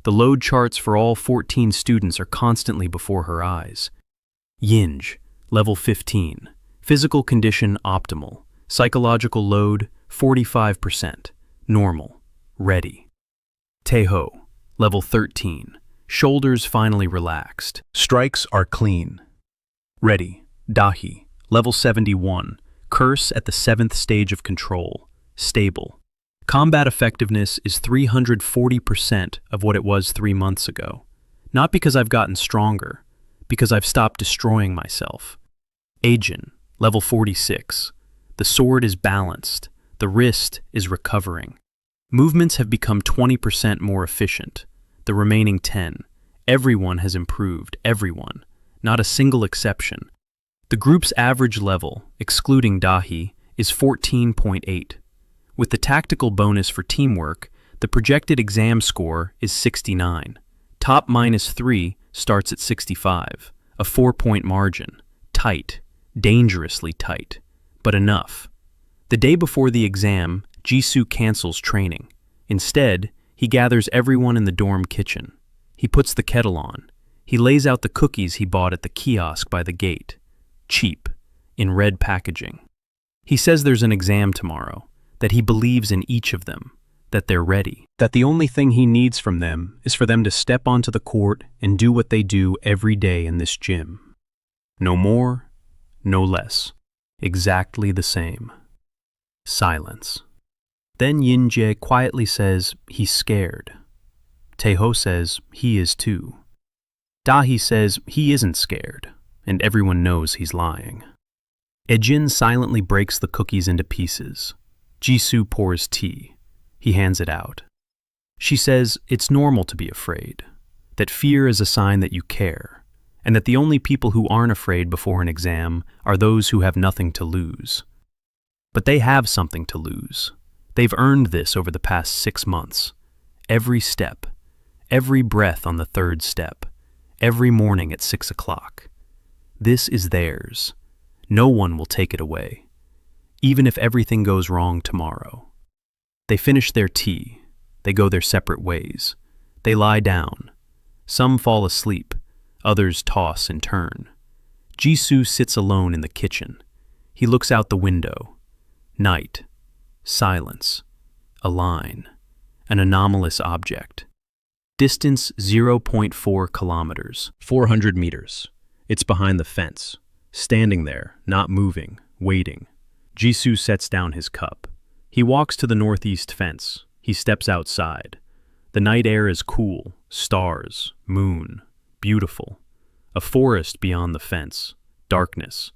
The load charts for all 14 students are constantly before her eyes. Yinj, level 15. Physical condition optimal. Psychological load 45%. Normal. Ready. Taeho, level 13. Shoulders finally relaxed. Strikes are clean. Ready. Dahi, level 71. Curse at the 7th stage of control. Stable. Combat effectiveness is 340% of what it was 3 months ago. Not because I've gotten stronger, because I've stopped destroying myself. Ajin, level 46. The sword is balanced. The wrist is recovering. Movements have become 20% more efficient. The remaining 10. Everyone has improved, everyone. Not a single exception. The group's average level, excluding Dahi, is 14.8. With the tactical bonus for teamwork, the projected exam score is 69. Top -3 starts at 65, a 4-point margin. Tight, dangerously tight, but enough. The day before the exam, Jisu cancels training. Instead, he gathers everyone in the dorm kitchen. He puts the kettle on. He lays out the cookies he bought at the kiosk by the gate. Cheap, in red packaging. He says there's an exam tomorrow, that he believes in each of them, that they're ready, that the only thing he needs from them is for them to step onto the court and do what they do every day in this gym. No more, no less. Exactly the same. Silence. Then Yinjae quietly says he's scared. Taeho says he is too. Dahi says he isn't scared, and everyone knows he's lying. Ejin silently breaks the cookies into pieces. Jisu pours tea. He hands it out. She says it's normal to be afraid, that fear is a sign that you care, and that the only people who aren't afraid before an exam are those who have nothing to lose. But they have something to lose. They've earned this over the past 6 months. Every step, every breath on the 3rd step, every morning at 6 o'clock. This is theirs. No one will take it away, even if everything goes wrong tomorrow. They finish their tea. They go their separate ways. They lie down. Some fall asleep. Others toss and turn. Jisu sits alone in the kitchen. He looks out the window. Night. Silence. A line. An anomalous object. Distance 0.4 kilometers. 400 meters. It's behind the fence. Standing there, not moving, waiting. Jisu sets down his cup. He walks to the northeast fence. He steps outside. The night air is cool. Stars. Moon. Beautiful. A forest beyond the fence. Darkness.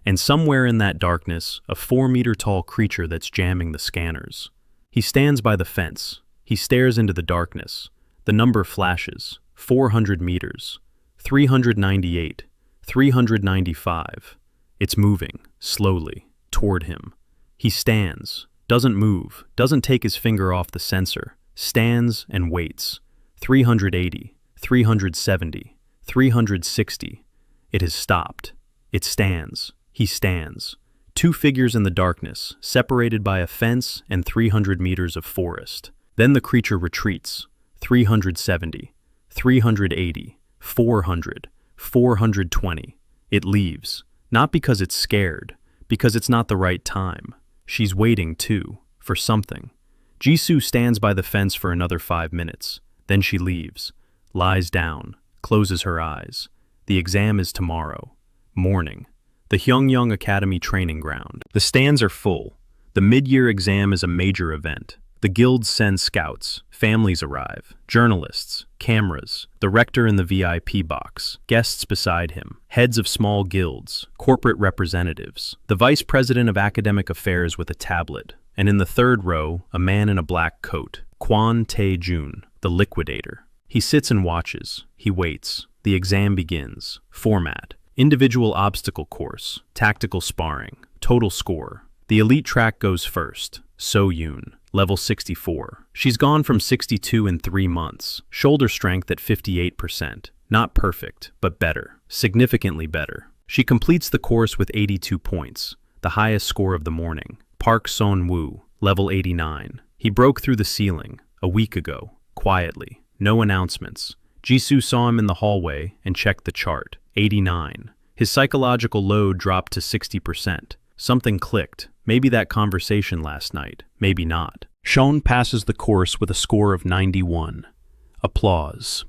And somewhere in that darkness, a 4-meter-tall creature that's jamming the scanners. He stands by the fence. He stares into the darkness. The number flashes. 400 meters. 398, 395. It's moving, slowly, toward him. He stands, doesn't move, doesn't take his finger off the sensor, stands and waits. 380, 370, 360. It has stopped. It stands. He stands. Two figures in the darkness, separated by a fence and 300 meters of forest. Then the creature retreats. 370, 380, 400, 420. It leaves. Not because it's scared, because it's not the right time. She's waiting, too, for something. Jisu stands by the fence for another 5 minutes. Then she leaves, lies down, closes her eyes. The exam is tomorrow. Morning. The Hyungyang Academy training ground. The stands are full. The mid-year exam is a major event. The guilds send scouts, families arrive, journalists, cameras, the rector in the VIP box, guests beside him, heads of small guilds, corporate representatives, the vice president of academic affairs with a tablet, and in the third row, a man in a black coat, Kwon Tae-jun, the liquidator. He sits and watches. He waits. The exam begins. Format: individual obstacle course, tactical sparring, total score. The elite track goes first. So-yoon, level 64. She's gone from 62 in 3 months. Shoulder strength at 58%. Not perfect, but better. Significantly better. She completes the course with 82 points, the highest score of the morning. Park Son-woo, level 89. He broke through the ceiling a week ago, quietly. No announcements. Jisu saw him in the hallway and checked the chart. 89. His psychological load dropped to 60%. Something clicked. Maybe that conversation last night. Maybe not. Sean passes the course with a score of 91. Applause.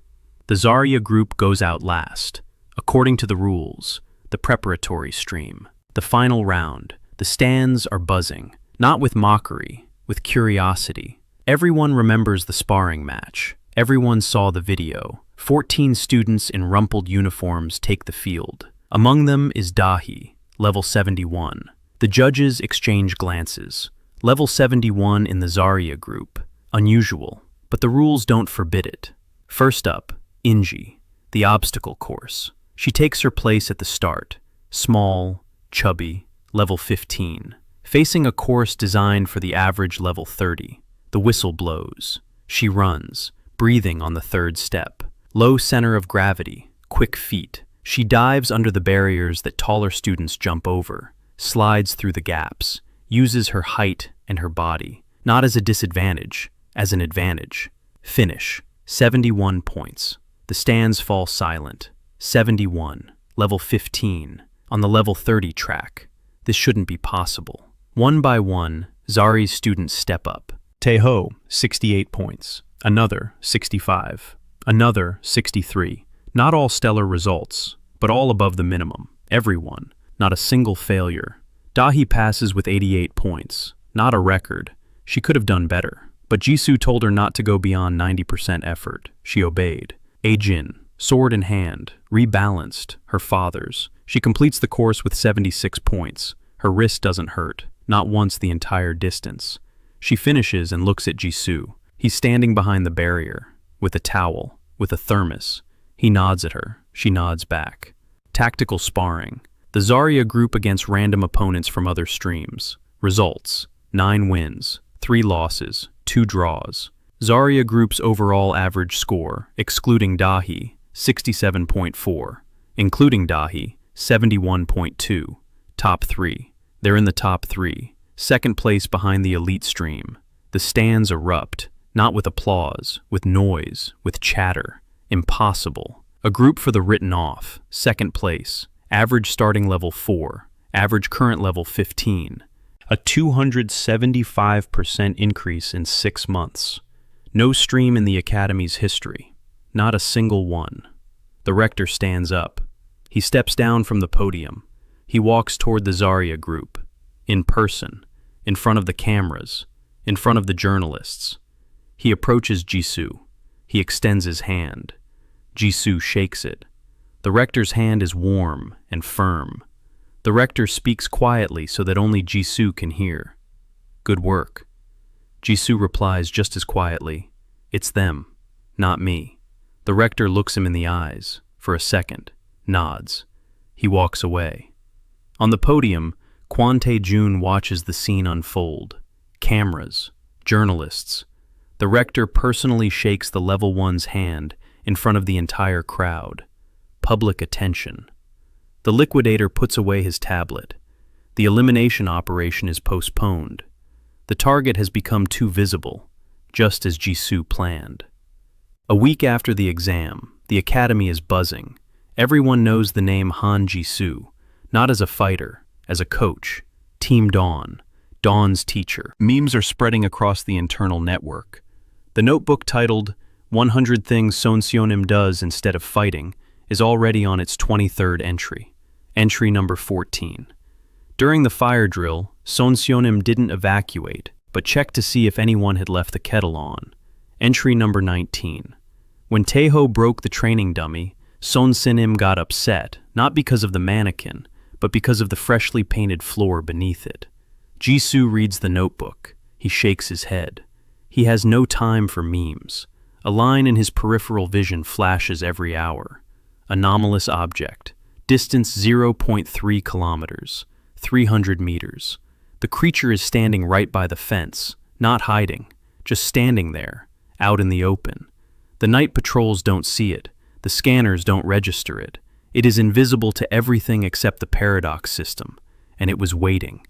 The Zarya group goes out last. According to the rules, the preparatory stream. The final round. The stands are buzzing. Not with mockery, with curiosity. Everyone remembers the sparring match. Everyone saw the video. 14 students in rumpled uniforms take the field. Among them is Dahi, level 71. The judges exchange glances. Level 71 in the Zarya group. Unusual, but the rules don't forbid it. First up, Inji, the obstacle course. She takes her place at the start. Small, chubby, level 15. Facing a course designed for the average level 30. The whistle blows. She runs, breathing on the third step. Low center of gravity, quick feet. She dives under the barriers that taller students jump over, slides through the gaps, uses her height and her body, not as a disadvantage, as an advantage. Finish, 71 points. The stands fall silent. 71, level 15, on the level 30 track. This shouldn't be possible. One by one, Zari's students step up. Taeho, 68 points. Another, 65. Another, 63. Not all stellar results, but all above the minimum. Everyone. Not a single failure. Dahi passes with 88 points. Not a record. She could have done better. But Jisu told her not to go beyond 90% effort. She obeyed. Ajin, sword in hand, rebalanced, her father's. She completes the course with 76 points. Her wrist doesn't hurt. Not once the entire distance. She finishes and looks at Jisu. He's standing behind the barrier, with a towel, with a thermos. He nods at her. She nods back. Tactical sparring. The Zarya group against random opponents from other streams. Results: 9 wins, 3 losses, 2 draws. Zarya group's overall average score, excluding Dahi, 67.4. Including Dahi, 71.2. Top 3. They're in the top 3. Second place behind the elite stream. The stands erupt, not with applause, with noise, with chatter. Impossible. A group for the written off. Second place. Average starting level 4. Average current level 15. A 275% increase in 6 months. No stream in the Academy's history. Not a single one. The rector stands up. He steps down from the podium. He walks toward the Zarya group. In person. In front of the cameras. In front of the journalists. He approaches Jisu. He extends his hand. Jisu shakes it. The rector's hand is warm and firm. The rector speaks quietly so that only Jisu can hear. Good work. Jisu replies just as quietly, it's them, not me. The rector looks him in the eyes. for a second, nods. He walks away. On the podium, Kwon Tae-jun watches the scene unfold. Cameras, journalists. The rector personally shakes the level one's hand in front of the entire crowd. Public attention. The liquidator puts away his tablet. The elimination operation is postponed. The target has become too visible, just as Jisu planned. A week after the exam, the academy is buzzing. Everyone knows the name Han Jisu, not as a fighter, as a coach. Team Dawn, Dawn's teacher. Memes are spreading across the internal network. The notebook titled 100 Things Son Seonim Does Instead of Fighting is already on its 23rd entry, entry number 14. During the fire drill, Son Seonim didn't evacuate, but checked to see if anyone had left the kettle on, entry number 19. When Taeho broke the training dummy, Son Seonim got upset, not because of the mannequin, but because of the freshly painted floor beneath it. Jisu reads the notebook. He shakes his head. He has no time for memes. A line in his peripheral vision flashes every hour. Anomalous object. Distance 0.3 kilometers. 300 meters. The creature is standing right by the fence, not hiding, just standing there, out in the open. The night patrols don't see it. The scanners don't register it. It is invisible to everything except the paradox system, and it was waiting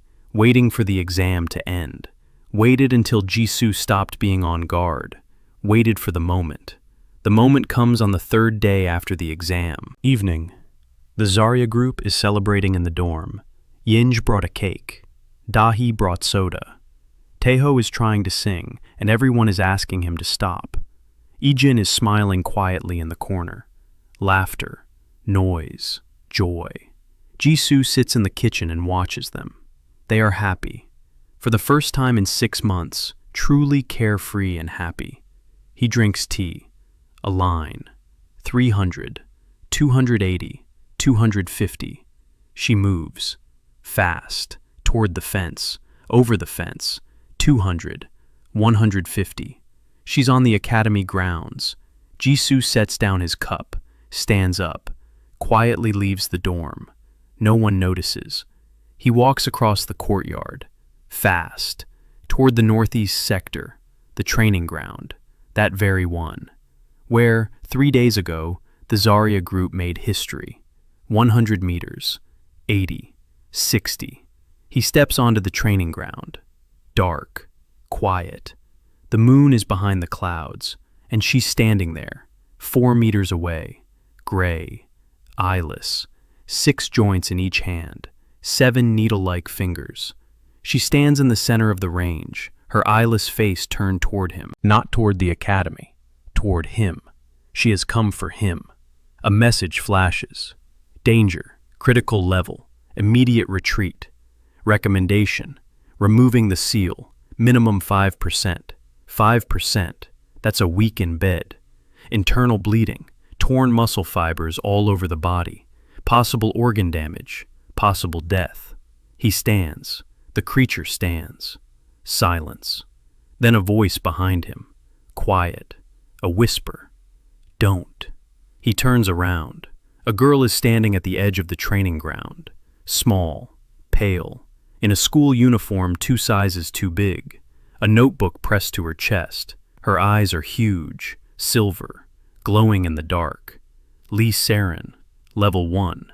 for the exam to end. Waited until Jisu stopped being on guard. Waited for the moment. The moment comes on the third day after the exam. Evening. The Zarya group is celebrating in the dorm. Yinj brought a cake. Dahi brought soda. Taeho is trying to sing, and everyone is asking him to stop. Ijin is smiling quietly in the corner. Laughter. Noise, joy. Jisu sits in the kitchen and watches them. They are happy. For the first time in 6 months, truly carefree and happy. He drinks tea. A line. 300, 280, 250. She moves. Fast. Toward the fence. Over the fence. 200, 150. She's on the academy grounds. Jisu sets down his cup, stands up. Quietly leaves the dorm. No one notices. He walks across the courtyard, fast, toward the northeast sector, the training ground, that very one, where, 3 days ago, the Zarya group made history. 100 meters, 80, 60. He steps onto the training ground. Dark, quiet. The moon is behind the clouds, and she's standing there, 4 meters away, gray, eyeless, 6 joints in each hand, 7 needle-like fingers. She stands in the center of the range, her eyeless face turned toward him, not toward the academy, toward him. She has come for him. A message flashes. Danger, critical level, immediate retreat. Recommendation, removing the seal, minimum 5%. 5%, that's a week in bed. Internal bleeding. Torn muscle fibers all over the body, possible organ damage, possible death. He stands. The creature stands. Silence. Then a voice behind him. Quiet. A whisper. Don't. He turns around. A girl is standing at the edge of the training ground. Small. Pale. In a school uniform 2 sizes too big. A notebook pressed to her chest. Her eyes are huge, silver. Glowing in the dark. Lee Saren, level 1.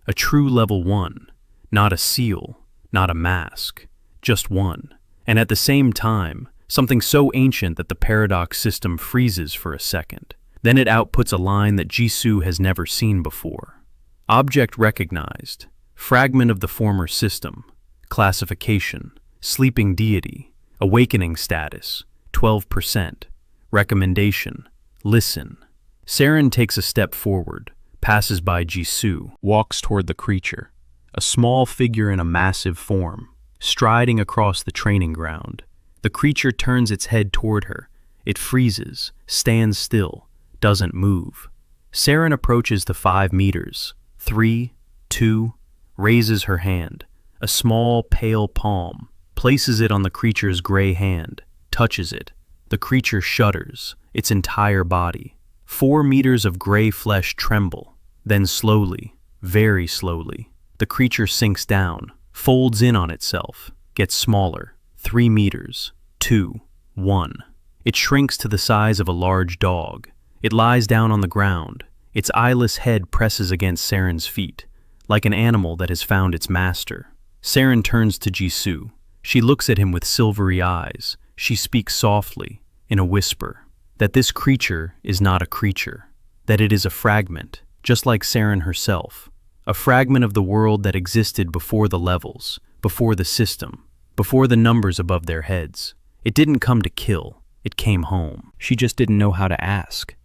A true level 1. Not a seal, not a mask. Just one. And at the same time, something so ancient that the paradox system freezes for a second. Then it outputs a line that Jisu has never seen before. Object recognized. Fragment of the former system. Classification. Sleeping deity. Awakening status. 12%. Recommendation. Listen. Saren takes a step forward, passes by Jisu, walks toward the creature, a small figure in a massive form, striding across the training ground. The creature turns its head toward her. It freezes, stands still, doesn't move. Saren approaches the 5 meters. 3, 2, raises her hand, a small, pale palm, places it on the creature's gray hand, touches it. The creature shudders, its entire body. 4 meters of gray flesh tremble. Then slowly, very slowly, the creature sinks down, folds in on itself, gets smaller, 3 meters, 2, 1. It shrinks to the size of a large dog. It lies down on the ground. Its eyeless head presses against Saren's feet, like an animal that has found its master. Saren turns to Jisu. She looks at him with silvery eyes. She speaks softly, in a whisper, that this creature is not a creature, that it is a fragment, just like Saren herself, a fragment of the world that existed before the levels, before the system, before the numbers above their heads. It didn't come to kill, it came home. She just didn't know how to ask.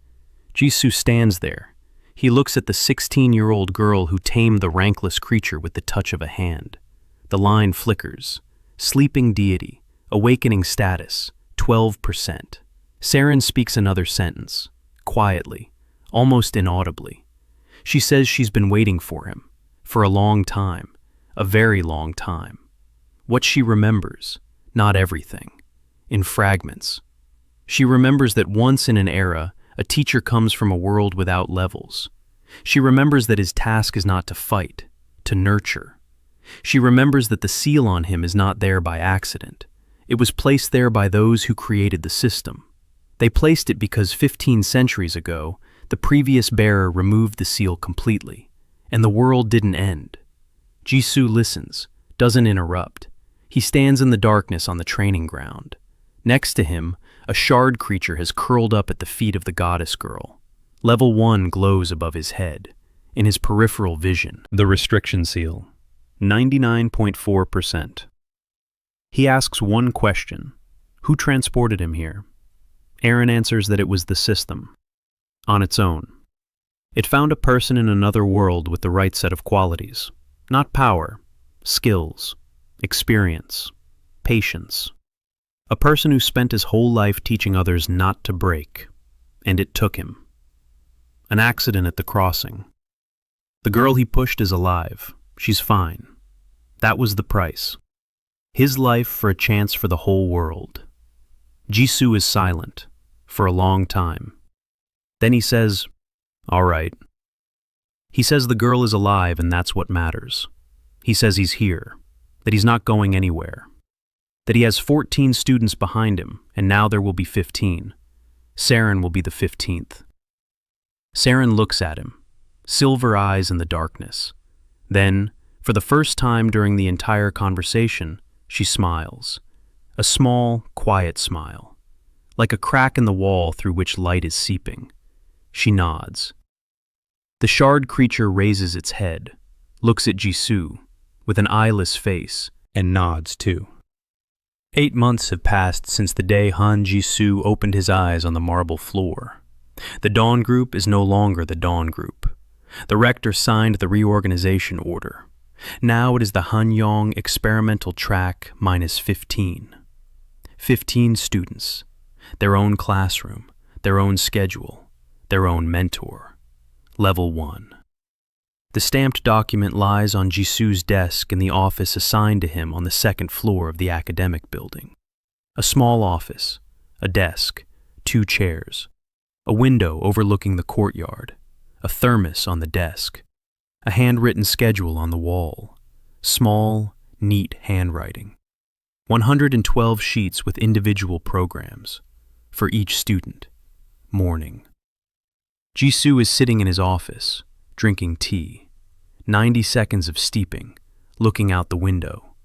Jisu stands there. He looks at the 16-year-old girl who tamed the rankless creature with the touch of a hand. The line flickers. Sleeping deity, awakening status, 12%. Saren speaks another sentence, quietly, almost inaudibly. She says she's been waiting for him, for a long time, a very long time. What she remembers, not everything, in fragments. She remembers that once in an era, a teacher comes from a world without levels. She remembers that his task is not to fight, to nurture. She remembers that the seal on him is not there by accident. It was placed there by those who created the system. They placed it because 15 centuries ago, the previous bearer removed the seal completely, and the world didn't end. Jisu listens, doesn't interrupt. He stands in the darkness on the training ground. Next to him, a shard creature has curled up at the feet of the goddess girl. Level 1 glows above his head, in his peripheral vision. The restriction seal, 99.4%. He asks one question: who transported him here? Aaron answers that it was the system, on its own. It found a person in another world with the right set of qualities, not power, skills, experience, patience. A person who spent his whole life teaching others not to break, and it took him. An accident at the crossing. The girl he pushed is alive. She's fine. That was the price. His life for a chance for the whole world. Jisu is silent, for a long time. Then he says, "All right." He says the girl is alive and that's what matters. He says he's here, that he's not going anywhere, that he has 14 students behind him, and now there will be 15. Saren will be the 15th. Saren looks at him, silver eyes in the darkness. Then, for the first time during the entire conversation, she smiles. A small, quiet smile, like a crack in the wall through which light is seeping. She nods. The shard creature raises its head, looks at Jisu with an eyeless face, and nods too. 8 months have passed since the day Han Jisu opened his eyes on the marble floor. The Dawn Group is no longer the Dawn Group. The rector signed the reorganization order. Now it is the Hanyong experimental track minus 15. 15 students, their own classroom, their own schedule, their own mentor. Level 1. The stamped document lies on Jisu's desk in the office assigned to him on the 2nd floor of the academic building. A small office, a desk, 2 chairs, a window overlooking the courtyard, a thermos on the desk, a handwritten schedule on the wall, small, neat handwriting. 112 sheets with individual programs, for each student. Morning. Jisu is sitting in his office, drinking tea. 90 seconds of steeping, looking out the window.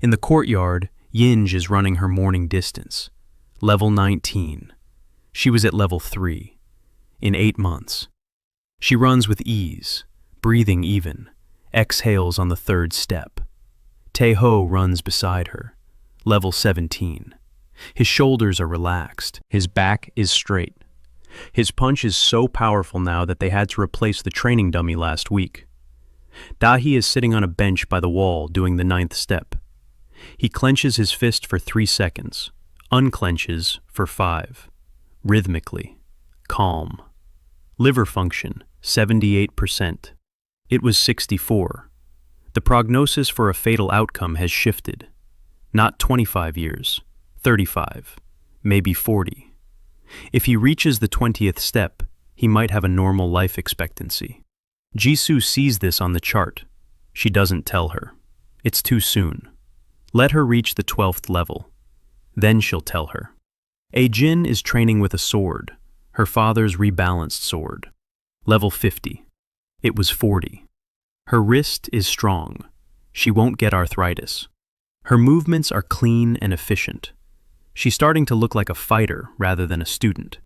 In the courtyard, Yinj is running her morning distance. Level 19. She was at level 3. In 8 months. She runs with ease, breathing even, exhales on the 3rd step. Taeho runs beside her. Level 17. His shoulders are relaxed. His back is straight. His punch is so powerful now that they had to replace the training dummy last week. Dahi is sitting on a bench by the wall doing the 9th step. He clenches his fist for 3 seconds, unclenches for 5. Rhythmically. Calm. Liver function, 78%. It was 64. The prognosis for a fatal outcome has shifted. Not 25 years, 35, maybe 40. If he reaches the 20th step, he might have a normal life expectancy. Jisu sees this on the chart. She doesn't tell her. It's too soon. Let her reach the 12th level. Then she'll tell her. Jin is training with a sword, her father's rebalanced sword. Level 50. It was 40. Her wrist is strong. She won't get arthritis. Her movements are clean and efficient. She's starting to look like a fighter rather than a student.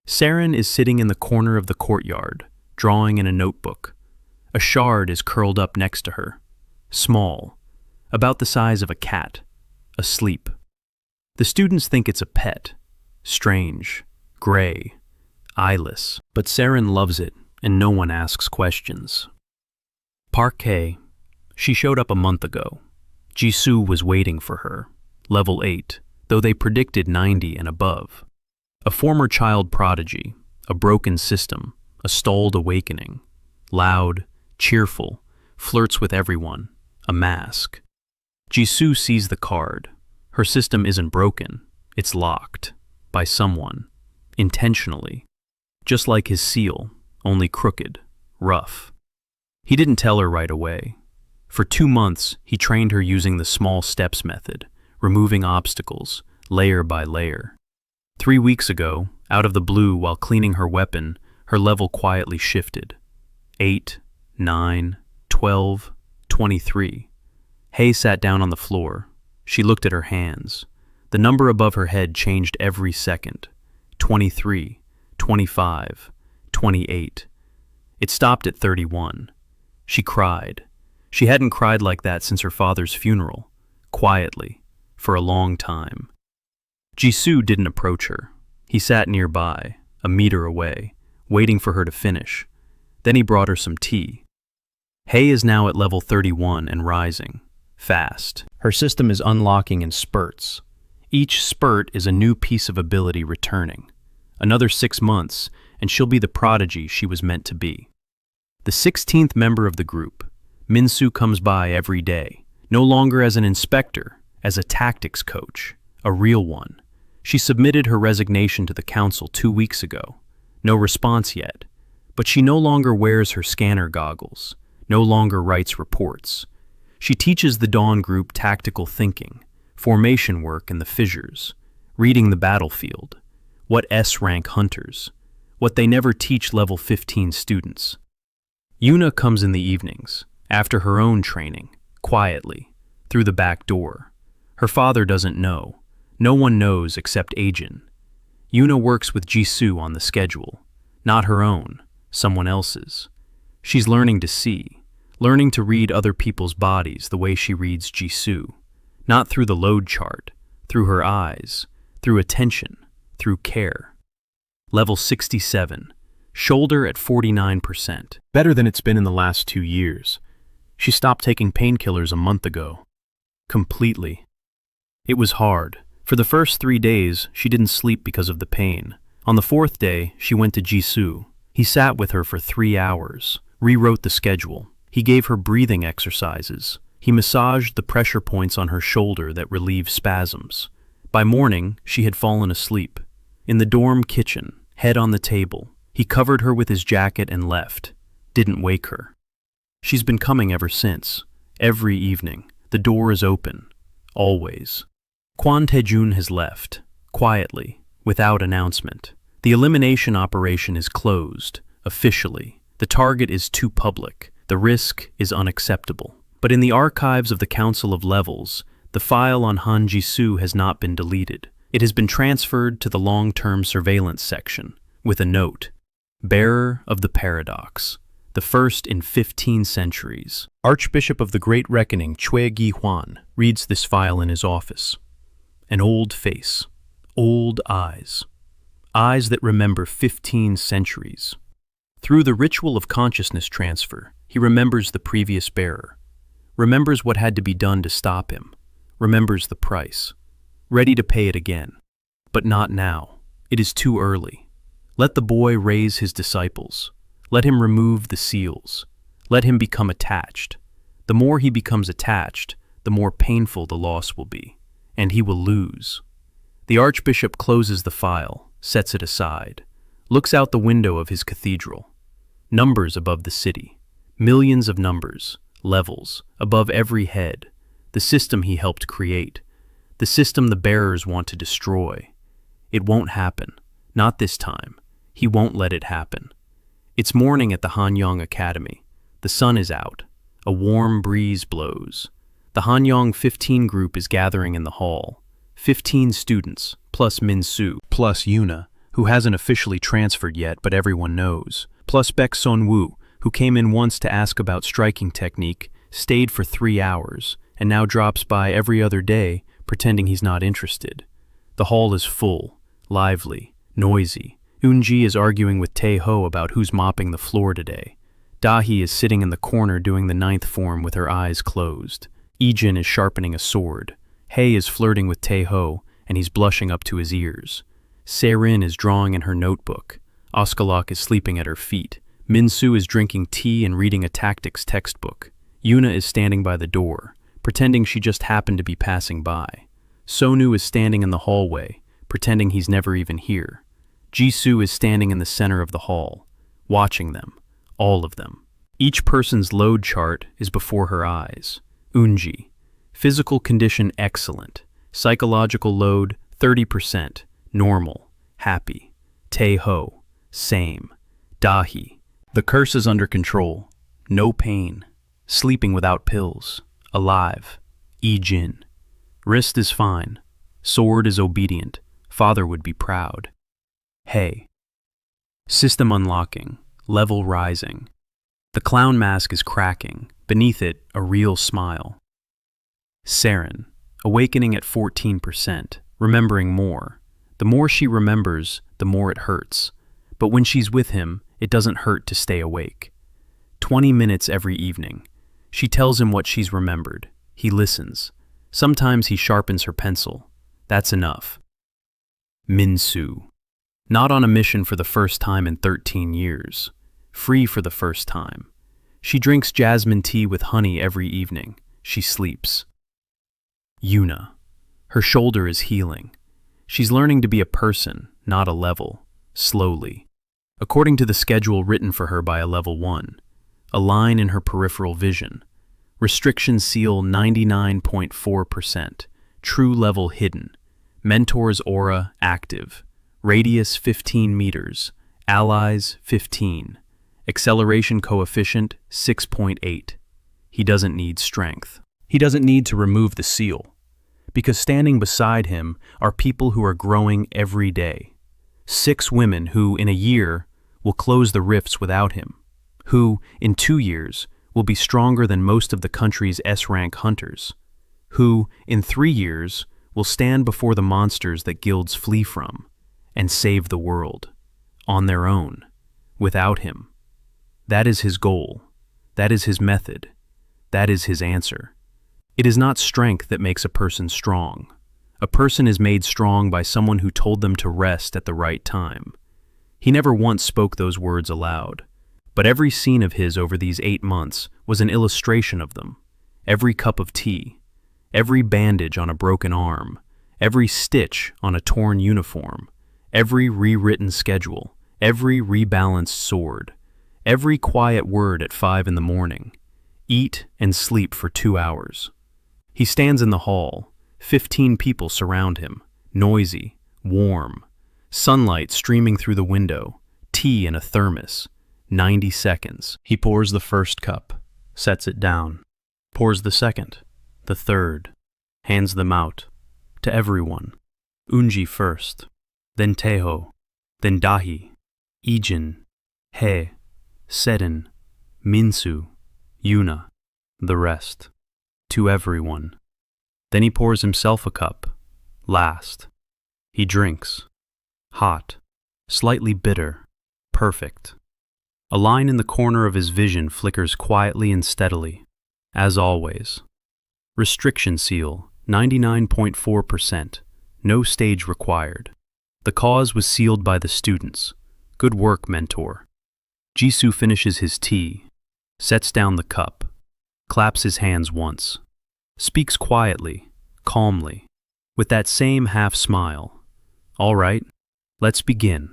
Saren is sitting in the corner of the courtyard, drawing in a notebook. A shard is curled up next to her. Small, about the size of a cat, asleep. The students think it's a pet. Strange, gray, eyeless. But Saren loves it, and no one asks questions. Parquet. She showed up a month ago. Jisu was waiting for her. Level 8, though they predicted 90 and above. A former child prodigy, a broken system, a stalled awakening. Loud, cheerful, flirts with everyone, a mask. Jisu sees the card. Her system isn't broken, it's locked. By someone. Intentionally. Just like his seal, only crooked, rough. He didn't tell her right away. For 2 months, he trained her using the small steps method, removing obstacles, layer by layer. 3 weeks ago, out of the blue while cleaning her weapon, her level quietly shifted. 8, 9, 12, 23. Hay sat down on the floor. She looked at her hands. The number above her head changed every second. 23, 25, 28. It stopped at 31. She cried. She hadn't cried like that since her father's funeral. Quietly. For a long time. Jisu didn't approach her. He sat nearby, a meter away, waiting for her to finish. Then he brought her some tea. Hay is now at level 31 and rising. Fast. Her system is unlocking in spurts. Each spurt is a new piece of ability returning. Another 6 months, and she'll be the prodigy she was meant to be. The 16th member of the group, Minsu, comes by every day, no longer as an inspector, as a tactics coach, a real one. She submitted her resignation to the council 2 weeks ago. No response yet, but she no longer wears her scanner goggles, no longer writes reports. She teaches the Dawn group tactical thinking, formation work in the fissures, reading the battlefield, what S-rank hunters, what they never teach level 15 students. Yuna comes in the evenings, after her own training, quietly, through the back door. Her father doesn't know. No one knows except Ajin. Yuna works with Jisu on the schedule, not her own, someone else's. She's learning to see, learning to read other people's bodies the way she reads Jisu. Not through the load chart, through her eyes, through attention, through care. Level 67, shoulder at 49%. Better than it's been in the last 2 years. She stopped taking painkillers a month ago. Completely. It was hard. For the first 3 days, she didn't sleep because of the pain. On the 4th day, she went to Jisu. He sat with her for 3 hours, rewrote the schedule. He gave her breathing exercises. He massaged the pressure points on her shoulder that relieved spasms. By morning, she had fallen asleep. In the dorm kitchen, head on the table, he covered her with his jacket and left. Didn't wake her. She's been coming ever since. Every evening. The door is open. Always. Kwan Taejun has left. Quietly. Without announcement. The elimination operation is closed. Officially. The target is too public. The risk is unacceptable. But in the archives of the Council of Levels, the file on Han Jisu has not been deleted. It has been transferred to the long-term surveillance section, with a note, Bearer of the Paradox, the first in 15 centuries. Archbishop of the Great Reckoning Cui Gi Huan reads this file in his office. An old face, old eyes, eyes that remember 15 centuries. Through the ritual of consciousness transfer, he remembers the previous bearer. Remembers what had to be done to stop him, remembers the price, ready to pay it again. But not now. It is too early. Let the boy raise his disciples. Let him remove the seals. Let him become attached. The more he becomes attached, the more painful the loss will be, and he will lose. The Archbishop closes the file, sets it aside, looks out the window of his cathedral. Numbers above the city. Millions of numbers, levels, above every head. The system he helped create. The system the bearers want to destroy. It won't happen. Not this time. He won't let it happen. It's morning at the Hanyang Academy. The sun is out. A warm breeze blows. The Hanyang 15 group is gathering in the hall. 15 students, plus Min-soo, plus Yuna, who hasn't officially transferred yet but everyone knows, plus Baek Sun-woo, who came in once to ask about striking technique, stayed for 3 hours, and now drops by every other day, pretending he's not interested. The hall is full, lively, noisy. Eunji is arguing with Tae-ho about who's mopping the floor today. Dahi is sitting in the corner doing the 9th form with her eyes closed. Ijin is sharpening a sword. Hae is flirting with Tae-ho, and he's blushing up to his ears. Se-rin is drawing in her notebook. Oskalok is sleeping at her feet. Min-soo is drinking tea and reading a tactics textbook. Yuna is standing by the door, pretending she just happened to be passing by. Sonu is standing in the hallway, pretending he's never even here. Jisu is standing in the center of the hall, watching them, all of them. Each person's load chart is before her eyes. Eunji, physical condition excellent, psychological load 30%, normal, happy. Tae-ho, same. Dahi, the curse is under control, no pain, sleeping without pills, alive. Ijin, wrist is fine, sword is obedient, father would be proud. Hae, system unlocking, level rising. The clown mask is cracking, beneath it a real smile. Se-rin, awakening at 14%, remembering more. The more she remembers, the more it hurts. But when she's with him, it doesn't hurt to stay awake. 20 minutes every evening. She tells him what she's remembered. He listens. Sometimes he sharpens her pencil. That's enough. Min-soo, not on a mission for the first time in 13 years. Free for the first time. She drinks jasmine tea with honey every evening. She sleeps. Yuna, her shoulder is healing. She's learning to be a person, not a level, slowly. According to the schedule written for her by a level 1, a line in her peripheral vision. Restriction seal 99.4%, true level hidden. Mentor's aura active. Radius 15 meters, allies 15. Acceleration coefficient 6.8. He doesn't need strength. He doesn't need to remove the seal, because standing beside him are people who are growing every day. 6 women who, in a year, will close the rifts without him, who, in 2 years, will be stronger than most of the country's S-rank hunters, who, in 3 years, will stand before the monsters that guilds flee from, and save the world, on their own, without him. That is his goal. That is his method. That is his answer. It is not strength that makes a person strong. A person is made strong by someone who told them to rest at the right time. He never once spoke those words aloud, but every scene of his over these 8 months was an illustration of them. Every cup of tea, every bandage on a broken arm, every stitch on a torn uniform, every rewritten schedule, every rebalanced sword, every quiet word at 5 in the morning. Eat and sleep for 2 hours. He stands in the hall. 15 people surround him, noisy, warm. Sunlight streaming through the window, tea in a thermos. 90 seconds. He pours the first cup, sets it down, pours the second, the third, hands them out, to everyone. Eunji first, then Tae-ho, then Dahi, Ijin, Hae, Se-rin, Min-soo, Yuna, the rest, to everyone. Then he pours himself a cup, last. He drinks. Hot, slightly bitter, perfect. A line in the corner of his vision flickers quietly and steadily, as always. Restriction seal, 99.4%, no stage required. The cause was sealed by the students. Good work, mentor. Jisu finishes his tea, sets down the cup, claps his hands once, speaks quietly, calmly, with that same half smile. All right. Let's begin.